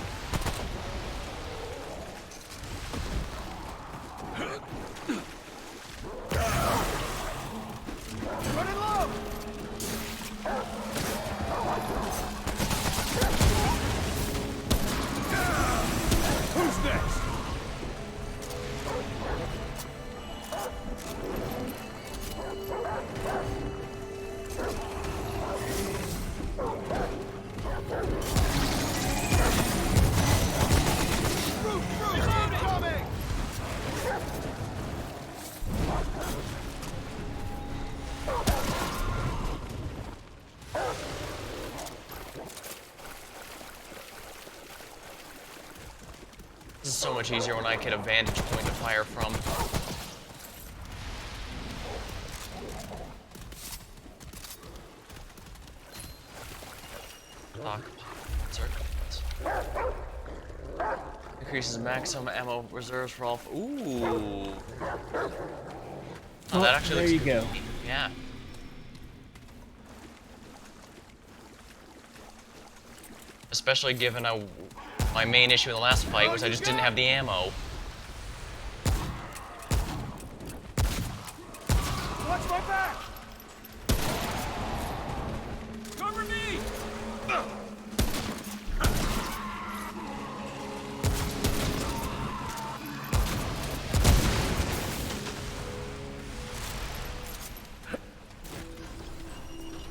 S3: Running low! Who's next? Incoming!
S1: This is so much easier when I get a vantage point to fire from. Lock. Increases maximum ammo reserves for all. Ooh. Oh, that actually
S2: there
S1: looks
S2: you
S1: good.
S2: go.
S1: Yeah. Especially given my main issue in the last fight was I just didn't have the ammo.
S3: Watch my back! Cover me!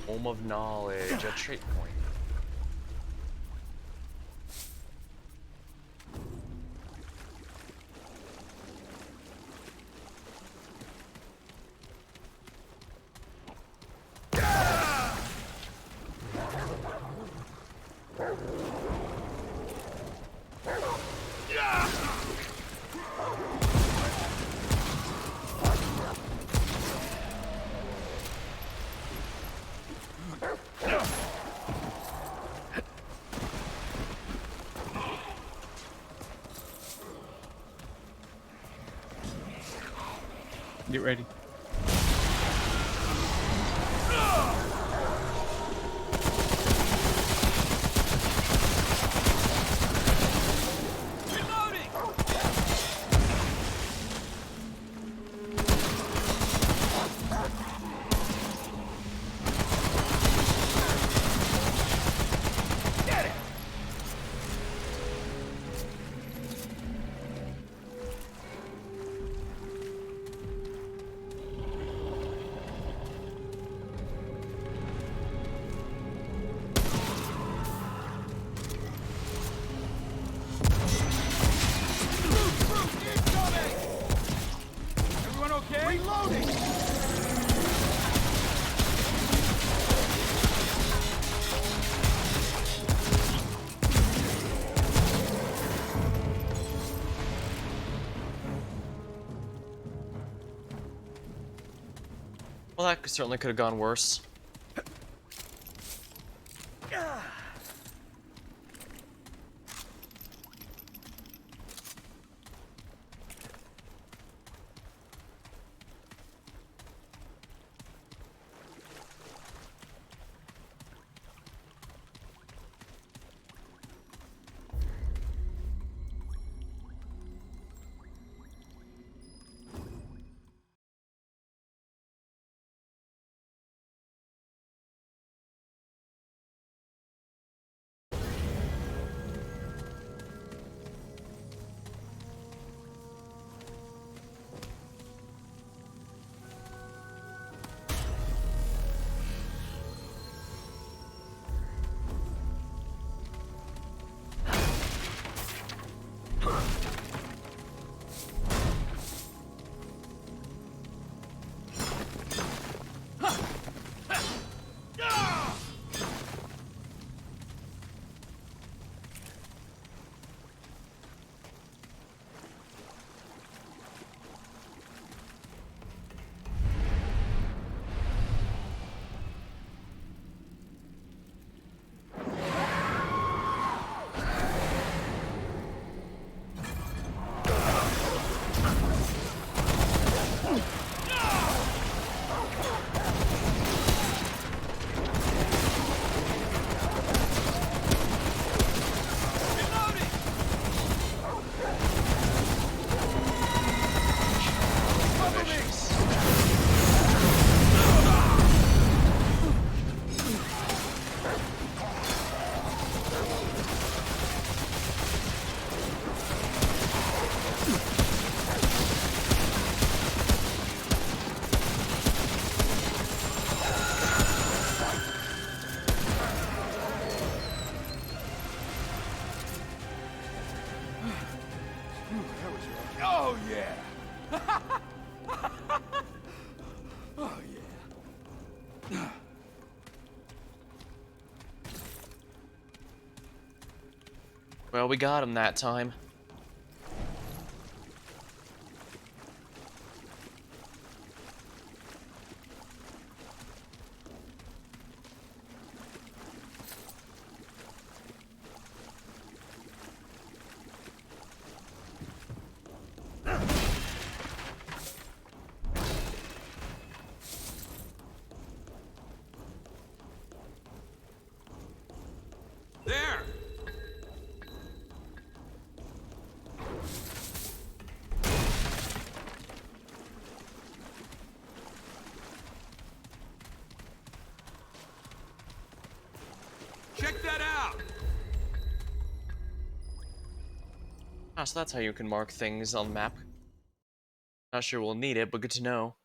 S1: Home of knowledge, a trait point.
S2: Get ready.
S1: Well, that certainly could have gone worse.
S3: Oh, yeah! Oh, yeah.
S1: Well, we got him that time.
S3: There! Check that out!
S1: Ah, so that's how you can mark things on the map. Not sure we'll need it, but good to know.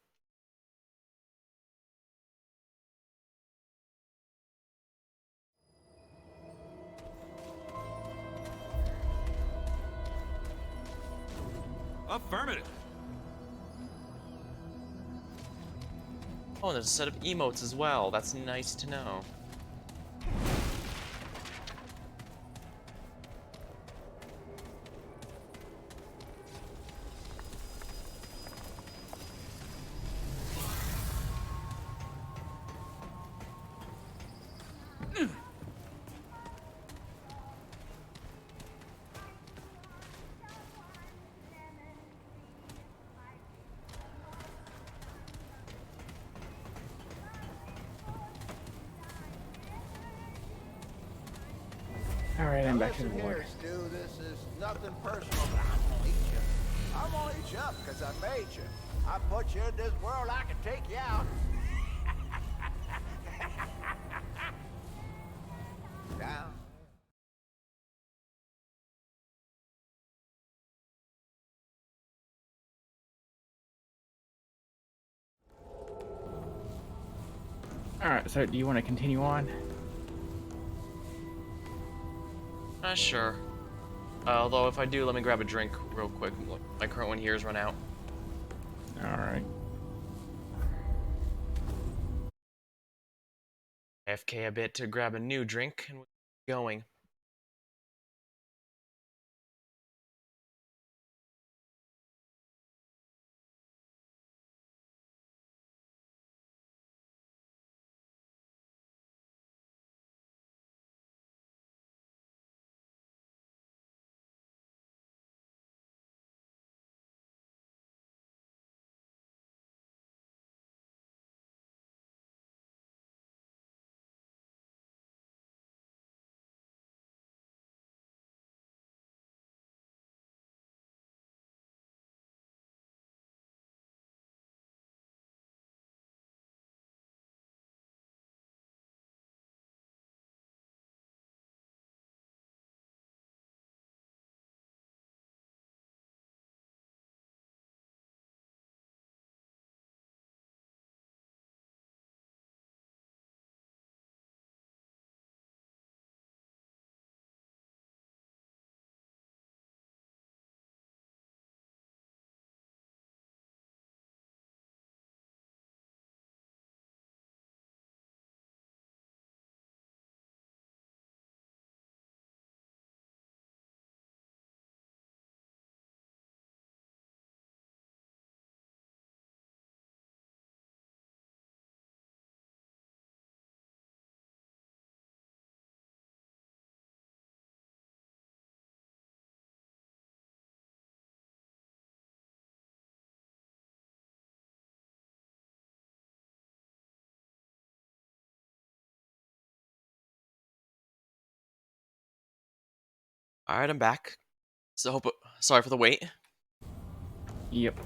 S3: Affirmative.
S1: Oh, and there's a set of emotes as well. That's nice to know.
S2: Alright, I'm back to the
S8: Listen
S2: ward.
S8: here, Stu, this is nothing personal, but I'm gonna eat you. I'm gonna eat you up because I made you. I put you in this world, I can take you out. Down.
S2: Alright, so do you want to continue on?
S1: Sure. Although, if I do, let me grab a drink real quick. Look, my current one here is run out.
S2: Alright.
S1: AFK a bit to grab a new drink, and we're going. Alright, I'm back. So sorry for the wait.
S2: Yep.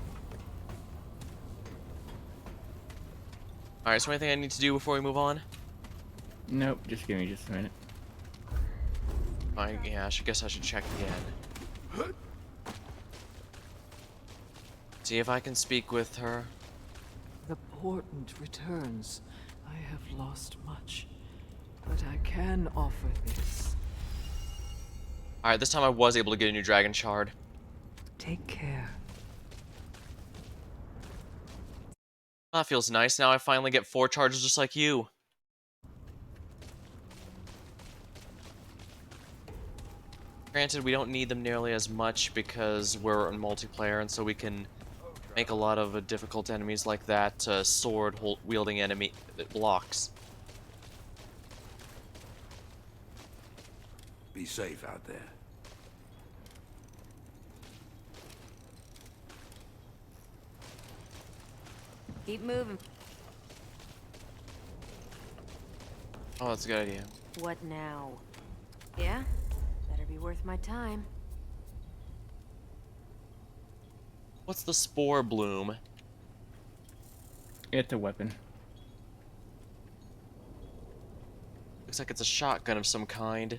S1: Alright, is there anything I need to do before we move on?
S2: Nope. Just give me just a minute.
S1: Yeah, I guess I should check again. See if I can speak with her.
S9: The portent returns. I have lost much, but I can offer this.
S1: Alright, this time I was able to get a new dragon shard.
S9: Take care.
S1: That feels nice. Now I finally get 4 charges just like you. Granted, we don't need them nearly as much because we're in multiplayer, and so we can make a lot of difficult enemies like that sword-wielding enemy blocks.
S3: Be safe out there.
S4: Keep moving.
S1: Oh, that's a good idea.
S4: What now? Yeah? Better be worth my time.
S1: What's the spore bloom?
S2: It's a weapon.
S1: Looks like it's a shotgun of some kind.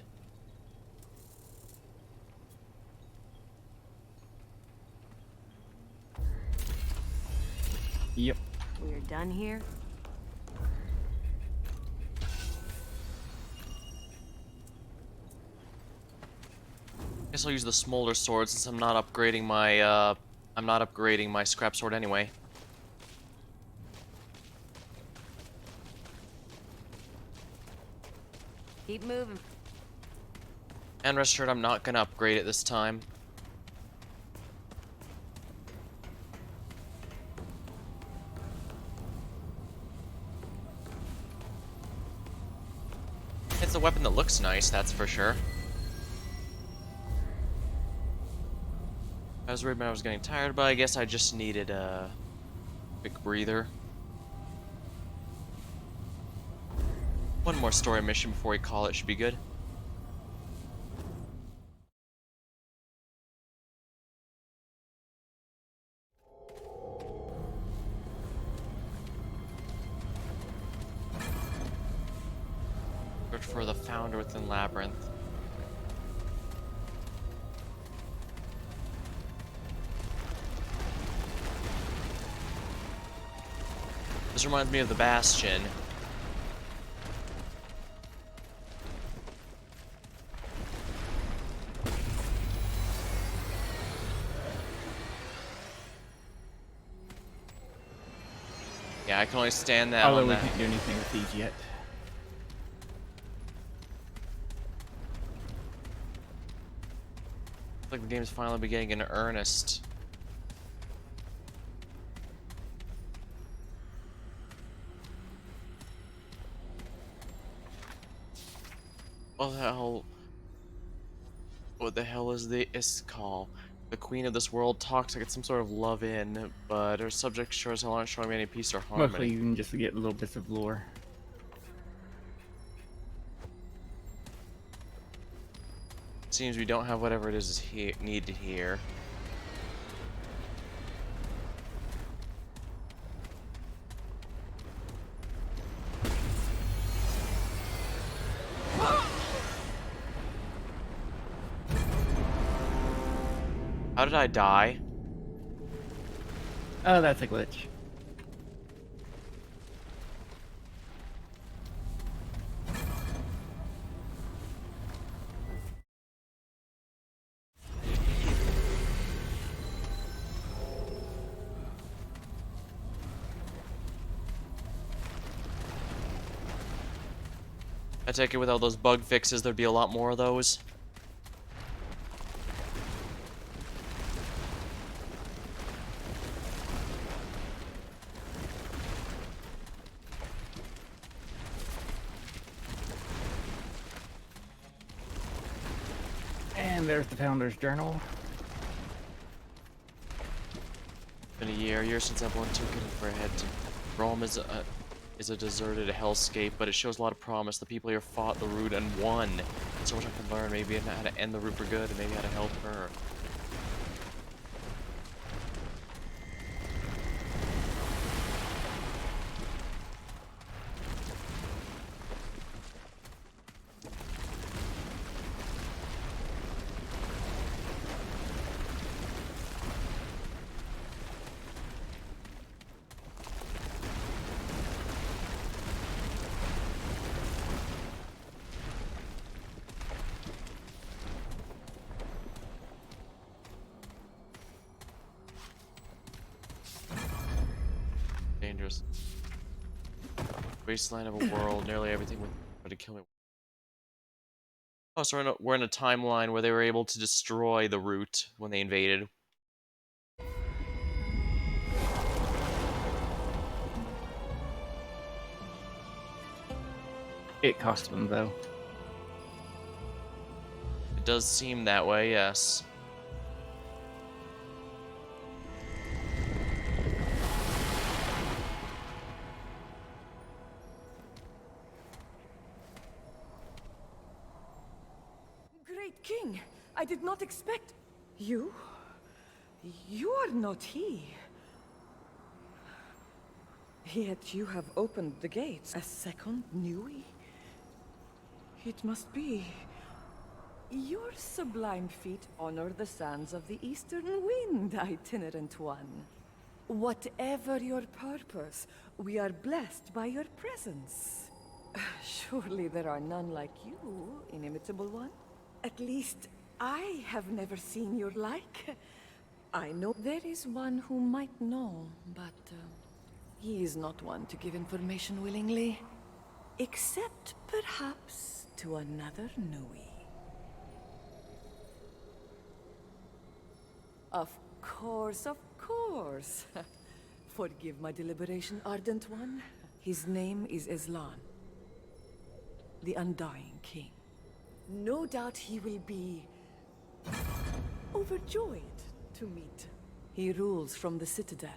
S2: Yep.
S4: We're done here?
S1: Guess I'll use the smolder sword since I'm not upgrading my scrap sword anyway.
S4: Keep moving.
S1: And rest assured, I'm not gonna upgrade it this time. It's a weapon that looks nice, that's for sure. I was worried when I was getting tired, but I guess I just needed a quick breather. One more story mission before we call it should be good. Search for the founder within Labyrinth. This reminds me of the Bastion. Yeah, I can only stand that
S2: Although
S1: on
S2: we
S1: that.
S2: can't do anything with these yet.
S1: Looks like the game's finally beginning in earnest. What the hell is this call? The queen of this world talks like it's some sort of love-in, but her subjects sure as hell aren't showing me any peace or harmony.
S2: Mostly you can just get little bits of lore.
S1: Seems we don't have whatever it is needed here. How did I die?
S2: Oh, that's a glitch.
S1: I take it with all those bug fixes, there'd be a lot more of those.
S2: And there's the Founder's Journal.
S1: Been a year since everyone took it for a head to Rome is is a deserted hellscape, but it shows a lot of promise. The people here fought the root and won. So much I can learn, maybe how to end the root for good, and maybe how to help her. Dangerous. Wasteland of a world, nearly everything would try to kill me. Oh, so we're in a timeline where they were able to destroy the root when they invaded.
S2: It cost them, though.
S1: It does seem that way, yes.
S5: Great King, I did not expect... You? You are not he. Yet you have opened the gates. A second Nui? It must be... Your sublime feet honor the sands of the eastern wind, itinerant one. Whatever your purpose, we are blessed by your presence. Surely there are none like you, inimitable one? At least, I have never seen your like. I know there is one who might know, but he is not one to give information willingly. Except, perhaps, to another Nui. Of course, of course. Forgive my deliberation, Ardent One. His name is Islan, the Undying King. No doubt he will be overjoyed to meet. He rules from the Citadel,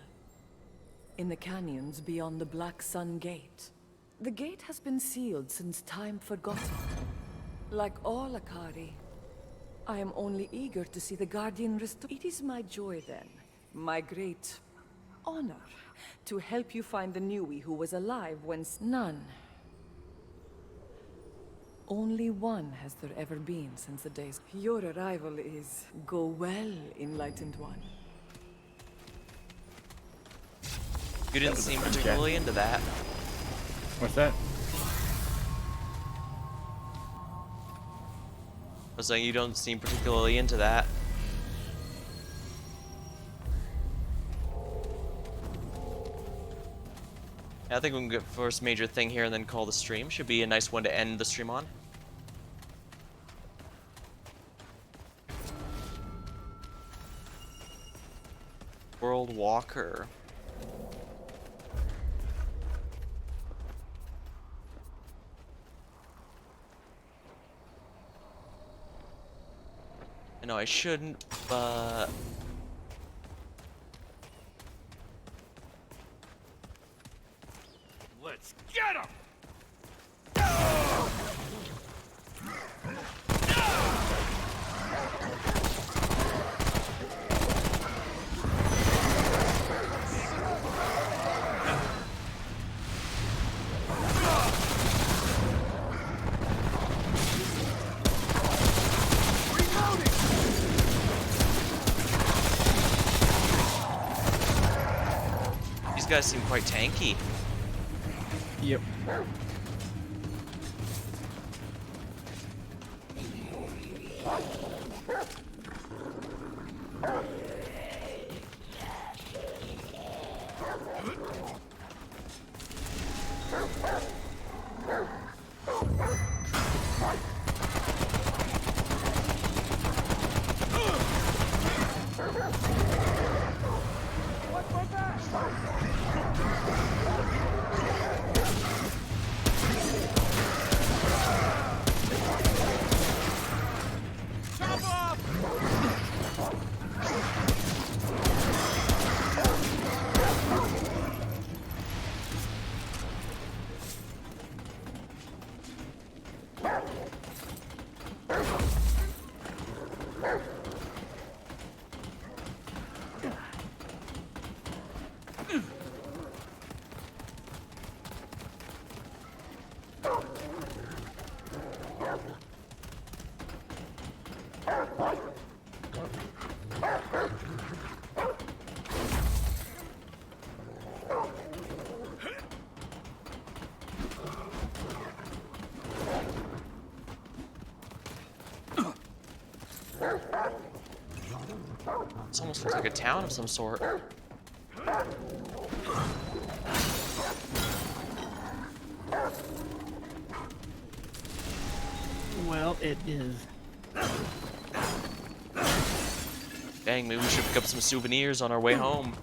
S5: in the canyons beyond the Black Sun Gate. The gate has been sealed since time forgotten. Like all Akari, I am only eager to see the Guardian restored. It is my joy then, my great honor, to help you find the Nui who was alive when none. Only one has there ever been since the days. Your arrival is... Go well, Enlightened One.
S1: You didn't seem particularly into that.
S2: What's that?
S1: I was saying you don't seem particularly into that. I think we can get first major thing here and then call the stream. Should be a nice one to end the stream on. World Walker. I know I shouldn't, but...
S3: Let's get him!
S1: These guys seem quite tanky.
S2: Yep.
S1: This almost looks like a town of some sort.
S2: Well, it is.
S1: Dang, maybe we should pick up some souvenirs on our way home.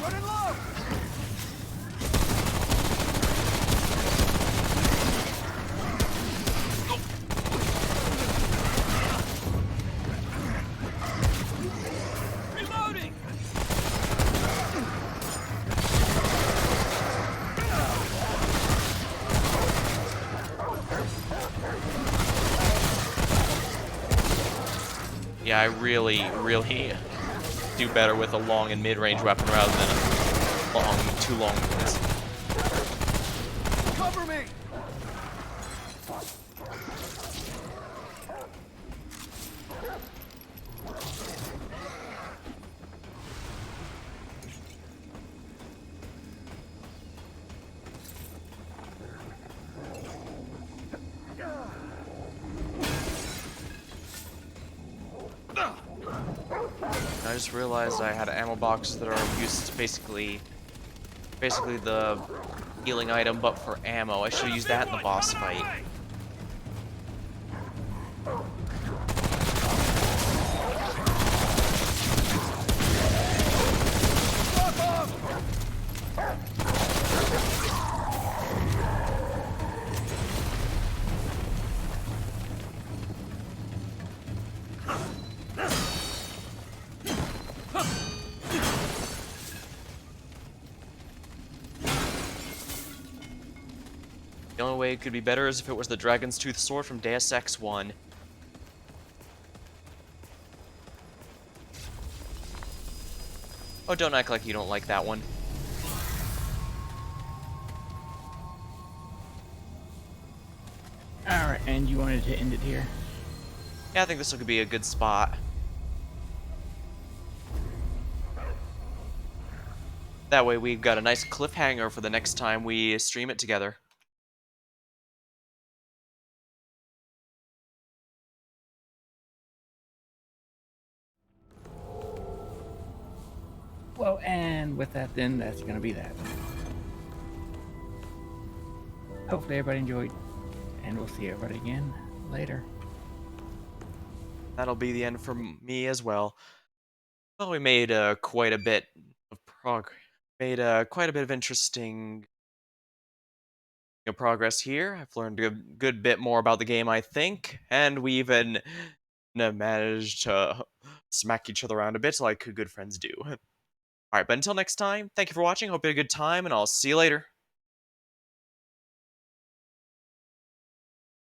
S3: Running low! Reloading!
S1: Yeah, I really do better with a long and mid-range weapon rather than two long ones.
S3: Cover me!
S1: I just realized I had ammo boxes that are used to basically the healing item, but for ammo. I should use that in the boss fight. The only way it could be better is if it was the Dragon's Tooth Sword from Deus Ex 1. Oh, don't act like you don't like that one.
S2: Alright, and you wanted to end it here?
S1: Yeah, I think this could be a good spot. That way we've got a nice cliffhanger for the next time we stream it together.
S2: Well, and with that then, that's going to be that. Hopefully everybody enjoyed, and we'll see everybody again later.
S1: That'll be the end for me as well. Well, we made quite a bit of quite a bit of interesting progress here. I've learned a good bit more about the game, I think, and we even managed to smack each other around a bit like good friends do. Alright, but until next time, thank you for watching, hope you had a good time, and I'll see you later.